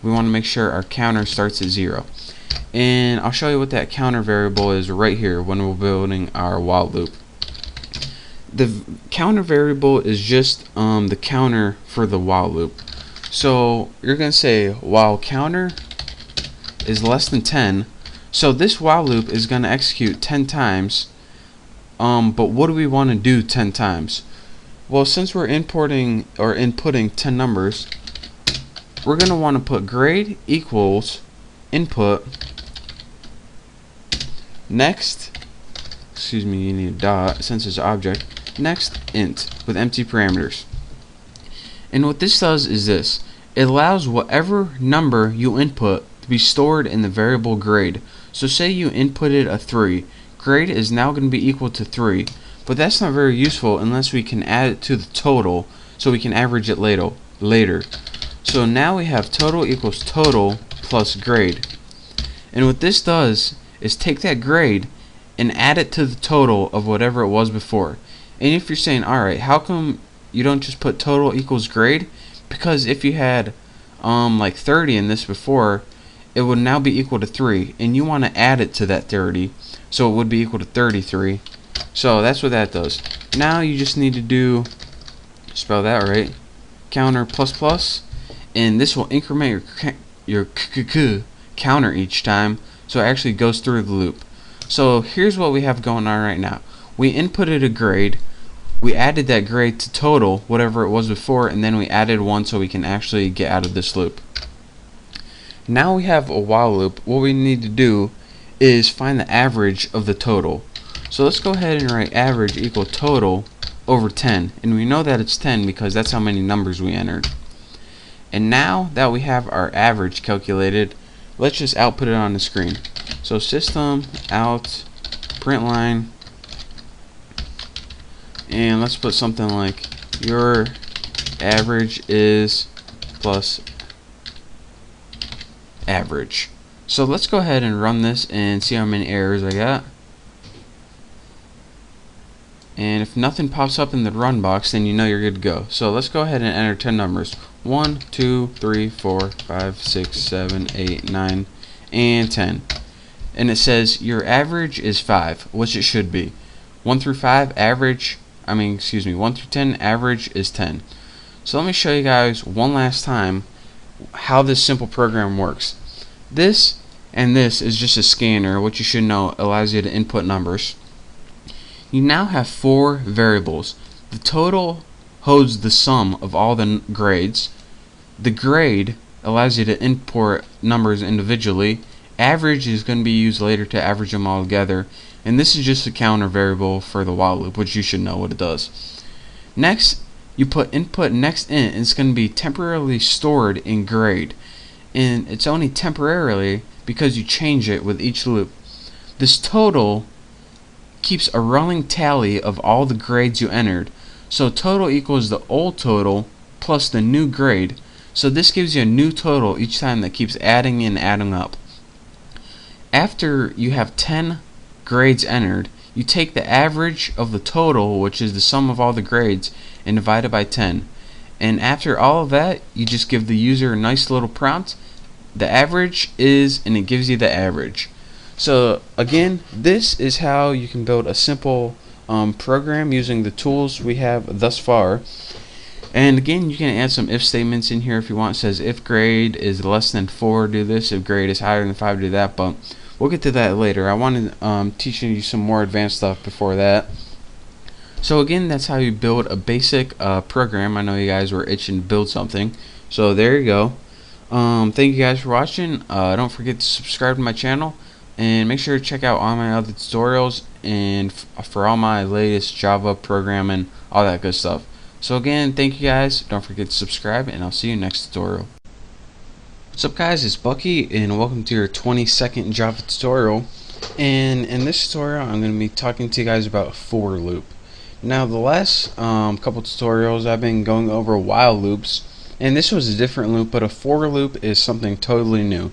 we want to make sure our counter starts at 0. And I'll show you what that counter variable is right here when we're building our while loop. The counter variable is just the counter for the while loop. So you're going to say while counter is less than 10. So this while loop is going to execute 10 times. But what do we want to do 10 times? Well, since we're importing or inputting 10 numbers, we're going to want to put grade equals input next, excuse me, you need a dot since it's an object, next int with empty parameters. And what this does is this: it allows whatever number you input to be stored in the variable grade. So say you inputted a 3, grade is now going to be equal to 3, but that's not very useful unless we can add it to the total so we can average it later. So now we have total equals total plus grade. And what this does is take that grade and add it to the total of whatever it was before. And if you're saying, alright, how come you don't just put total equals grade? Because if you had like 30 in this before, it would now be equal to 3, and you want to add it to that 30, so it would be equal to 33. So that's what that does. Now you just need to do spell that right, counter plus plus, and this will increment your counter each time, so it actually goes through the loop. So here's what we have going on right now. We inputted a grade, we added that grade to total whatever it was before, and then we added 1 so we can actually get out of this loop. Now we have a while loop. What we need to do is find the average of the total. So let's go ahead and write average equal total over 10, and we know that it's 10 because that's how many numbers we entered. And now that we have our average calculated, let's just output it on the screen. So system out println, and let's put something like your average is plus average. So let's go ahead and run this and see how many errors I got. And if nothing pops up in the run box, then you know you're good to go. So let's go ahead and enter 10 numbers. 1, 2, 3, 4, 5, 6, 7, 8, 9, and 10. And it says your average is 5, which it should be. 1 through 5 average, 1 through 10 average is 10. So let me show you guys one last time how this simple program works. This and this is just a scanner, which you should know allows you to input numbers. You now have 4 variables. The total holds the sum of all the grades. The grade allows you to import numbers individually. Average is going to be used later to average them all together. And this is just a counter variable for the while loop, which you should know what it does. Next, you put input next int, and it's going to be temporarily stored in grade. And it's only temporarily because you change it with each loop. This total keeps a running tally of all the grades you entered. So total equals the old total plus the new grade. So this gives you a new total each time that keeps adding and adding up. After you have 10 grades entered, you take the average of the total, which is the sum of all the grades, and divide it by 10. And after all of that, you just give the user a nice little prompt. The average is, and it gives you the average. So again, this is how you can build a simple program using the tools we have thus far. And again, you can add some if statements in here if you want. It says if grade is less than 4, do this. If grade is higher than 5, do that. But we'll get to that later. I wanted teaching you some more advanced stuff before that. So again, that's how you build a basic program. I know you guys were itching to build something. So there you go. Thank you guys for watching. Don't forget to subscribe to my channel. And make sure to check out all my other tutorials and for all my latest Java programming, all that good stuff. So again, thank you guys. Don't forget to subscribe, and I'll see you next tutorial. What's up guys, it's Bucky, and welcome to your 20-second Java tutorial. And in this tutorial, I'm going to be talking to you guys about a for loop. Now the last couple tutorials I've been going over while loops, and this was a different loop, but a for loop is something totally new.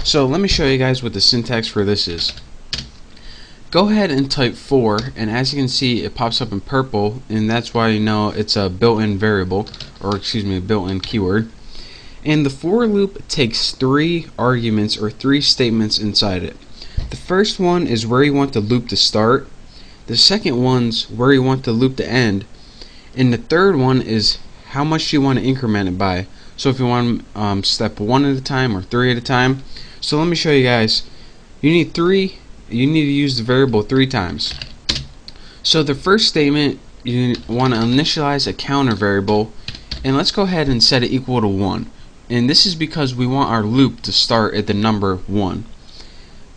So let me show you guys what the syntax for this is. Go ahead and type for, and as you can see it pops up in purple, and that's why you know it's a built-in variable, or excuse me, a built-in keyword. And the for loop takes 3 arguments or 3 statements inside it. The first one is where you want the loop to start, the second one's where you want the loop to end, and the third one is how much you want to increment it by. So if you want step 1 at a time or 3 at a time. So let me show you guys. You need to use the variable 3 times. So the first statement, you want to initialize a counter variable, and let's go ahead and set it equal to 1. And this is because we want our loop to start at the number 1.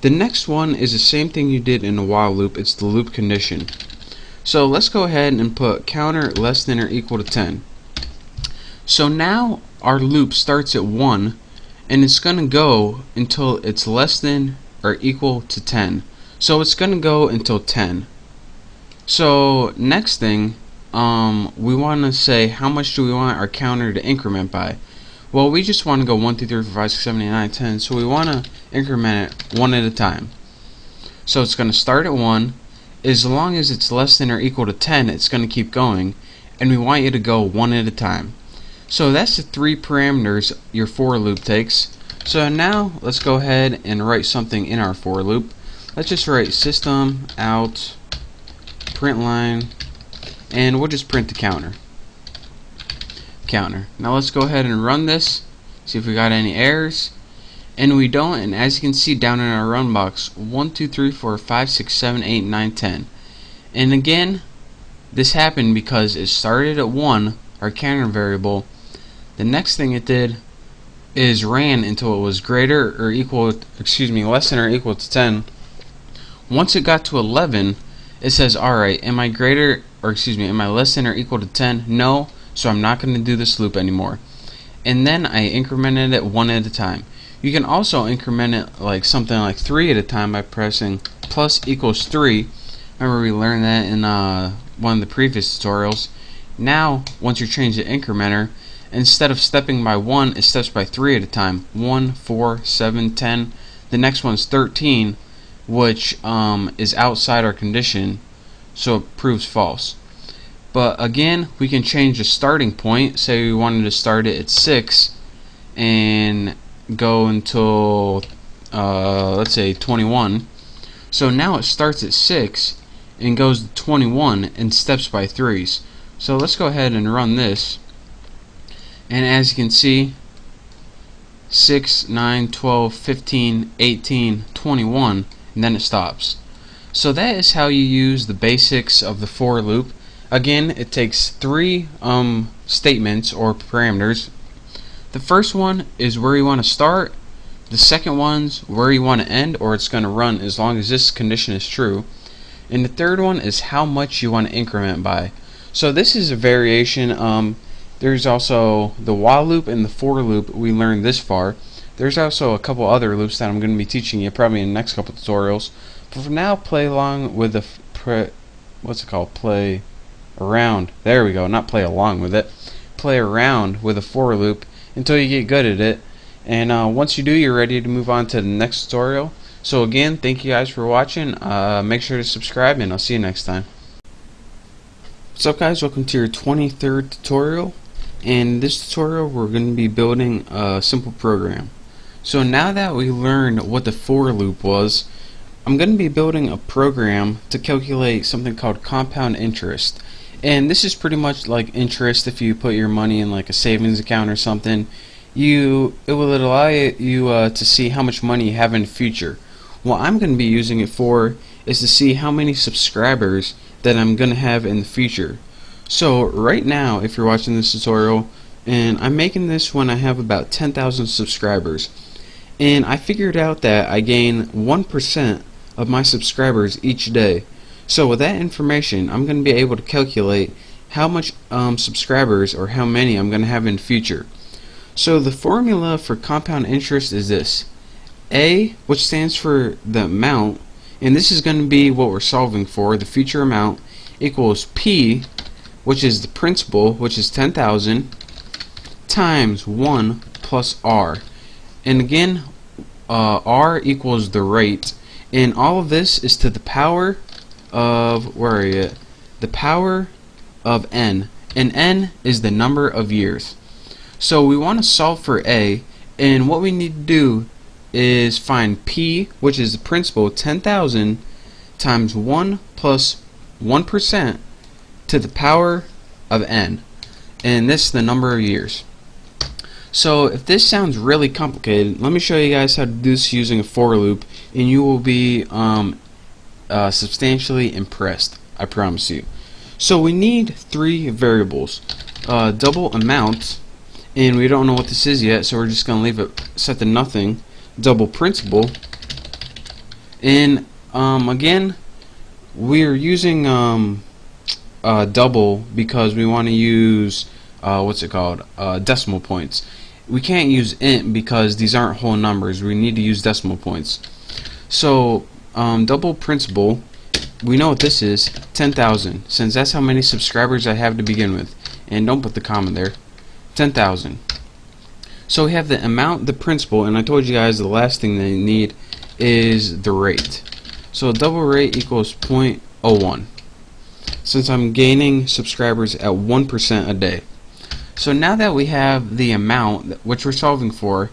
The next one is the same thing you did in the while loop. It's the loop condition. So let's go ahead and put counter less than or equal to 10. So now our loop starts at 1, and it's going to go until it's less than or equal to 10. So it's going to go until 10. So next thing, we want to say how much do we want our counter to increment by. Well, we just want to go 1, 2, 3, 4, 5, 6, 7, 8, 9, 10. So we want to increment it 1 at a time. So it's going to start at 1. As long as it's less than or equal to 10, it's going to keep going. And we want you to go 1 at a time. So that's the 3 parameters your for loop takes. So now let's go ahead and write something in our for loop. Let's just write system out println, and we'll just print the counter. counter. Now let's go ahead and run this, see if we got any errors. And we don't, and as you can see down in our run box, 1, 2, 3, 4, 5, 6, 7, 8, 9, 10. And again, this happened because it started at 1, our counter variable. The next thing it did is ran until it was greater or equal, less than or equal to 10. Once it got to 11, it says, alright, am I less than or equal to 10? No, so I'm not going to do this loop anymore. And then I incremented it 1 at a time. You can also increment it like something like 3 at a time by pressing plus equals 3. Remember we learned that in one of the previous tutorials. Now, once you change the incrementer, instead of stepping by 1, it steps by 3 at a time. 1, 4, 7, 10. The next one's 13, which is outside our condition, so it proves false. But again, we can change the starting point. Say we wanted to start it at 6 and go until let's say 21. So now it starts at 6 and goes to 21 and steps by 3s. So let's go ahead and run this. And as you can see, 6, 9, 12, 15, 18, 21, and then it stops. So that is how you use the basics of the for loop. Again, it takes 3 statements or parameters. The first one is where you want to start. The second one's where you want to end, or it's going to run as long as this condition is true. And the third one is how much you want to increment by. So this is a variation. There's also the while loop and the for loop we learned this far. There's also a couple other loops that I'm going to be teaching you probably in the next couple tutorials. But for now, play along with the play around. There we go. Not play along with it. Play around with a for loop until you get good at it. And once you do, you're ready to move on to the next tutorial. So again, thank you guys for watching. Make sure to subscribe, and I'll see you next time. What's up, guys? Welcome to your 23rd tutorial. In this tutorial, we're going to be building a simple program. So now that we learned what the for loop was, I'm going to be building a program to calculate something called compound interest. And this is pretty much like interest if you put your money in like a savings account or something. It will allow you to see how much money you have in the future. What I'm going to be using it for is to see how many subscribers that I'm going to have in the future. So right now, if you're watching this tutorial, and I'm making this when I have about 10,000 subscribers, and I figured out that I gain 1% of my subscribers each day. So with that information, I'm going to be able to calculate how much subscribers, or how many I'm going to have in the future. So the formula for compound interest is this: A, which stands for the amount, and this is going to be what we're solving for, the future amount, equals P, which is the principal, which is 10,000, times 1 plus R. And again, R equals the rate, and all of this is to the power of, the power of n, and n is the number of years. So we want to solve for A, and what we need to do is find P, which is the principal, 10,000, times 1 plus 1% to the power of n, and this is the number of years. So if this sounds really complicated, let me show you guys how to do this using a for loop, and you will be substantially impressed, I promise you. So we need 3 variables: double amount, and we don't know what this is yet, so we're just going to leave it set to nothing. Double principal, and again, we're using double because we want to use decimal points. We can't use int because these aren't whole numbers. We need to use decimal points. So double principal, we know what this is, 10,000, since that's how many subscribers I have to begin with. And don't put the comma there. 10,000. So we have the amount, the principal, and I told you guys the last thing they need is the rate. So double rate equals 0.01, since I'm gaining subscribers at 1% a day. So now that we have the amount, which we're solving for,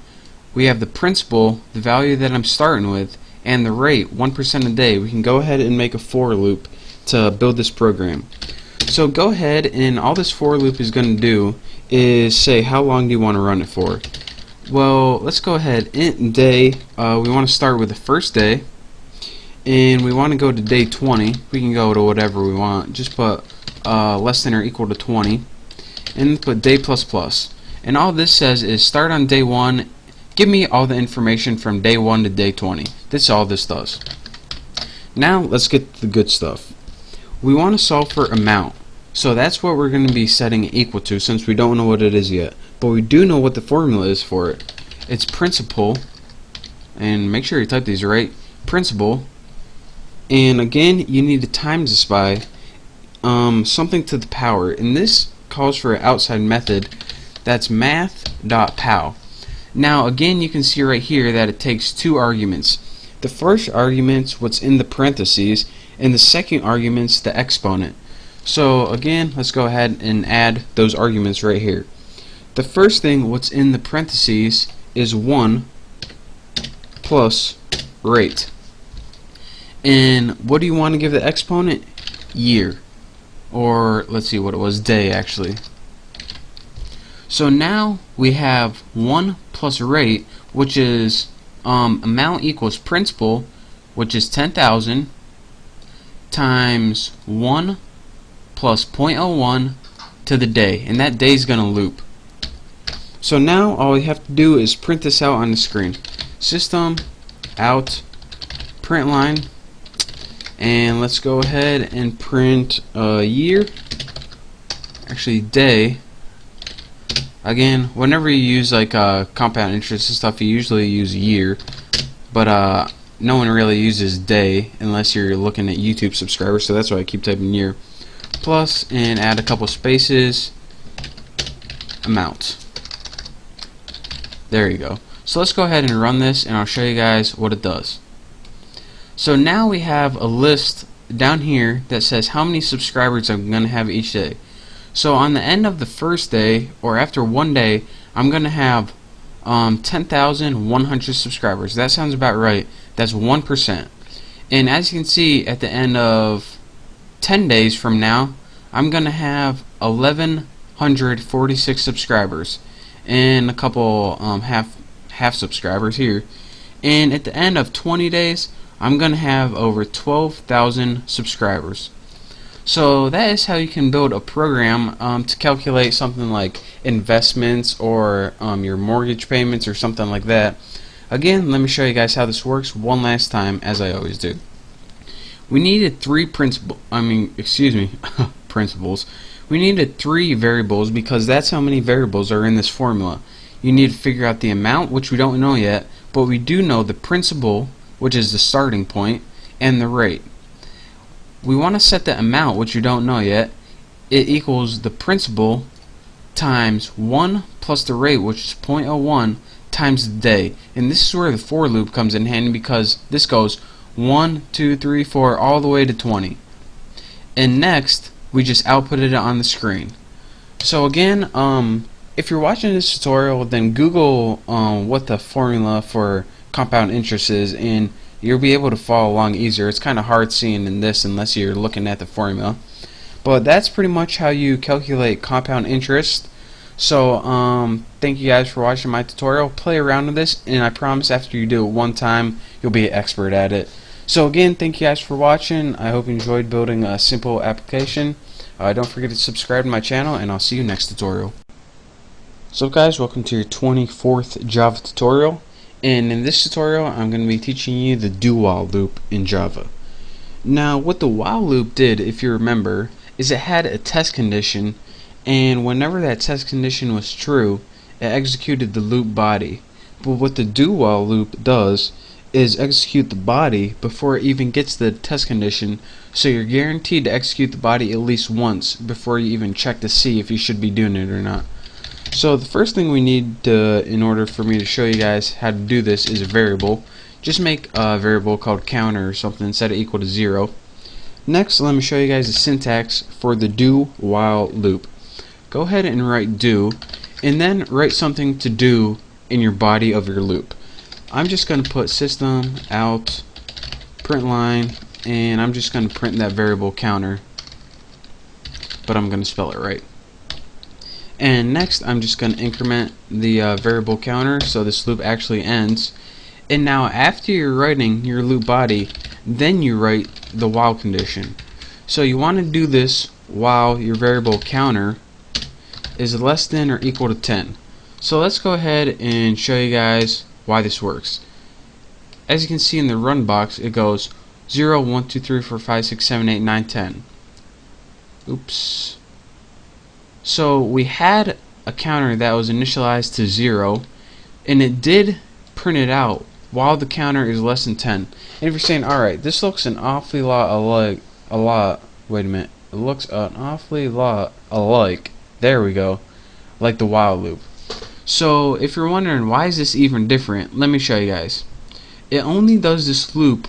we have the principal, the value that I'm starting with, and the rate, 1% a day, we can go ahead and make a for loop to build this program. So go ahead, and all this for loop is going to do is say how long do you want to run it for. Well, let's go ahead. Int day, we want to start with the first day, and we want to go to day 20. We can go to whatever we want. Just put less than or equal to 20, and put day plus plus. And all this says is start on day 1. Give me all the information from day 1 to day 20. That's all this does. Now let's get to the good stuff. We want to solve for amount. So that's what we're going to be setting it equal to, since we don't know what it is yet. But we do know what the formula is for it. It's principal, and make sure you type these right, principal, and again you need to times this by something to the power, and this calls for an outside method that's math.pow. Now again you can see right here that it takes two arguments. The first argument's what's in the parentheses, and the second argument's the exponent. So again, let's go ahead and add those arguments right here. The first thing, what's in the parentheses, is 1 plus rate. And what do you want to give the exponent? Year. Or let's see what it was, day actually. So now we have 1 plus rate, which is amount equals principal, which is 10,000, times 1 plus 0.01 to the day, and that day is going to loop. So now all we have to do is print this out on the screen. System out print line, and let's go ahead and print year, actually day. Again, whenever you use like compound interest and stuff, you usually use year, but no one really uses day unless you're looking at YouTube subscribers, so that's why I keep typing year. Plus, and add a couple spaces, amount. There you go. So let's go ahead and run this, and I'll show you guys what it does. So now we have a list down here that says how many subscribers I'm going to have each day. So on the end of the first day, or after one day, I'm going to have 10,100 subscribers. That sounds about right. That's 1%. And as you can see, at the end of 10 days from now, I'm going to have 1,146 subscribers and a couple half subscribers here. And at the end of 20 days, I'm going to have over 12,000 subscribers. So that is how you can build a program to calculate something like investments or your mortgage payments or something like that. Again, let me show you guys how this works one last time, as I always do. We needed principles. We needed 3 variables because that's how many variables are in this formula. You need to figure out the amount, which we don't know yet, but we do know the principal, which is the starting point, and the rate. We want to set the amount, which you don't know yet. It equals the principal times 1 plus the rate, which is 0.01, times the day. And this is where the for loop comes in handy, because this goes 1, 2, 3, 4 all the way to 20. And next we just outputted it on the screen. So again, if you're watching this tutorial, then Google what the formula for compound interest is, and you'll be able to follow along easier. It's kind of hard seeing in this unless you're looking at the formula. But that's pretty much how you calculate compound interest. So thank you guys for watching my tutorial. Play around with this, and I promise after you do it one time, you'll be an expert at it. So again, thank you guys for watching. I hope you enjoyed building a simple application. Don't forget to subscribe to my channel, and I'll see you next tutorial. So guys, welcome to your 24th Java tutorial. And in this tutorial, I'm going to be teaching you the do while loop in Java. Now, what the while loop did, if you remember, is it had a test condition, and whenever that test condition was true, it executed the loop body. But what the do while loop does is execute the body before it even gets the test condition, so you're guaranteed to execute the body at least once before you even check to see if you should be doing it or not. So the first thing we need to, in order for me to show you guys how to do this, is a variable. Just make a variable called counter or something, set it equal to 0. Next, let me show you guys the syntax for the do while loop. Go ahead and write do, and then write something to do in your body of your loop. I'm just going to put system out print line, and I'm just going to print that variable counter, but I'm going to spell it right. And next I'm just going to increment the variable counter so this loop actually ends. And now after you're writing your loop body, then you write the while condition. So you want to do this while your variable counter is less than or equal to 10. So let's go ahead and show you guys why this works. As you can see in the run box, it goes 0, 1, 2, 3, 4, 5, 6, 7, 8, 9, 10. Oops. So we had a counter that was initialized to 0, and it did print it out while the counter is less than 10. And if you're saying, alright, this looks an awfully lot alike, wait a minute, it looks an awfully lot alike, there we go, like the while loop. So if you're wondering why is this even different, let me show you guys. It only does this loop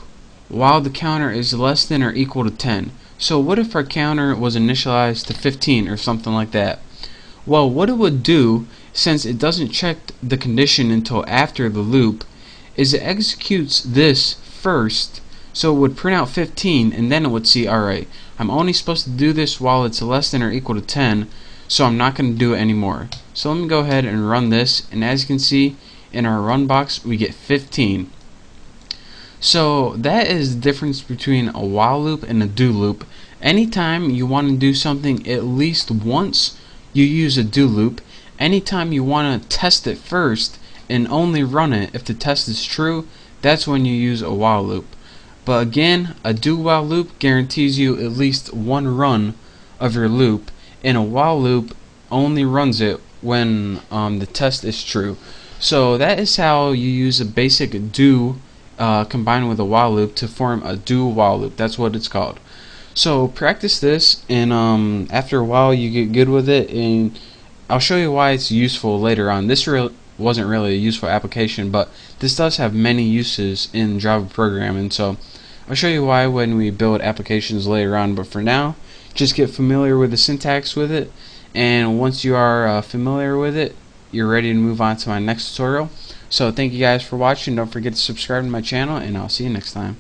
while the counter is less than or equal to 10. So what if our counter was initialized to 15 or something like that? Well, what it would do, since it doesn't check the condition until after the loop, is it executes this first, so it would print out 15, and then it would see, alright, I'm only supposed to do this while it's less than or equal to 10, so I'm not going to do it anymore. So let me go ahead and run this, and as you can see in our run box we get 15. So that is the difference between a while loop and a do loop. Anytime you want to do something at least once, you use a do loop. Anytime you want to test it first and only run it if the test is true, that's when you use a while loop. But again, a do while loop guarantees you at least one run of your loop, and a while loop only runs it when the test is true. So that is how you use a basic do combined with a while loop to form a do while loop. That's what it's called. So practice this, and after a while you get good with it, and I'll show you why it's useful later on. This wasn't really a useful application, but this does have many uses in Java programming, so I'll show you why when we build applications later on. But for now, just get familiar with the syntax with it, and once you are familiar with it, you're ready to move on to my next tutorial. So thank you guys for watching. Don't forget to subscribe to my channel, and I'll see you next time.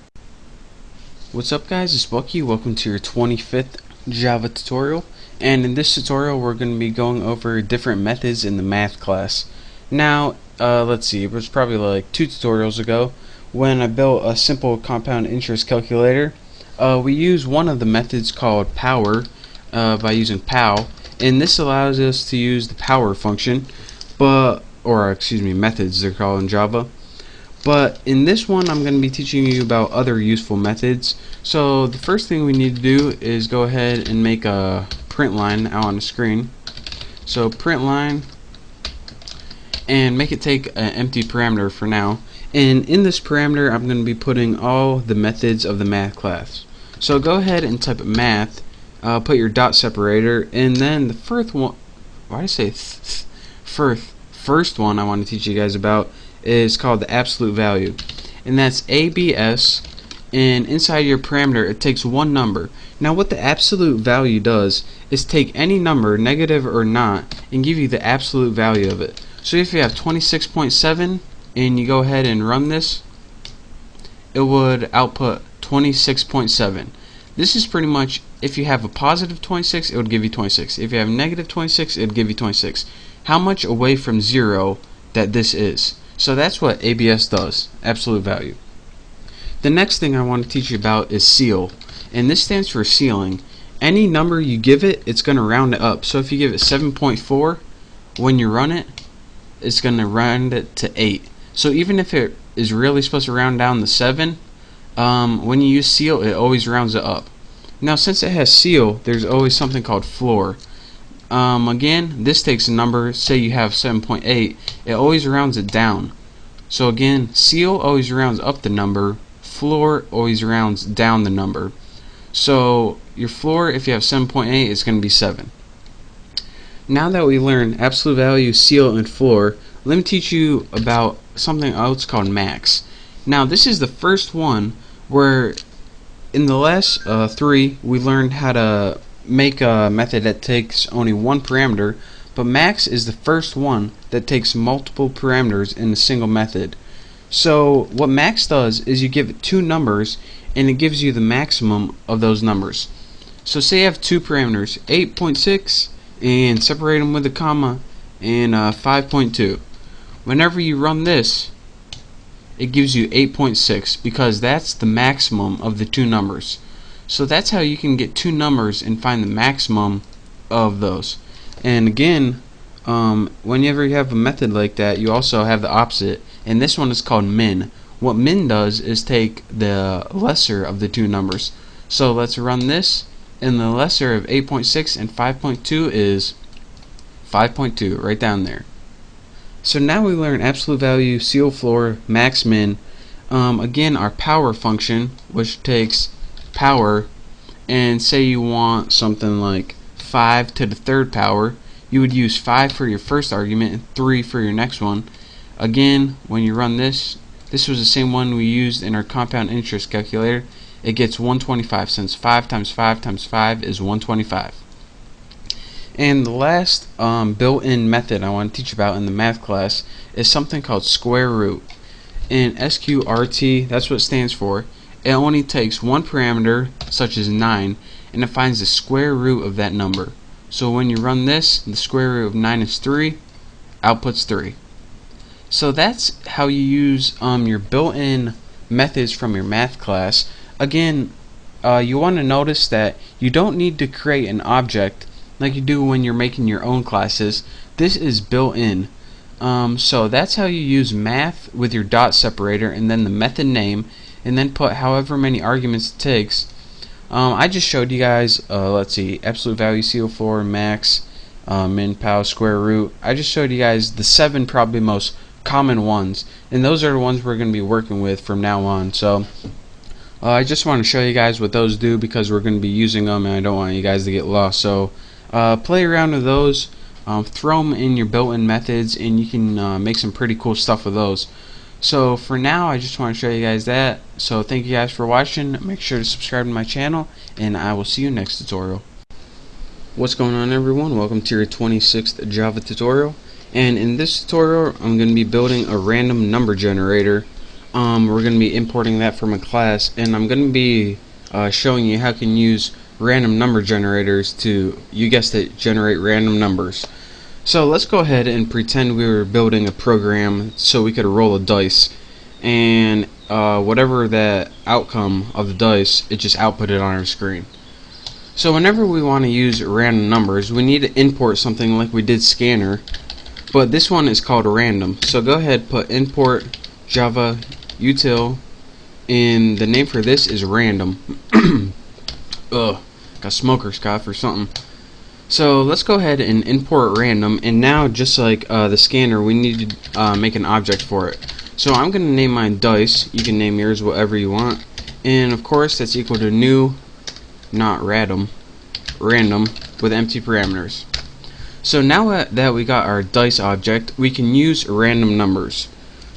What's up guys, it's Bucky. Welcome to your 25th Java tutorial, and in this tutorial we're going to be going over different methods in the math class. Now let's see, it was probably like 2 tutorials ago when I built a simple compound interest calculator. We use one of the methods called power by using pow, and this allows us to use the power function, methods they're called in Java. But in this one I'm going to be teaching you about other useful methods. So the first thing we need to do is go ahead and make a print line out on the screen. So print line, and make it take an empty parameter for now. And in this parameter I'm going to be putting all the methods of the math class. So go ahead and type math, put your dot separator, and then the first one, first one I want to teach you guys about is called the absolute value, and that's ABS, and inside your parameter it takes one number. Now what the absolute value does is take any number, negative or not, and give you the absolute value of it. So if you have 26.7 and you go ahead and run this, it would output 26.7. This is pretty much, if you have a positive 26 it would give you 26. If you have negative 26 it would give you 26. How much away from 0 that this is. So that's what ABS does, absolute value. The next thing I want to teach you about is ceil, and this stands for ceiling. Any number you give it, it's going to round it up. So if you give it 7.4, when you run it, it's going to round it to 8. So even if it is really supposed to round down to 7, when you use ceil, it always rounds it up. Now since it has ceil, there's always something called floor. Again, this takes a number, say you have 7.8, it always rounds it down. So again, ceil always rounds up the number, floor always rounds down the number. So your floor, if you have 7.8, is going to be 7. Now that we learned absolute value, ceil, and floor, let me teach you about something else called max. Now this is the first one where in the last 3 we learned how to make a method that takes only one parameter, but max is the first one that takes multiple parameters in a single method. So what max does is you give it 2 numbers and it gives you the maximum of those numbers. So say you have 2 parameters, 8.6 and separate them with a comma and 5.2. Whenever you run this, it gives you 8.6 because that's the maximum of the two numbers. So that's how you can get two numbers and find the maximum of those. And again, whenever you have a method like that, you also have the opposite, and this one is called min. What min does is take the lesser of the two numbers. So let's run this, and the lesser of 8.6 and 5.2 is 5.2, right down there. So now we learn absolute value, CL floor, max min. Again, our power function, which takes power, and say you want something like 5 to the third power, you would use 5 for your first argument and 3 for your next one. Again, when you run this was the same one we used in our compound interest calculator. It gets 125 since 5 times 5 times 5 is 125. And the last built-in method I want to teach about in the math class is something called square root. In SQRT, that's what it stands for. It only takes one parameter, such as 9, and it finds the square root of that number. So when you run this, the square root of 9 is 3, outputs 3. So that's how you use your built-in methods from your math class. Again, you want to notice that you don't need to create an object like you do when you're making your own classes. This is built in. So that's how you use math with your dot separator and then the method name, and then put however many arguments it takes. I just showed you guys, let's see, absolute value, CO4, max, min, pow, square root. I just showed you guys the 7 probably most common ones, and those are the ones we're going to be working with from now on. So I just want to show you guys what those do because we're going to be using them, and I don't want you guys to get lost. So play around with those, throw them in your built-in methods, and you can make some pretty cool stuff with those. So for now, I just want to show you guys that. So thank you guys for watching. Make sure to subscribe to my channel, and I will see you next tutorial. What's going on, everyone? Welcome to your 26th Java tutorial. And in this tutorial, I'm going to be building a random number generator. We're going to be importing that from a class, and I'm going to be showing you how you can use random number generators to, you guessed it, generate random numbers. So let's go ahead and pretend we were building a program so we could roll a dice, and whatever the outcome of the dice, it just outputted on our screen. So whenever we want to use random numbers, we need to import something like we did scanner, but this one is called random. So go ahead, put import java util, and the name for this is random. Ugh, got smoker's cough or something. So let's go ahead and import random, and now just like the scanner, we need to make an object for it. So I'm going to name mine dice. You can name yours whatever you want, and of course that's equal to new, not random, with empty parameters. So now that we got our dice object, we can use random numbers.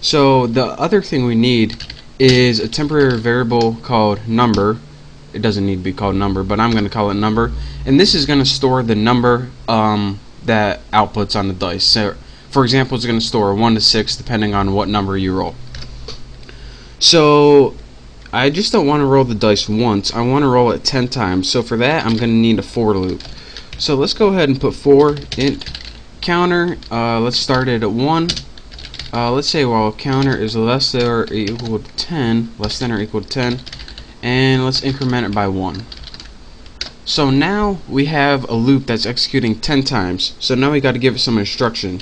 So the other thing we need is a temporary variable called number. It doesn't need to be called number, but I'm going to call it number, and this is going to store the number that outputs on the dice. So for example, it's going to store 1 to 6 depending on what number you roll. So I just don't want to roll the dice once, I want to roll it 10 times. So for that, I'm going to need a for loop. So let's go ahead and put for int counter. Let's start it at 1. Let's say while counter is less than or equal to 10, and let's increment it by 1. So now we have a loop that's executing 10 times. So now we got to give it some instruction.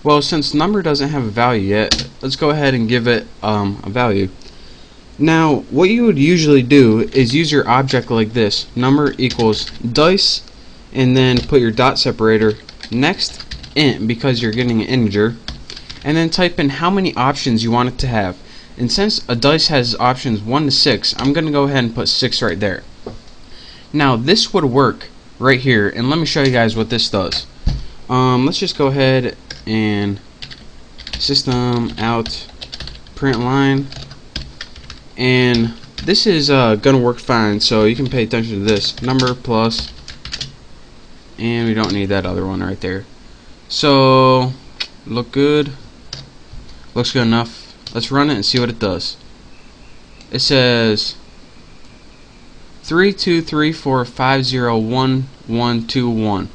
Well, since number doesn't have a value yet, let's go ahead and give it a value. Now what you would usually do is use your object like this, number equals dice, and then put your dot separator next int because you're getting an integer, and then type in how many options you want it to have. And since a dice has options 1 to 6, I'm going to go ahead and put 6 right there. Now this would work right here, and let me show you guys what this does. Let's just go ahead and system out print line, and this is gonna work fine, so you can pay attention to this number plus, and we don't need that other one right there. So looks good enough. Let's run it and see what it does. It says 3 2 3 4 5 0 1 1 2 1.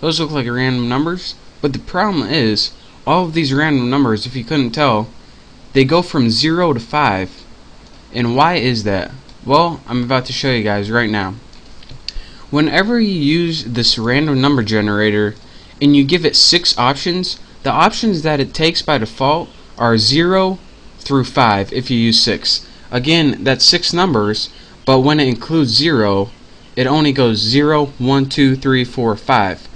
those look like random numbers, but the problem is all of these random numbers, if you couldn't tell, they go from 0 to 5. And why is that? Well, I'm about to show you guys right now. Whenever you use this random number generator and you give it 6 options, the options that it takes by default are 0 through 5 if you use 6. Again, that's 6 numbers, but when it includes 0, it only goes 0, 1, 2, 3, 4, 5.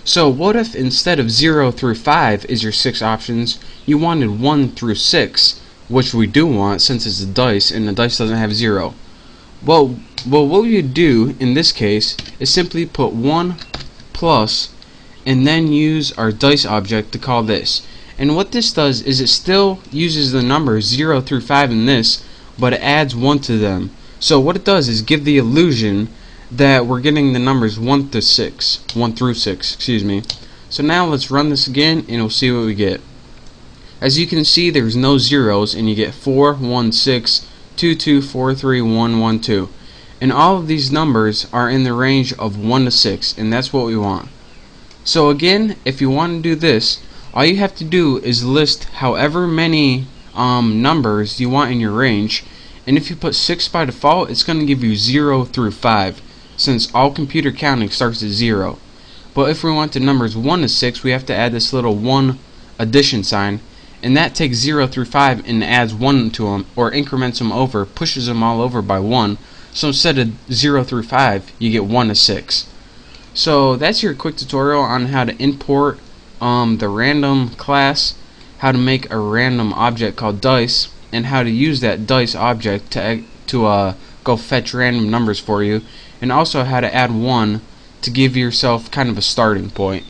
So what if instead of 0 through 5 is your 6 options, you wanted 1 through 6, which we do want since it's a dice and the dice doesn't have 0. Well, what you do in this case is simply put 1 plus and then use our dice object to call this. And what this does is it still uses the numbers 0 through 5 in this, but it adds 1 to them. So what it does is give the illusion that we're getting the numbers 1 through 6, excuse me. So now let's run this again and we'll see what we get. As you can see, there's no zeros and you get 4, 1, 6, 2, 2, 4, 3, 1, 1, 2. And all of these numbers are in the range of 1 to 6, and that's what we want. So again, if you want to do this, all you have to do is list however many numbers you want in your range, and if you put 6 by default, it's going to give you 0 through 5, since all computer counting starts at 0. But if we want the numbers 1 to 6, we have to add this little 1 addition sign, and that takes 0 through 5 and adds 1 to them, or increments them over, pushes them all over by 1. So instead of 0 through 5, you get 1 to 6. So that's your quick tutorial on how to import the random class, how to make a random object called dice, and how to use that dice object to go fetch random numbers for you, and also how to add 1 to give yourself kind of a starting point.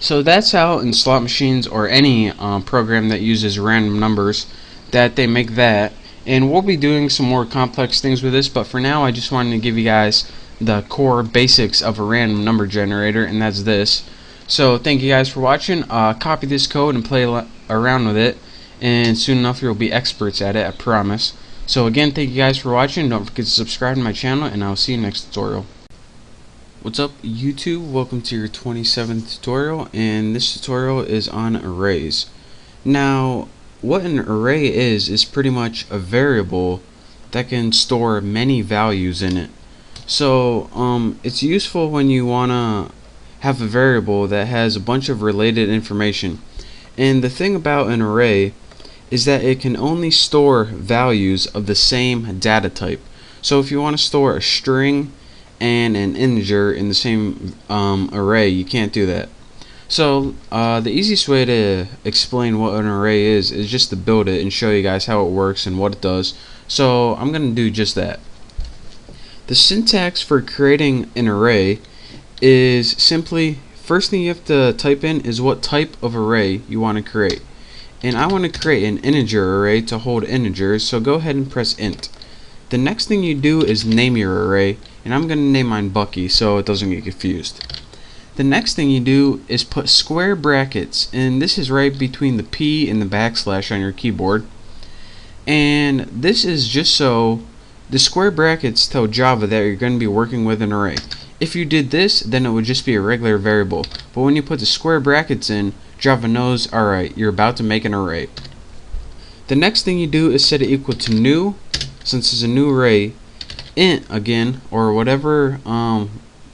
So that's how in slot machines or any program that uses random numbers that they make that. And we'll be doing some more complex things with this, but for now I just wanted to give you guys the core basics of a random number generator, and that's this. So thank you guys for watching. Copy this code and play around with it, and soon enough you'll be experts at it, I promise. So again, thank you guys for watching. Don't forget to subscribe to my channel, and I'll see you next tutorial. What's up YouTube? Welcome to your 27th tutorial, and this tutorial is on arrays. Now what an array is pretty much a variable that can store many values in it. So it's useful when you wanna have a variable that has a bunch of related information. And the thing about an array is that it can only store values of the same data type. So if you want to store a string and an integer in the same array, you can't do that. So the easiest way to explain what an array is just to build it and show you guys how it works and what it does. So I'm going to do just that. The syntax for creating an array is simply, first thing you have to type in is what type of array you want to create. And I want to create an integer array to hold integers, so go ahead and press int. The next thing you do is name your array, and I'm going to name mine Bucky so it doesn't get confused. The next thing you do is put square brackets, and this is right between the P and the backslash on your keyboard. And this is just so the square brackets tell Java that you're going to be working with an array. If you did this, then it would just be a regular variable. But when you put the square brackets in, Java knows, alright, you're about to make an array. The next thing you do is set it equal to new, since it's a new array, int again, or whatever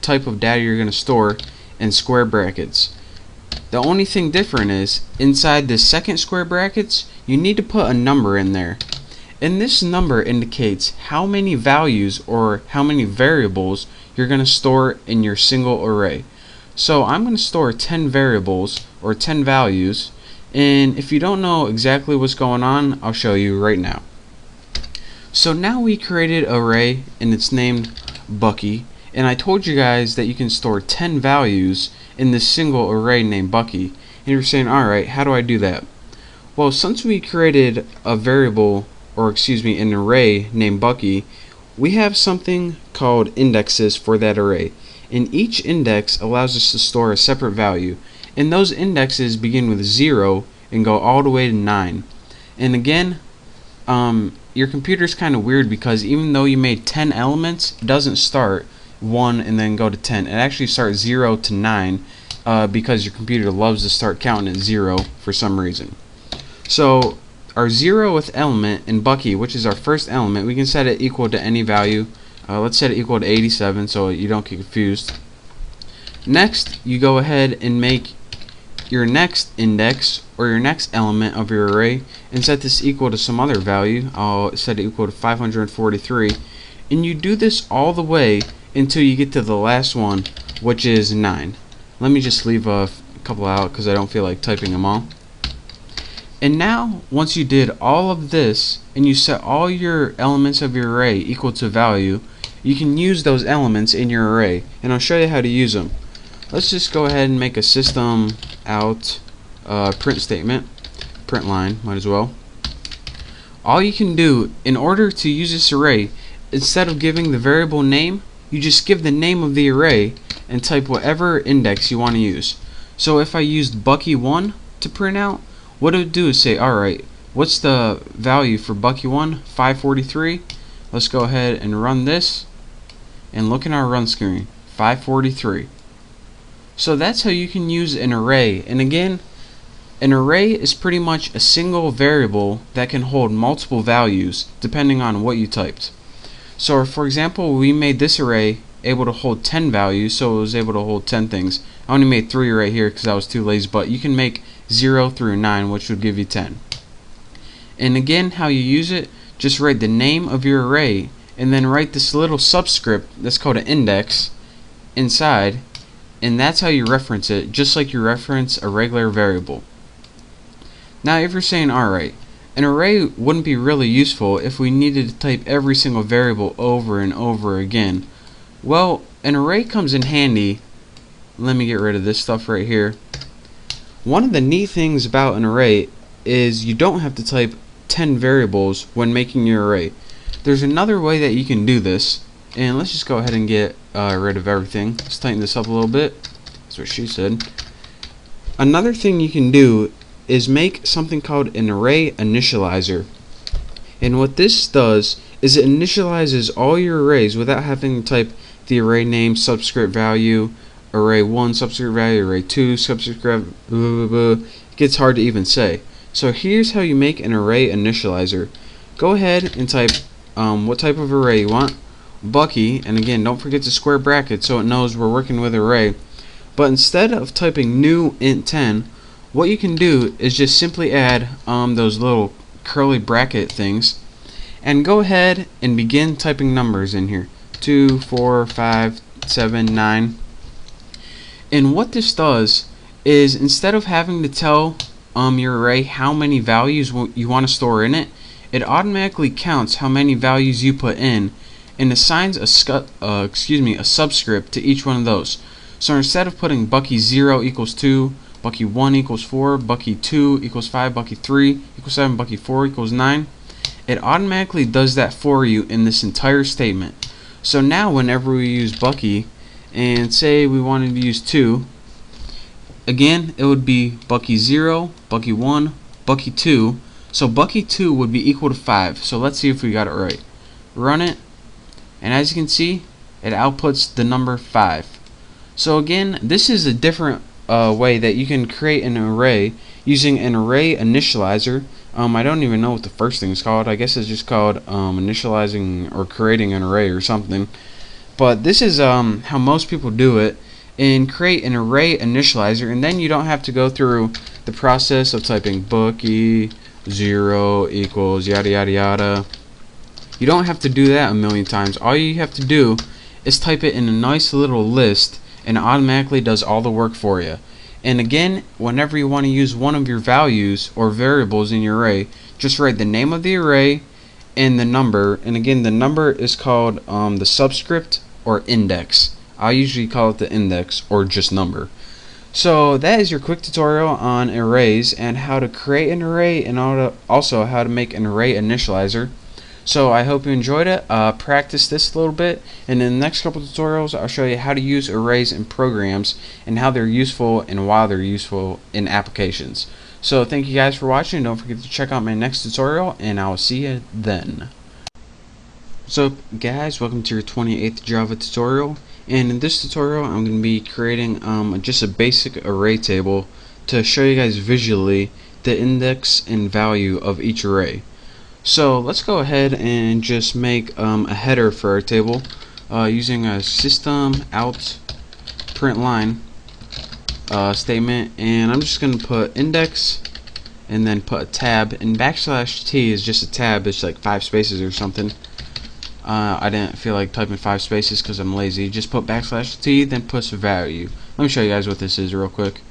type of data you're going to store, and square brackets. The only thing different is, inside the second square brackets, you need to put a number in there. And this number indicates how many values or how many variables you're going to store in your single array. So I'm going to store 10 variables or 10 values, and if you don't know exactly what's going on, I'll show you right now. So now we created an array and it's named Bucky, and I told you guys that you can store 10 values in this single array named Bucky, and you're saying, alright, how do I do that? Well, since we created a variable, or excuse me, an array named Bucky, we have something called indexes for that array, and each index allows us to store a separate value, and those indexes begin with 0 and go all the way to 9. And again, your computer's kind of weird because even though you made 10 elements, it doesn't start 1 and then go to 10. It actually starts 0 to 9 because your computer loves to start counting at 0 for some reason. So our 0th element in Bucky, which is our first element, we can set it equal to any value. Let's set it equal to 87 so you don't get confused. Next, you go ahead and make your next index or your next element of your array and set this equal to some other value. I'll set it equal to 543, and you do this all the way until you get to the last one, which is 9. Let me just leave a couple out because I don't feel like typing them all. And now once you did all of this and you set all your elements of your array equal to value, you can use those elements in your array, and I'll show you how to use them. Let's just go ahead and make a system out print statement, print line, might as well. All you can do in order to use this array, instead of giving the variable name, you just give the name of the array and type whatever index you want to use. So if I used Bucky1 to print out, what it would do is say, alright, what's the value for Bucky1? 543. Let's go ahead and run this, and look in our run screen, 543. So that's how you can use an array. And again, an array is pretty much a single variable that can hold multiple values depending on what you typed. So for example, we made this array able to hold 10 values, so it was able to hold 10 things. I only made 3 right here because I was too lazy, but you can make 0 through 9, which would give you 10. And again, how you use it, just write the name of your array and then write this little subscript that's called an index inside, and that's how you reference it, just like you reference a regular variable. Now if you're saying, alright, an array wouldn't be really useful if we needed to type every single variable over and over again. Well, an array comes in handy. Let me get rid of this stuff right here. One of the neat things about an array is you don't have to type 10 variables when making your array. There's another way that you can do this, and let's just go ahead and get rid of everything. Let's tighten this up a little bit. That's what she said. Another thing you can do is make something called an array initializer. And what this does is it initializes all your arrays without having to type the array name, subscript value, array 1 subscript value, array 2 subscript blah, blah, blah. It gets hard to even say. So here's how you make an array initializer. Go ahead and type what type of array you want, Bucky, and again don't forget to square bracket so it knows we're working with array. But instead of typing new int 10, what you can do is just simply add those little curly bracket things and go ahead and begin typing numbers in here. 2, 4, 5, 7, 9. And what this does is instead of having to tell your array how many values you want to store in it, it automatically counts how many values you put in and assigns a subscript to each one of those. So instead of putting Bucky 0 equals 2, Bucky 1 equals 4, Bucky 2 equals 5, Bucky 3 equals 7, Bucky 4 equals 9, it automatically does that for you in this entire statement. So now whenever we use Bucky and say we wanted to use 2, again it would be Bucky 0, Bucky 1, Bucky 2. So Bucky 2 would be equal to 5. So let's see if we got it right. Run it, and as you can see, it outputs the number 5. So again, this is a different way that you can create an array using an array initializer. I don't even know what the first thing is called. I guess it's just called initializing or creating an array or something. But this is how most people do it, and create an array initializer, and then you don't have to go through the process of typing Bucky 0 equals yada yada yada. You don't have to do that a million times. All you have to do is type it in a nice little list, and it automatically does all the work for you. And again, whenever you want to use one of your values or variables in your array, just write the name of the array and the number, and again the number is called the subscript or index. I usually call it the index or just number. So that is your quick tutorial on arrays and how to create an array, and also how to make an array initializer. So I hope you enjoyed it. Practice this a little bit, and in the next couple tutorials I'll show you how to use arrays in programs and how they're useful and why they're useful in applications. So thank you guys for watching. Don't forget to check out my next tutorial, and I will see you then. So guys, welcome to your 28th Java tutorial, And in this tutorial I'm going to be creating just a basic array table to show you guys visually the index and value of each array. So let's go ahead and just make a header for our table using a system out print line statement, and I'm just going to put index and then put a tab, and \t is just a tab. It's like 5 spaces or something. I didn't feel like typing 5 spaces because I'm lazy. Just put \t, then put value. Let me show you guys what this is real quick.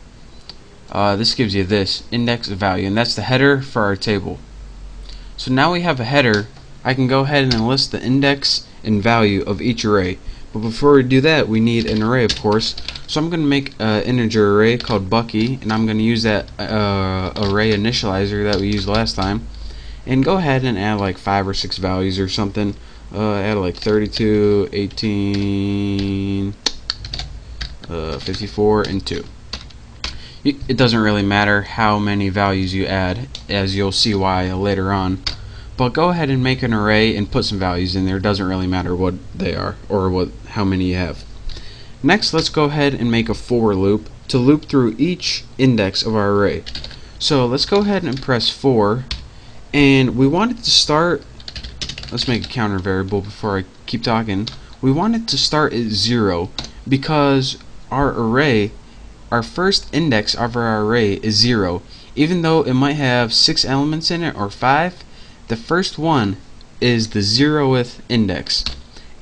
This gives you this index value, and that's the header for our table. So now we have a header. I can go ahead and list the index and value of each array. But before we do that, we need an array, of course. So I'm going to make an integer array called Bucky, and I'm going to use that array initializer that we used last time, and go ahead and add like 5 or 6 values or something. Add like 32, 18, 54, and 2. It doesn't really matter how many values you add, as you'll see why later on. But go ahead and make an array and put some values in there. It doesn't really matter what they are or how many you have. Next, let's go ahead and make a for loop to loop through each index of our array. So let's go ahead and press for, and we want it to start. Let's make a counter variable before I keep talking. We want it to start at 0 because our array, our first index of our array is 0. Even though it might have 6 elements in it or 5, the first one is the 0th index.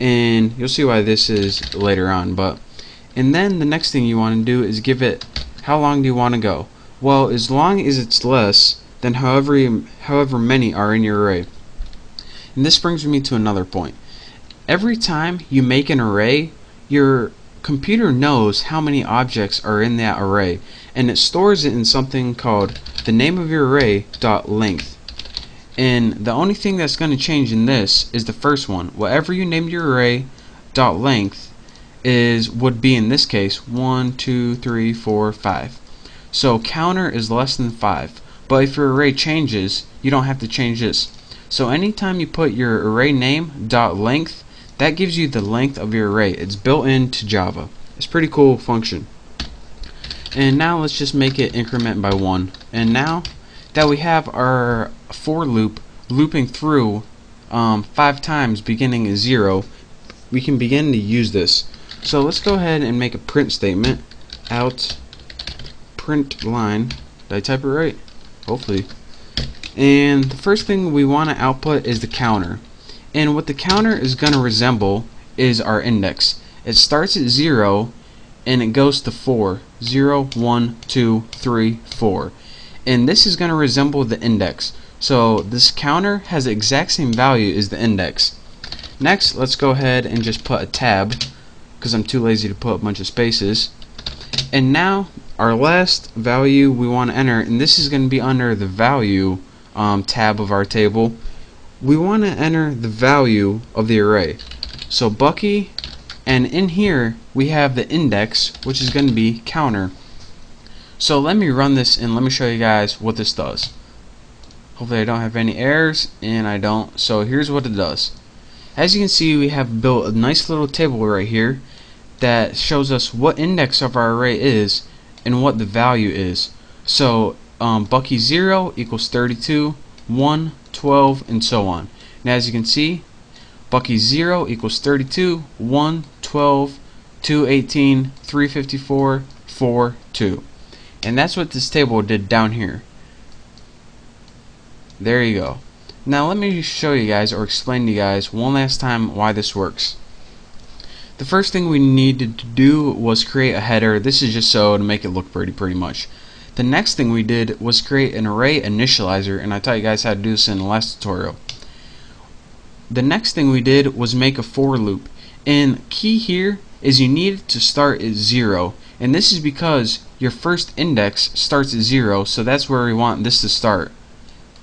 And you'll see why this is later on. And then the next thing you want to do is give it, how long do you want to go? Well, as long as it's less than however many are in your array. And this brings me to another point. Every time you make an array, your computer knows how many objects are in that array, and it stores it in something called the name of your array .length. And the only thing that's going to change in this is the first one. Whatever you named your array .length would be in this case 1, 2, 3, 4, 5. So counter is less than 5. But if your array changes, you don't have to change this. So anytime you put your array name .length, that gives you the length of your array. It's built into Java. It's a pretty cool function. And now let's just make it increment by 1. And now that we have our for loop looping through 5 times beginning at 0, we can begin to use this. So let's go ahead and make a print statement out print line. Did I type it right? Hopefully. And the first thing we want to output is the counter. And what the counter is going to resemble is our index. It starts at 0 and it goes to 4. 0, 1, 2, 3, 4. And this is going to resemble the index. So this counter has the exact same value as the index. Next, let's go ahead and just put a tab, because I'm too lazy to put a bunch of spaces. And now our last value we want to enter, and this is going to be under the value tab of our table. We want to enter the value of the array. So Bucky, and in here we have the index, which is going to be counter. So let me run this and let me show you guys what this does. Hopefully I don't have any errors, and I don't. So here's what it does. As you can see, we have built a nice little table right here that shows us what index of our array is and what the value is. So Bucky 0 equals 32, 1, 12, and so on. Now as you can see, Bucky 0 equals 32, 1, 12, 218, 354, 4, 2. And that's what this table did down here. There you go. Now let me show you guys, or explain to you guys one last time why this works. The first thing we needed to do was create a header. This is just so to make it look pretty much. The next thing we did was create an array initializer, and I taught you guys how to do this in the last tutorial. The next thing we did was make a for loop, and key here is you need it to start at 0, and this is because your first index starts at 0, so that's where we want this to start.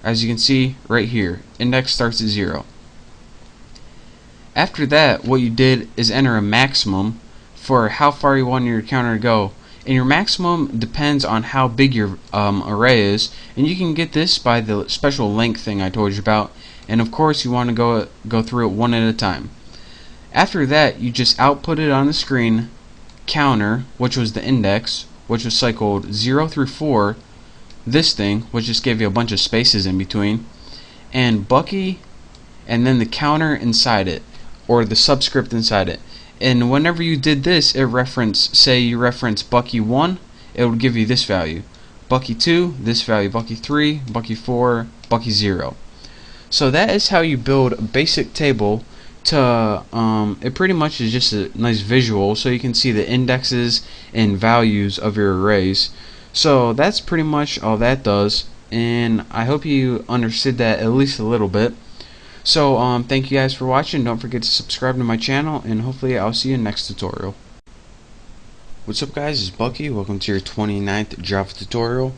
As you can see right here, index starts at 0. After that, what you did is enter a maximum for how far you want your counter to go, and your maximum depends on how big your array is, and you can get this by the special length thing I told you about. And of course you want to go through it one at a time. After that, you just output it on the screen, counter, which was the index, which was cycled 0 through 4, this thing, which just gave you a bunch of spaces in between, and Bucky, and then the counter inside it, or the subscript inside it. And whenever you did this, it referenced, say you reference Bucky 1, it would give you this value. Bucky 2, this value. Bucky 3, Bucky 4, Bucky 0. So that is how you build a basic table to, it pretty much is just a nice visual so you can see the indexes and values of your arrays. So that's pretty much all that does, and I hope you understood that at least a little bit. So thank you guys for watching. Don't forget to subscribe to my channel, and hopefully I'll see you next tutorial. What's up guys, it's Bucky. Welcome to your 29th Java tutorial,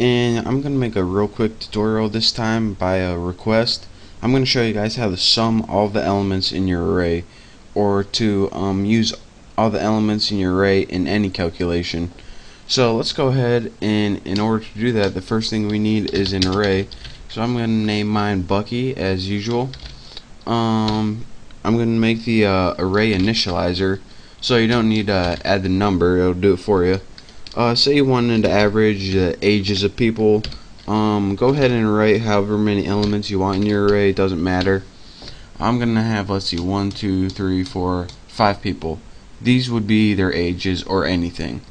and I'm going to make a real quick tutorial this time by a request. I'm going to show you guys how to sum all the elements in your array, or to use all the elements in your array in any calculation. So let's go ahead, and in order to do that, the first thing we need is an array. So I'm going to name mine Bucky as usual. I'm going to make the array initializer, so you don't need to add the number, it'll do it for you. Say you wanted to average the ages of people. Go ahead and write however many elements you want in your array, it doesn't matter. I'm going to have, let's see, 1, 2, 3, 4, 5 people. These would be their ages or anything.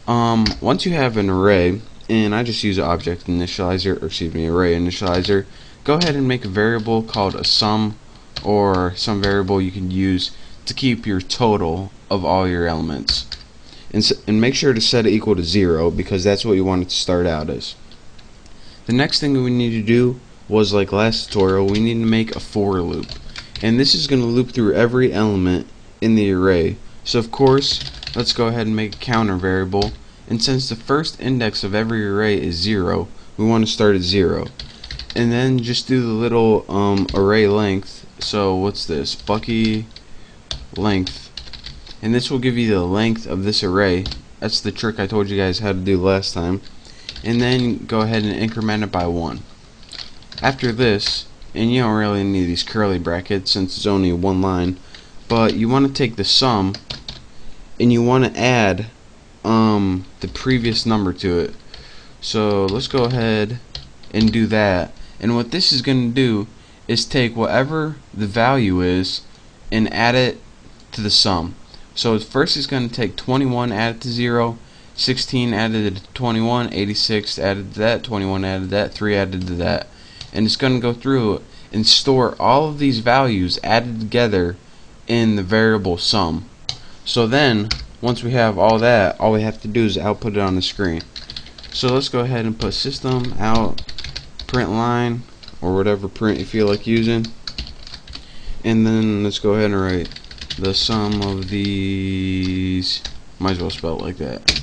Once you have an array, and I just use an object initializer, or excuse me, array initializer, go ahead and make a variable called a sum, or some variable you can use to keep your total of all your elements. And make sure to set it equal to 0, because that's what you want it to start out as. The next thing we need to do was, like last tutorial, we need to make a for loop. And this is going to loop through every element in the array. So of course, let's go ahead and make a counter variable. And since the first index of every array is 0, we want to start at 0. And then just do the little array length. So what's this? Bucky length. And this will give you the length of this array. That's the trick I told you guys how to do last time. And then go ahead and increment it by 1. After this, and you don't really need these curly brackets since it's only one line, but you want to take the sum and you want to add the previous number to it. So let's go ahead and do that. And what this is going to do is take whatever the value is and add it to the sum. So first it's going to take 21, add it to 0, 16 added to 21, 86 added to that, 21 added to that, 3 added to that. And it's going to go through and store all of these values added together in the variable sum. So then, once we have all that, all we have to do is output it on the screen. So let's go ahead and put system out print line, or whatever print you feel like using. And then let's go ahead and write the sum of these, might as well spell it like that,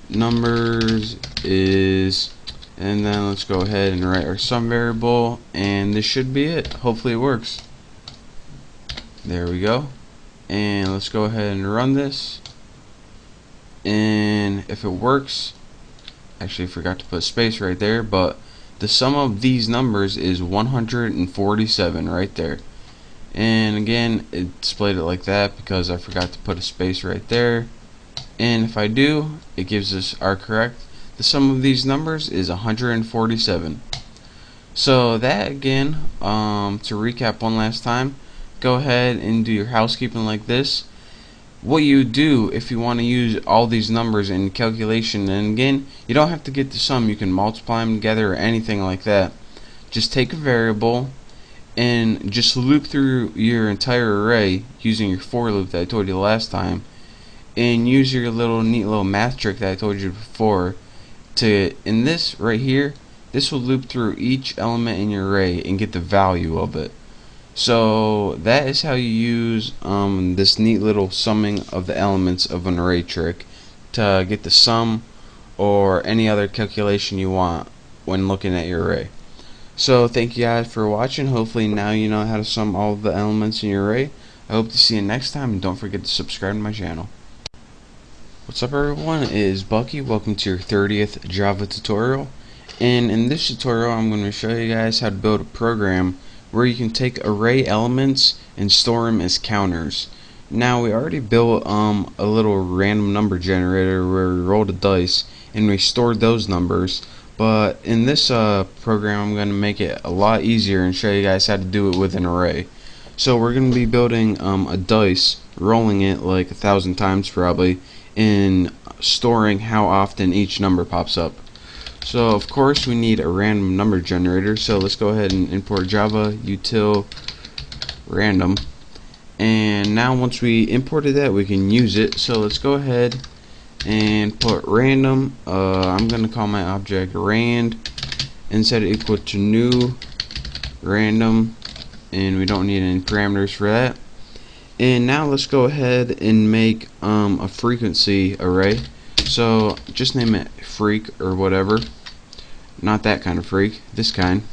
numbers is, and then let's go ahead and write our sum variable, and this should be it. Hopefully it works. There we go. And let's go ahead and run this, and if it works, actually forgot to put a space right there, but the sum of these numbers is 147 right there. And again, it displayed it like that because I forgot to put a space right there. And if I do, it gives us our correct. The sum of these numbers is 147. So that again, to recap one last time, go ahead and do your housekeeping like this. What you do if you want to use all these numbers in calculation, and again, you don't have to get the sum, you can multiply them together or anything like that. Just take a variable and just loop through your entire array using your for loop that I told you last time, and use your neat little math trick that I told you before to, in this right here, this will loop through each element in your array and get the value of it. So that is how you use this neat little summing of the elements of an array trick to get the sum or any other calculation you want when looking at your array. So thank you guys for watching. Hopefully now you know how to sum all of the elements in your array. I hope to see you next time, and don't forget to subscribe to my channel. What's up everyone, it is Bucky. Welcome to your 30th Java tutorial. And in this tutorial I'm going to show you guys how to build a program where you can take array elements and store them as counters. Now we already built a little random number generator where we rolled a dice and we stored those numbers, but in this program I'm going to make it a lot easier and show you guys how to do it with an array. So we're going to be building a dice, rolling it like 1,000 times probably, and storing how often each number pops up. So of course we need a random number generator, so let's go ahead and import Java util random. And now once we imported that, we can use it. So let's go ahead and put random. I'm going to call my object rand and set it equal to new random, and we don't need any parameters for that. And now let's go ahead and make a frequency array. So just name it freak or whatever, not that kind of freak, this kind,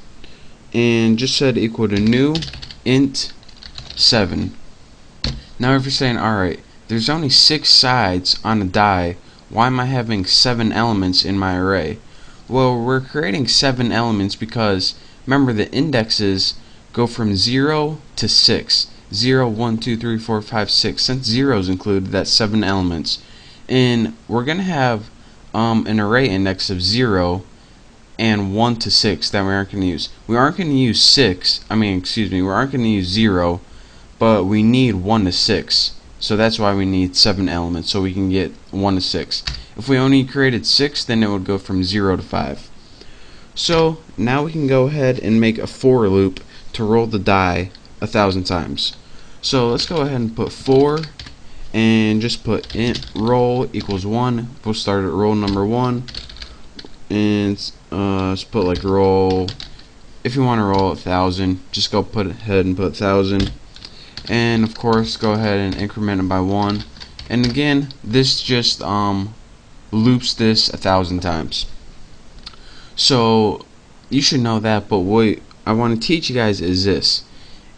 and just set it equal to new int 7. Now if you're saying, alright, there's only 6 sides on a die, why am I having 7 elements in my array? Well, we're creating 7 elements because remember the indexes go from 0 to 6. 0, 1, 2, 3, 4, 5, 6. Since 0 is included, that's 7 elements. And we're going to have an array index of 0 and 1 to 6 that we aren't going to use. We aren't going to use we aren't going to use 0, but we need 1 to 6. So that's why we need 7 elements, so we can get 1 to 6. If we only created 6, then it would go from 0 to 5. So now we can go ahead and make a for loop to roll the die 1,000 times. So let's go ahead and put for and just put int roll equals 1. We'll start at roll number 1, and let's put like roll, if you want to roll 1,000, just go ahead and put 1,000, and of course go ahead and increment it by 1. And again, this just loops this 1,000 times. So you should know that, but what I want to teach you guys is this.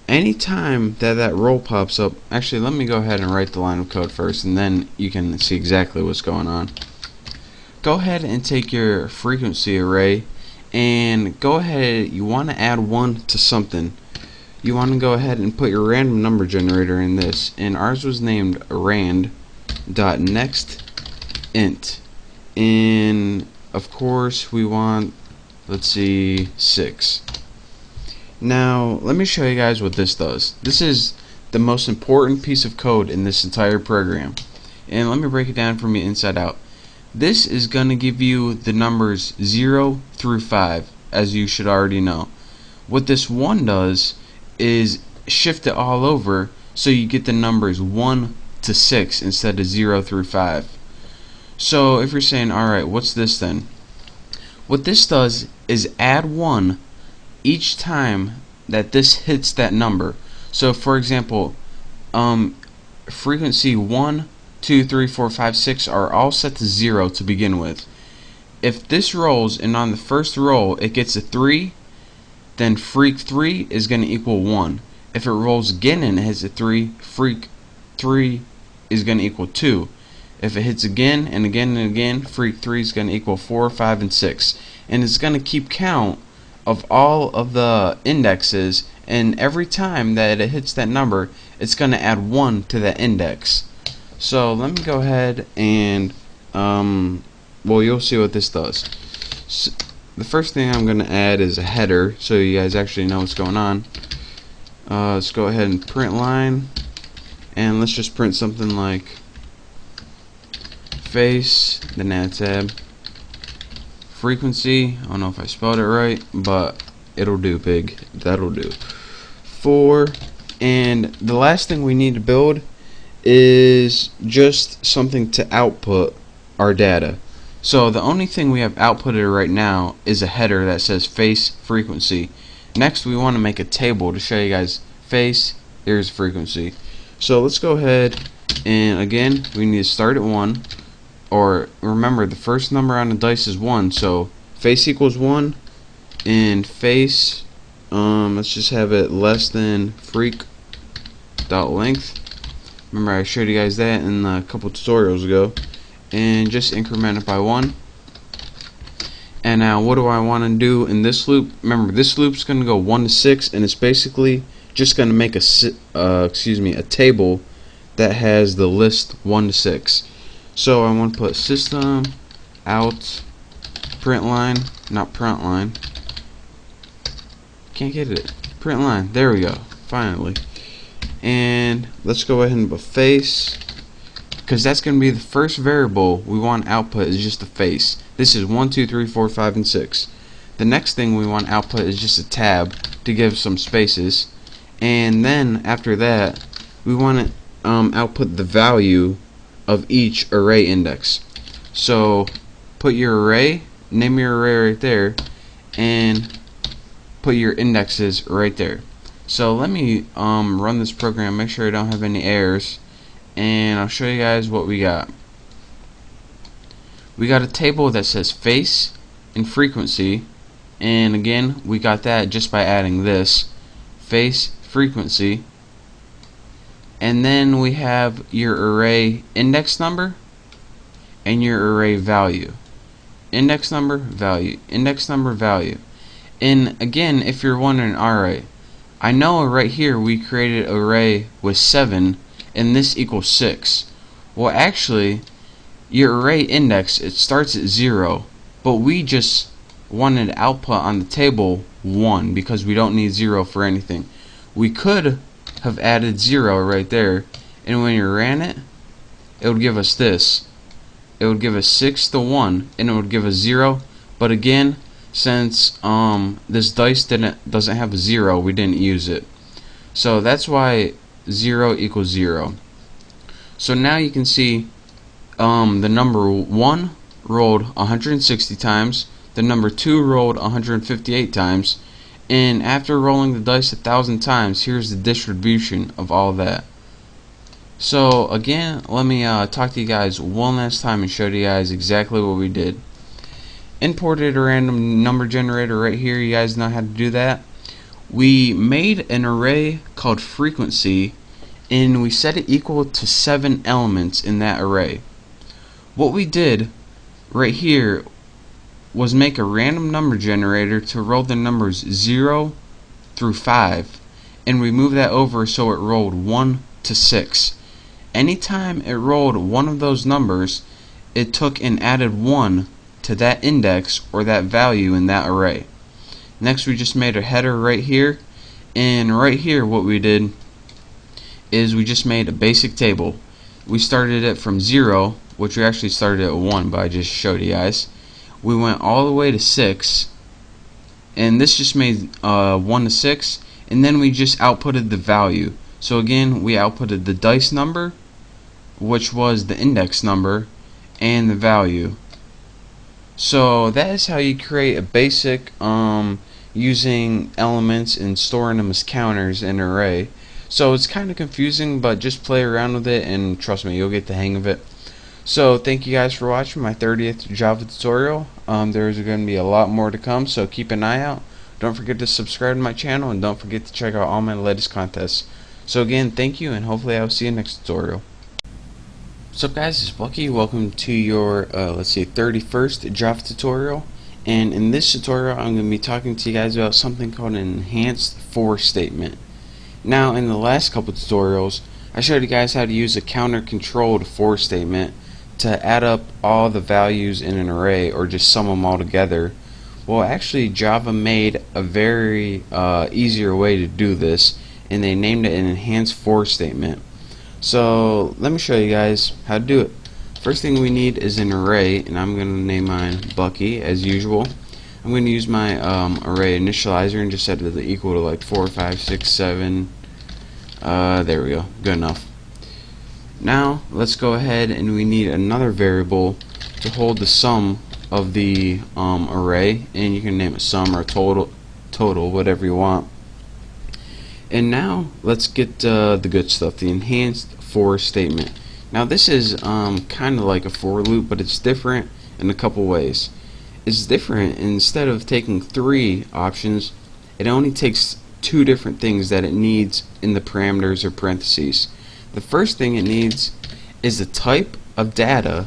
Anytime that roll pops up, actually let me go ahead and write the line of code first, and then you can see exactly what's going on. Go ahead and take your frequency array and go ahead, you want to add 1 to something. You want to go ahead and put your random number generator in this, and ours was named rand.nextInt, and of course we want, let's see, 6. Now let me show you guys what this does. This is the most important piece of code in this entire program, and let me break it down from the inside out. This is going to give you the numbers 0 through 5, as you should already know. What this 1 does is shift it all over so you get the numbers 1 to 6 instead of 0 through 5. So if you're saying, alright, what's this then? What this does is add 1 each time that this hits that number. So for example, frequency 1, 2, 3, 4, 5, 6 are all set to 0 to begin with. If this rolls and on the first roll it gets a 3, then freak 3 is going to equal 1. If it rolls again and it hits a 3, freak 3 is going to equal 2. If it hits again and again and again, freak 3 is going to equal 4, 5, and 6. And it's going to keep count of all of the indexes, and every time that it hits that number, it's going to add 1 to that index. So let me go ahead and well, you'll see what this does. So the first thing I'm going to add is a header so you guys actually know what's going on. Let's go ahead and print line, and let's just print something like face, then add tab, frequency, I don't know if I spelled it right, but it'll do, pig, that'll do. 4, and the last thing we need to build is just something to output our data. So the only thing we have outputted right now is a header that says face frequency. Next we want to make a table to show you guys face, here's frequency. So let's go ahead, and again we need to start at 1, or remember the first number on the dice is 1, so face equals 1, and face, let's just have it less than freak dot length. Remember I showed you guys that in a couple tutorials ago, and just increment it by 1. And now what do I want to do in this loop? Remember, this loop's going to go 1 to 6, and it's basically just going to make a table that has the list 1 to 6. So I want to put system out print line, not print line. Can't get it. Print line. There we go. Finally. And let's go ahead and put face, because that's going to be the first variable we want output is just a face. This is 1, 2, 3, 4, 5, and 6. The next thing we want output is just a tab to give some spaces, and then after that we want to output the value of each array index. So put your array, name your array right there, and put your indexes right there. So let me run this program, make sure I don't have any errors, and I'll show you guys what we got. We got a table that says face and frequency, and again we got that just by adding this face frequency, and then we have your array index number and your array value. Index number, value, index number, value. And again, if you're wondering, alright, I know right here we created an array with 7 and this equals 6. Well, actually your array index, it starts at 0, but we just wanted output on the table 1 because we don't need 0 for anything. We could have added 0 right there, and when you ran it, it would give us this. It would give us 6 to 1, and it would give us 0. But again, since this dice doesn't have a 0, we didn't use it. So that's why 0 equals 0. So now you can see the number 1 rolled 160 times, the number 2 rolled 158 times, and after rolling the dice 1,000 times, here's the distribution of all that. So again, let me talk to you guys one last time and show you guys exactly what we did. Imported a random number generator right here. You guys know how to do that. We made an array called frequency, and we set it equal to 7 elements in that array. What we did right here was make a random number generator to roll the numbers 0 through 5, and we moved that over so it rolled 1 to 6. Anytime it rolled one of those numbers, it took and added 1 to that index or that value in that array. Next, we just made a header right here, and right here what we did is we just made a basic table. We started it from 0, which we actually started at 1, but I just showed you guys. We went all the way to 6, and this just made 1 to 6, and then we just outputted the value. So again, we outputted the dice number, which was the index number, and the value. So that is how you create a basic using elements and storing them as counters in an array. So it's kind of confusing, but just play around with it and trust me, you'll get the hang of it. So thank you guys for watching my 30th Java tutorial. There's going to be a lot more to come, so keep an eye out. Don't forget to subscribe to my channel, and don't forget to check out all my latest contests. So again, thank you, and hopefully I'll see you next tutorial. What's up guys, it's Bucky. Welcome to your 31st Java tutorial, and in this tutorial I'm going to be talking to you guys about something called an enhanced for statement. Now, in the last couple tutorials I showed you guys how to use a counter controlled for statement to add up all the values in an array or just sum them all together. Well, actually Java made a very easier way to do this, and they named it an enhanced for statement. So let me show you guys how to do it. First thing we need is an array, and I'm going to name mine Bucky as usual. I'm going to use my array initializer and just set it equal to like 4, 5, 6, 7. There we go, good enough. Now let's go ahead and we need another variable to hold the sum of the array, and you can name it sum or total, whatever you want. And now let's get the good stuff, the enhanced for statement. Now this is kind of like a for loop, but it's different in a couple ways. It's different. Instead of taking 3 options, it only takes 2 different things that it needs in the parameters or parentheses. The first thing it needs is a type of data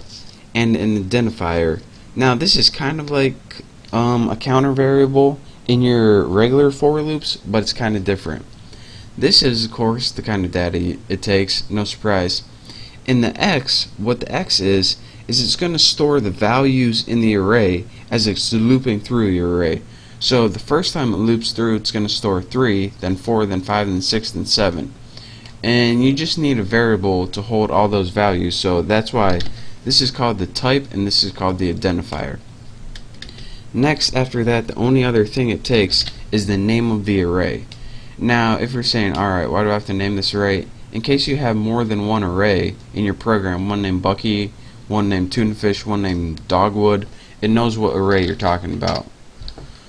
and an identifier. Now this is kind of like a counter variable in your regular for loops, but it's kind of different. This is, of course, the kind of data it takes, no surprise. In the X, what the X is it's going to store the values in the array as it's looping through your array. So the first time it loops through, it's going to store 3, then 4, then 5, then 6, then 7. And you just need a variable to hold all those values, so that's why this is called the type and this is called the identifier. Next, after that, the only other thing it takes is the name of the array. Now, if you're saying, alright, why do I have to name this array? In case you have more than one array in your program, one named Bucky, one named Tunafish, one named Dogwood, it knows what array you're talking about.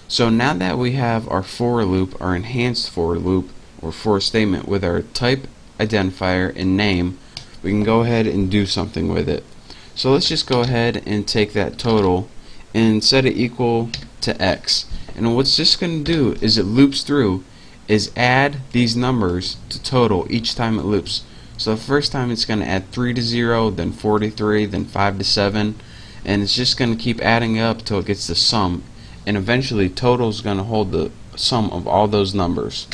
So now that we have our for loop, our enhanced for loop, or for statement with our type, identifier, and name, we can go ahead and do something with it. So let's just go ahead and take that total and set it equal to X. And what's this going to do is it loops through is add these numbers to total each time it loops. So the first time it's going to add 3 to 0, then 4 to 3, then 5 to 7, and it's just going to keep adding up till it gets the sum, and eventually total is going to hold the sum of all those numbers.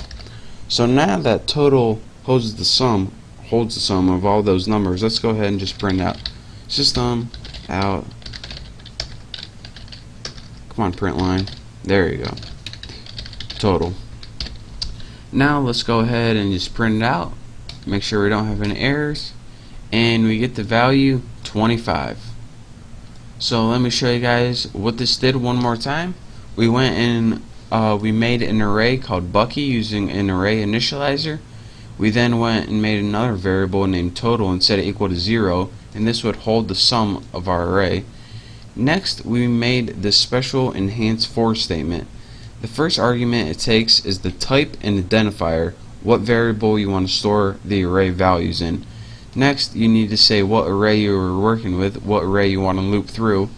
So now that total holds the sum of all those numbers, let's go ahead and just print out system out. Come on, print line. There you go. Total. Now let's go ahead and just print it out. Make sure we don't have any errors, and we get the value 25. So let me show you guys what this did one more time. We went and we made an array called Bucky using an array initializer. We then went and made another variable named total and set it equal to 0, and this would hold the sum of our array. Next, we made this special enhanced for statement. The first argument it takes is the type and identifier, what variable you want to store the array values in. Next, you need to say what array you were working with, what array you want to loop through,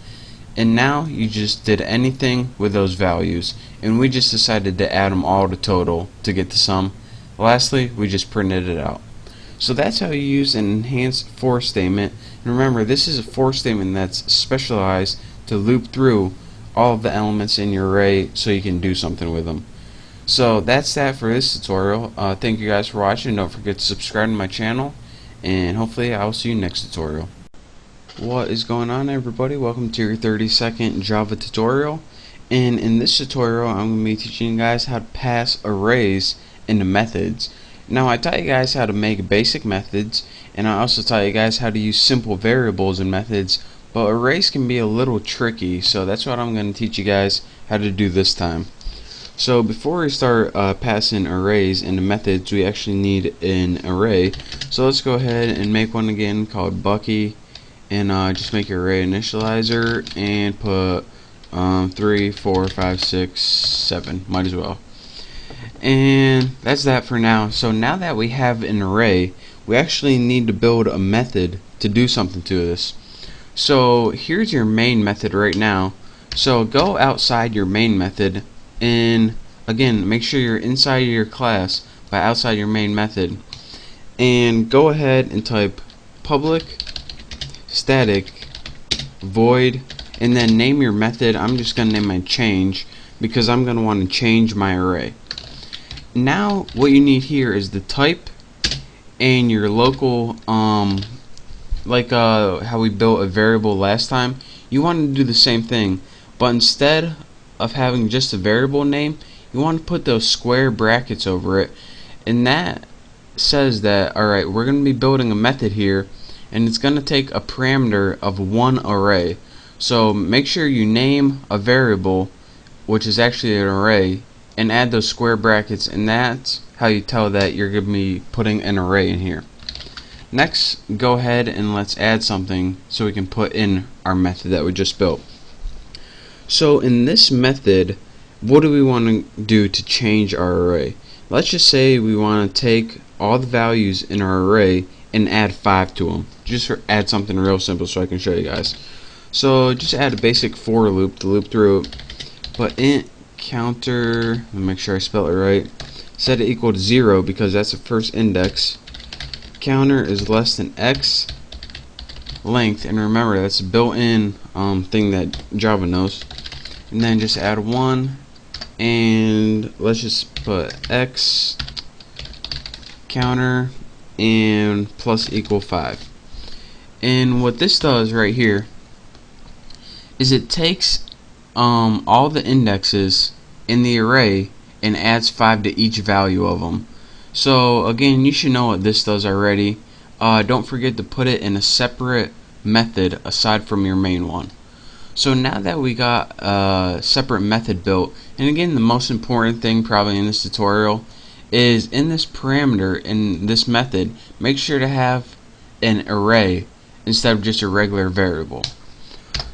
and now you just did anything with those values, and we just decided to add them all to total to get the sum. Lastly, we just printed it out. So that's how you use an enhanced for statement. And remember, this is a for statement that's specialized to loop through all of the elements in your array so you can do something with them. So that's that for this tutorial. Thank you guys for watching. Don't forget to subscribe to my channel, and hopefully I will see you next tutorial. What is going on, everybody? Welcome to your 30-second Java tutorial. And in this tutorial, I'm going to be teaching you guys how to pass arrays into methods. Now, I taught you guys how to make basic methods, and I also taught you guys how to use simple variables in methods, but arrays can be a little tricky, so that's what I'm going to teach you guys how to do this time. So before we start passing arrays into methods, we actually need an array. So let's go ahead and make one again called Bucky, and just make your array initializer and put 3, 4, 5, 6, 7, might as well. And that's that for now. So now that we have an array, we actually need to build a method to do something to this. So here's your main method right now. So go outside your main method, and again, make sure you're inside of your class by outside your main method, and go ahead and type public static void, and then name your method. I'm just going to name my change because I'm going to want to change my array. Now what you need here is the type and your local like how we built a variable last time. You want to do the same thing, but instead of having just a variable name, you want to put those square brackets over it, and that says that alright, we're going to be building a method here, and it's going to take a parameter of one array. So make sure you name a variable, which is actually an array, and add those square brackets, and that's how you tell that you're going to be putting an array in here. Next, go ahead and let's add something so we can put in our method that we just built. So in this method, what do we want to do to change our array? Let's just say we want to take all the values in our array and add 5 to them. Just add something real simple so I can show you guys. So just add a basic for loop to loop through it, but int counter, let me make sure I spell it right, set it equal to 0 because that's the first index. Counter is less than x length, and remember that's a built-in thing that Java knows, and then just add 1, and let's just put x counter and plus equal 5. And what this does right here is it takes all the indexes in the array and adds 5 to each value of them. So again, you should know what this does already. Don't forget to put it in a separate method aside from your main one. So now that we got a separate method built, and again, the most important thing probably in this tutorial is in this parameter, in this method, make sure to have an array instead of just a regular variable.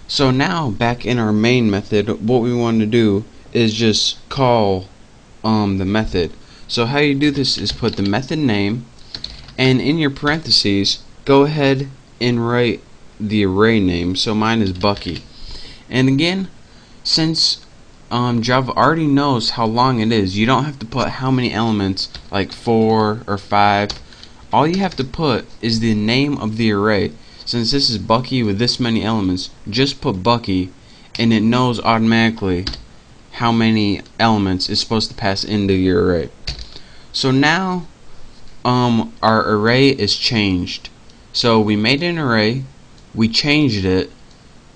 So now back in our main method, what we want to do is just call the method. So how you do this is put the method name, and in your parentheses go ahead and write the array name. So mine is Bucky. And again, since Java already knows how long it is, you don't have to put how many elements, like 4 or 5. All you have to put is the name of the array. Since this is Bucky with this many elements, just put Bucky, and it knows automatically how many elements it's supposed to pass into your array. So now our array is changed. So we made an array, we changed it,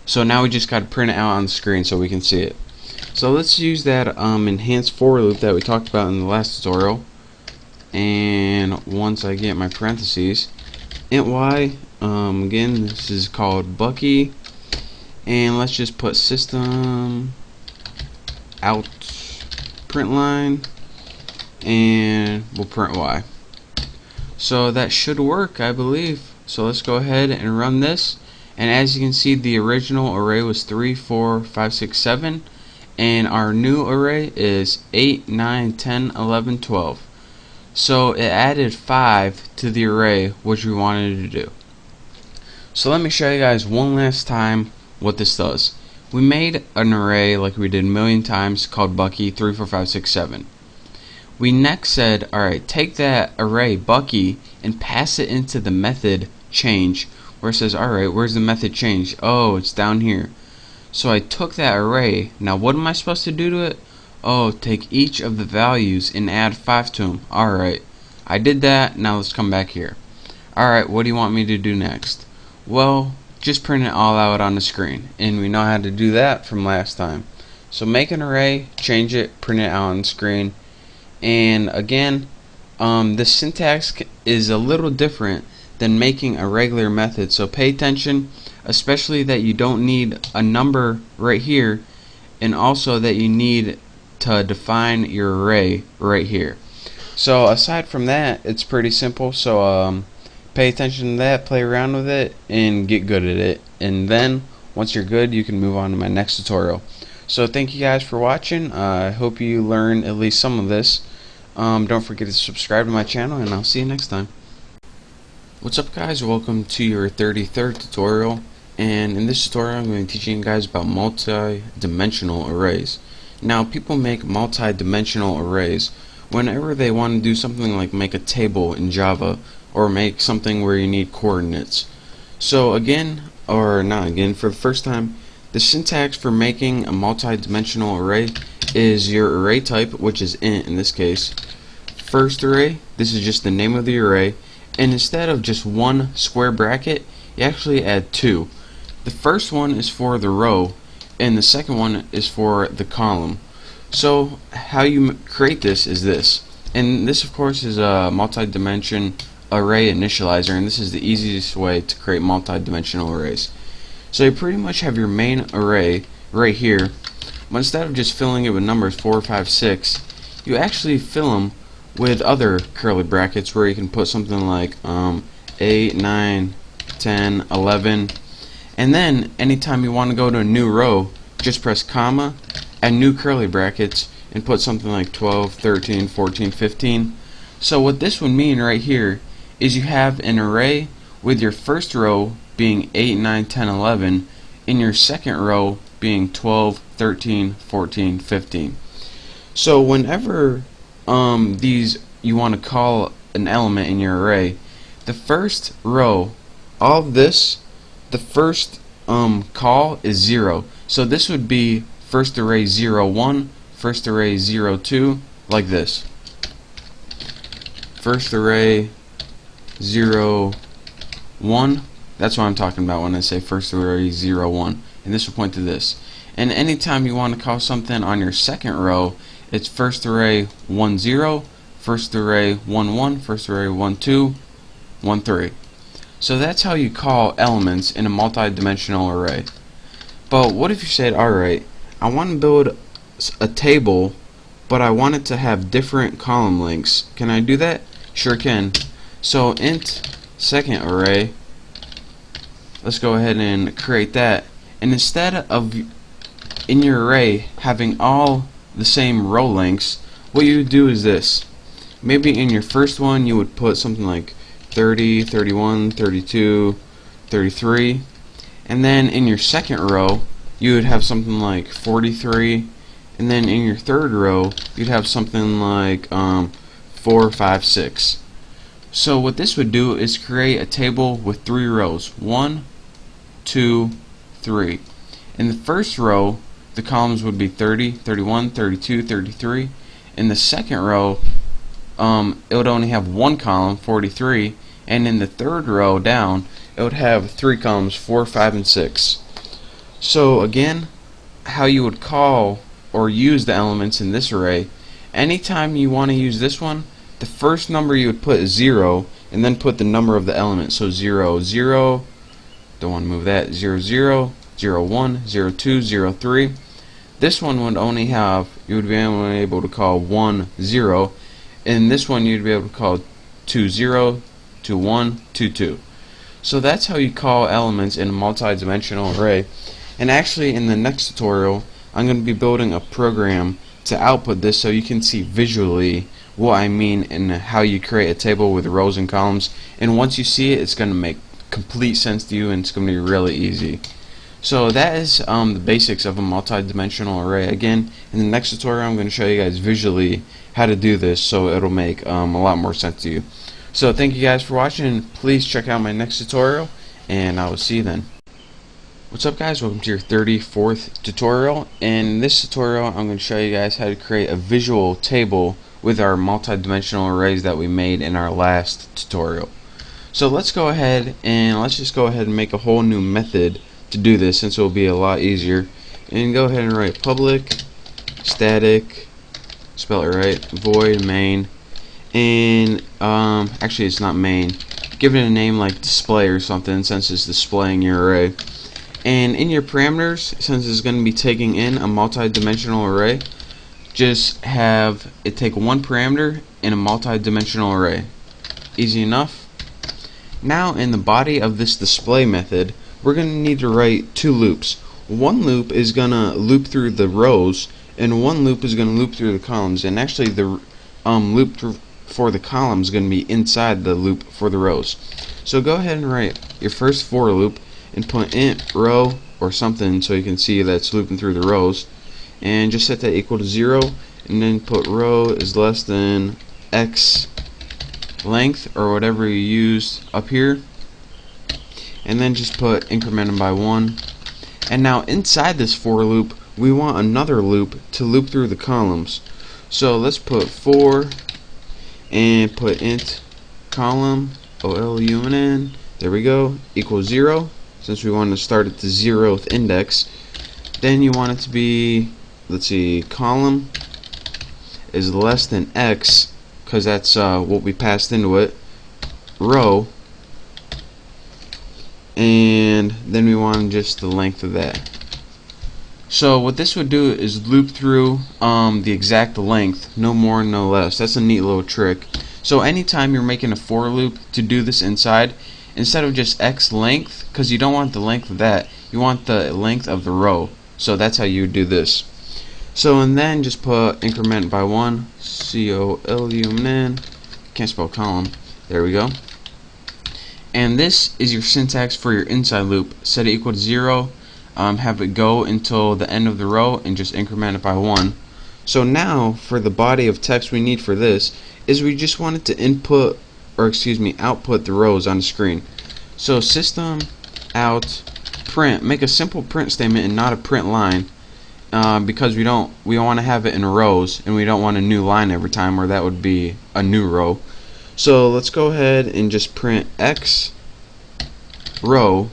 so now we just got to print it out on the screen so we can see it. So let's use that enhanced for loop that we talked about in the last tutorial. And once I get my parentheses, int y, again this is called Bucky, and let's just put system out print line, and we'll print y. So that should work, I believe. So let's go ahead and run this, and as you can see, the original array was 3, 4, 5, 6, 7, and our new array is 8, 9, 10, 11, 12. So it added 5 to the array which we wanted to do. So let me show you guys one last time what this does. We made an array like we did a million times called Bucky 3, 4, 5, 6, 7. We next said, alright, take that array Bucky and pass it into the method change, where it says, alright, where's the method change? Oh, it's down here. So I took that array. Now what am I supposed to do to it? Oh, take each of the values and add 5 to them. Alright, I did that. Now let's come back here. Alright, what do you want me to do next? Well, just print it all out on the screen, and we know how to do that from last time. So make an array, change it, print it out on the screen. And again, the syntax is a little different than making a regular method, so pay attention, especially that you don't need a number right here, and also that you need to define your array right here. So aside from that, it's pretty simple. So pay attention to that, play around with it, and get good at it. And then once you're good, you can move on to my next tutorial. So thank you guys for watching. I hope you learned at least some of this. Don't forget to subscribe to my channel, and I'll see you next time. What's up, guys? Welcome to your 33rd tutorial, and in this tutorial I'm going to be teaching you guys about multi-dimensional arrays. Now, people make multi-dimensional arrays whenever they want to do something like make a table in Java, or make something where you need coordinates. So again, or not again, for the first time, the syntax for making a multi-dimensional array is your array type, which is int in this case. First array, this is just the name of the array, and instead of just one square bracket, you actually add 2. The first one is for the row, and the second one is for the column. So how you create this is this, and this of course is a multi-dimension array initializer, and this is the easiest way to create multi-dimensional arrays. So you pretty much have your main array right here, but instead of just filling it with numbers 4, 5, 6, you actually fill them with other curly brackets where you can put something like 8, 9, 10, 11, and then anytime you want to go to a new row, just press comma, add new curly brackets, and put something like 12, 13, 14, 15. So what this would mean right here is you have an array with your first row being 8, 9, 10, 11, and your second row being 12, 13, 14, 15. So whenever these you want to call an element in your array, the first row, all of this, the first call is 0. So this would be first array 0, 1, first array 0, 2, like this. First array 0, 1, that's what I'm talking about when I say first array 0, 1, and this will point to this. And anytime you want to call something on your second row, it's first array 1, 0, first array 1, 1, first array 1, 2, 1, 3. So that's how you call elements in a multi-dimensional array. But what if you said, alright, I want to build a table, but I want it to have different column lengths. Can I do that? Sure can. So int second array, let's go ahead and create that. And instead of in your array having all the same row lengths, what you would do is this. Maybe in your first one you would put something like 30, 31, 32, 33, and then in your second row you would have something like 43, and then in your third row you'd have something like 4, 5, 6. So what this would do is create a table with 3 rows. 1, 2, 3. In the first row the columns would be 30, 31, 32, 33. In the second row it would only have one column, 43, and in the third row down it would have 3 columns, 4, 5, and 6. So again, how you would call or use the elements in this array, anytime you want to use this one, the first number you would put is 0, and then put the number of the element. So 0, 0, don't want to move that, 0, 0, 0, 1, 0, 2, 0, 3. This one would only have, you would be able to call 1, 0, and this one you'd be able to call 2, 0, 2, 1, 2, 2. So that's how you call elements in a multi-dimensional array. And actually in the next tutorial I'm going to be building a program to output this so you can see visually what I mean and how you create a table with rows and columns. And once you see it, it's going to make complete sense to you, and it's going to be really easy. So that is the basics of a multi-dimensional array. Again, in the next tutorial I'm going to show you guys visually how to do this so it'll make a lot more sense to you. So thank you guys for watching. Please check out my next tutorial, and I will see you then. What's up guys, welcome to your 34th tutorial. In this tutorial I'm going to show you guys how to create a visual table with our multi-dimensional arrays that we made in our last tutorial. So let's go ahead and make a whole new method to do this, since it will be a lot easier. And go ahead and write public static, spell it right, void main, and actually it's not main, give it a name like display or something, since it's displaying your array. And in your parameters, since it's going to be taking in a multi-dimensional array, just have it take one parameter in a multi-dimensional array. Easy enough. Now in the body of this display method, we're going to need to write 2 loops. One loop is going to loop through the rows, and one loop is going to loop through the columns. And actually the loop for the columns is going to be inside the loop for the rows. So go ahead and write your first for loop and put int row or something so you can see that it's looping through the rows, and just set that equal to 0, and then put row is less than x length or whatever you used up here, and then just put incremented by 1. And now inside this for loop we want another loop to loop through the columns. So let's put for and put int column OLUMN, there we go, equals 0, since we want to start at the 0th index. Then you want it to be, let's see, column is less than x, because that's what we passed into it, row, and then we want just the length of that. So what this would do is loop through the exact length, no more no less. That's a neat little trick. So anytime you're making a for loop to do this inside, instead of just x length, because you don't want the length of that, you want the length of the row. So that's how you would do this. So and then just put increment by 1, COLUMN, can't spell column, there we go. And this is your syntax for your inside loop. Set it equal to 0, have it go until the end of the row, and just increment it by 1. So now for the body of text we need for this is we just want it to output the rows on the screen. So system out print, make a simple print statement and not a print line, because we want to have it in rows, and we don't want a new line every time, or that would be a new row. So let's go ahead and just print X row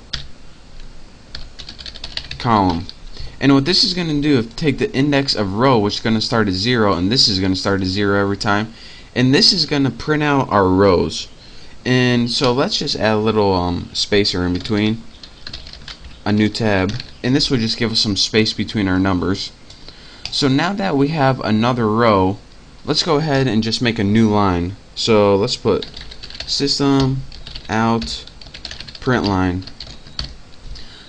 column. And what this is going to do is take the index of row, which is going to start at 0, and this is going to start at 0 every time, and this is going to print out our rows. And so let's just add a little spacer in between, a new tab, and this will just give us some space between our numbers. So now that we have another row, let's go ahead and just make a new line. So let's put system out print line.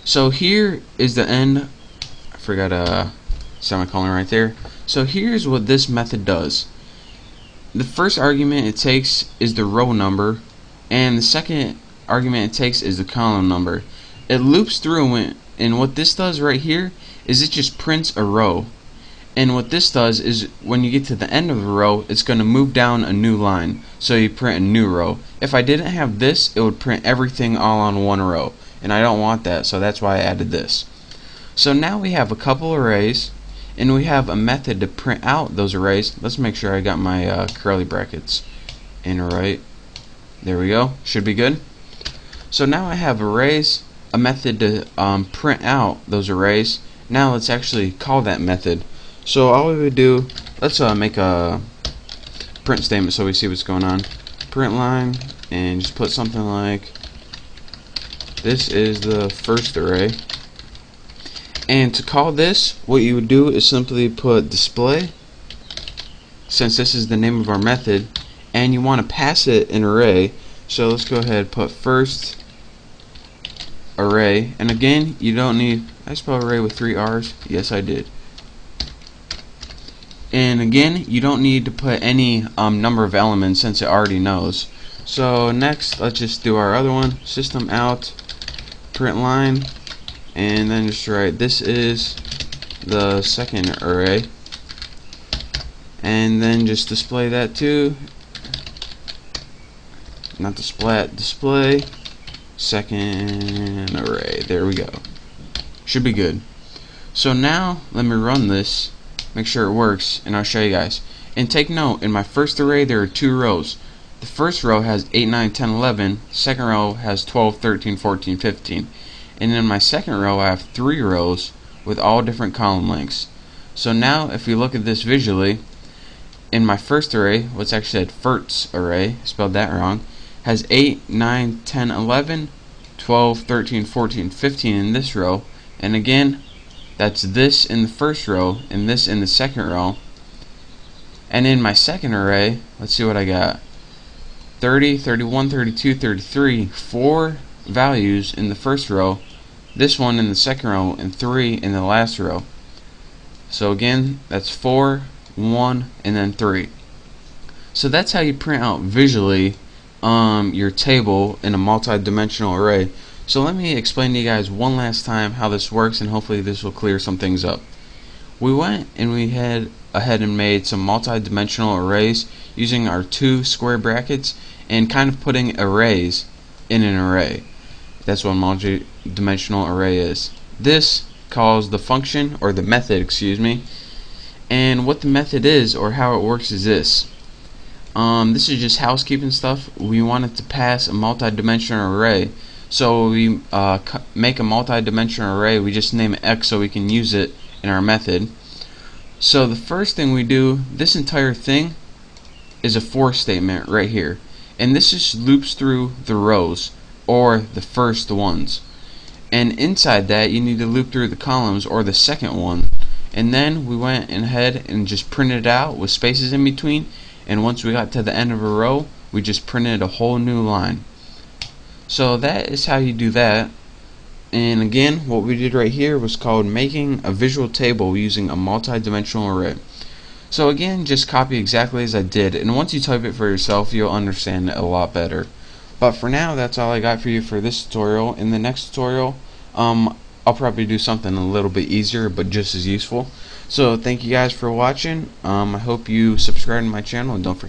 So here is the end. I forgot a semicolon right there. So here's what this method does. The first argument it takes is the row number, and the second argument it takes is the column number. It loops through, and what this does right here is it just prints a row. And what this does is when you get to the end of the row, it's going to move down a new line, so you print a new row. If I didn't have this, it would print everything all on one row, and I don't want that, so that's why I added this. So now we have a couple arrays, and we have a method to print out those arrays. Let's make sure I got my curly brackets in right. There we go. Should be good. So now I have arrays, a method to print out those arrays. Now let's actually call that method. So all we would do, let's make a print statement so we see what's going on. Print line, and just put something like, this is the first array. And to call this, what you would do is simply put display, since this is the name of our method, and you want to pass it an array. So let's go ahead and put first array, and again, you don't need, I spelled array with 3 R's, yes I did. And again, you don't need to put any number of elements since it already knows. So next, let's just do our other one, system out print line, and then just write this is the second array, and then just display that too. Not the splat, display second array. There we go. Should be good. So now let me run this, make sure it works, and I'll show you guys. And take note, in my first array there are 2 rows. The first row has 8, 9, 10, 11. Second row has 12, 13, 14, 15. And in my second row I have 3 rows with all different column lengths. So now if we look at this visually, in my first array, what's actually at first array, spelled that wrong, has 8, 9, 10, 11, 12, 13, 14, 15 in this row, and again that's this in the first row and this in the second row. And in my second array, let's see what I got, 30, 31, 32, 33, 4 values in the first row, this one in the second row, and 3 in the last row. So again, that's 4, 1, and then 3. So that's how you print out visually your table in a multi-dimensional array. So let me explain to you guys one last time how this works, and hopefully this will clear some things up. We went and we had ahead and made some multi-dimensional arrays using our 2 square brackets and kind of putting arrays in an array. That's what a multi-dimensional array is. This calls the function, or the method, excuse me, and what the method is, or how it works, is this. This is just housekeeping stuff. We want it to pass a multi-dimensional array. So we make a multi-dimensional array, we just name it X so we can use it in our method. So the first thing we do, this entire thing is a for statement right here, and this just loops through the rows, or the first ones, and inside that you need to loop through the columns, or the second one. And then we went ahead and just printed it out with spaces in between, and once we got to the end of a row, we just printed a whole new line. So that is how you do that. And again, what we did right here was called making a visual table using a multi-dimensional array. So again, just copy exactly as I did, and once you type it for yourself, you'll understand it a lot better. But for now, that's all I got for you for this tutorial. In the next tutorial, I'll probably do something a little bit easier but just as useful. So thank you guys for watching. I hope you subscribe to my channel, and don't forget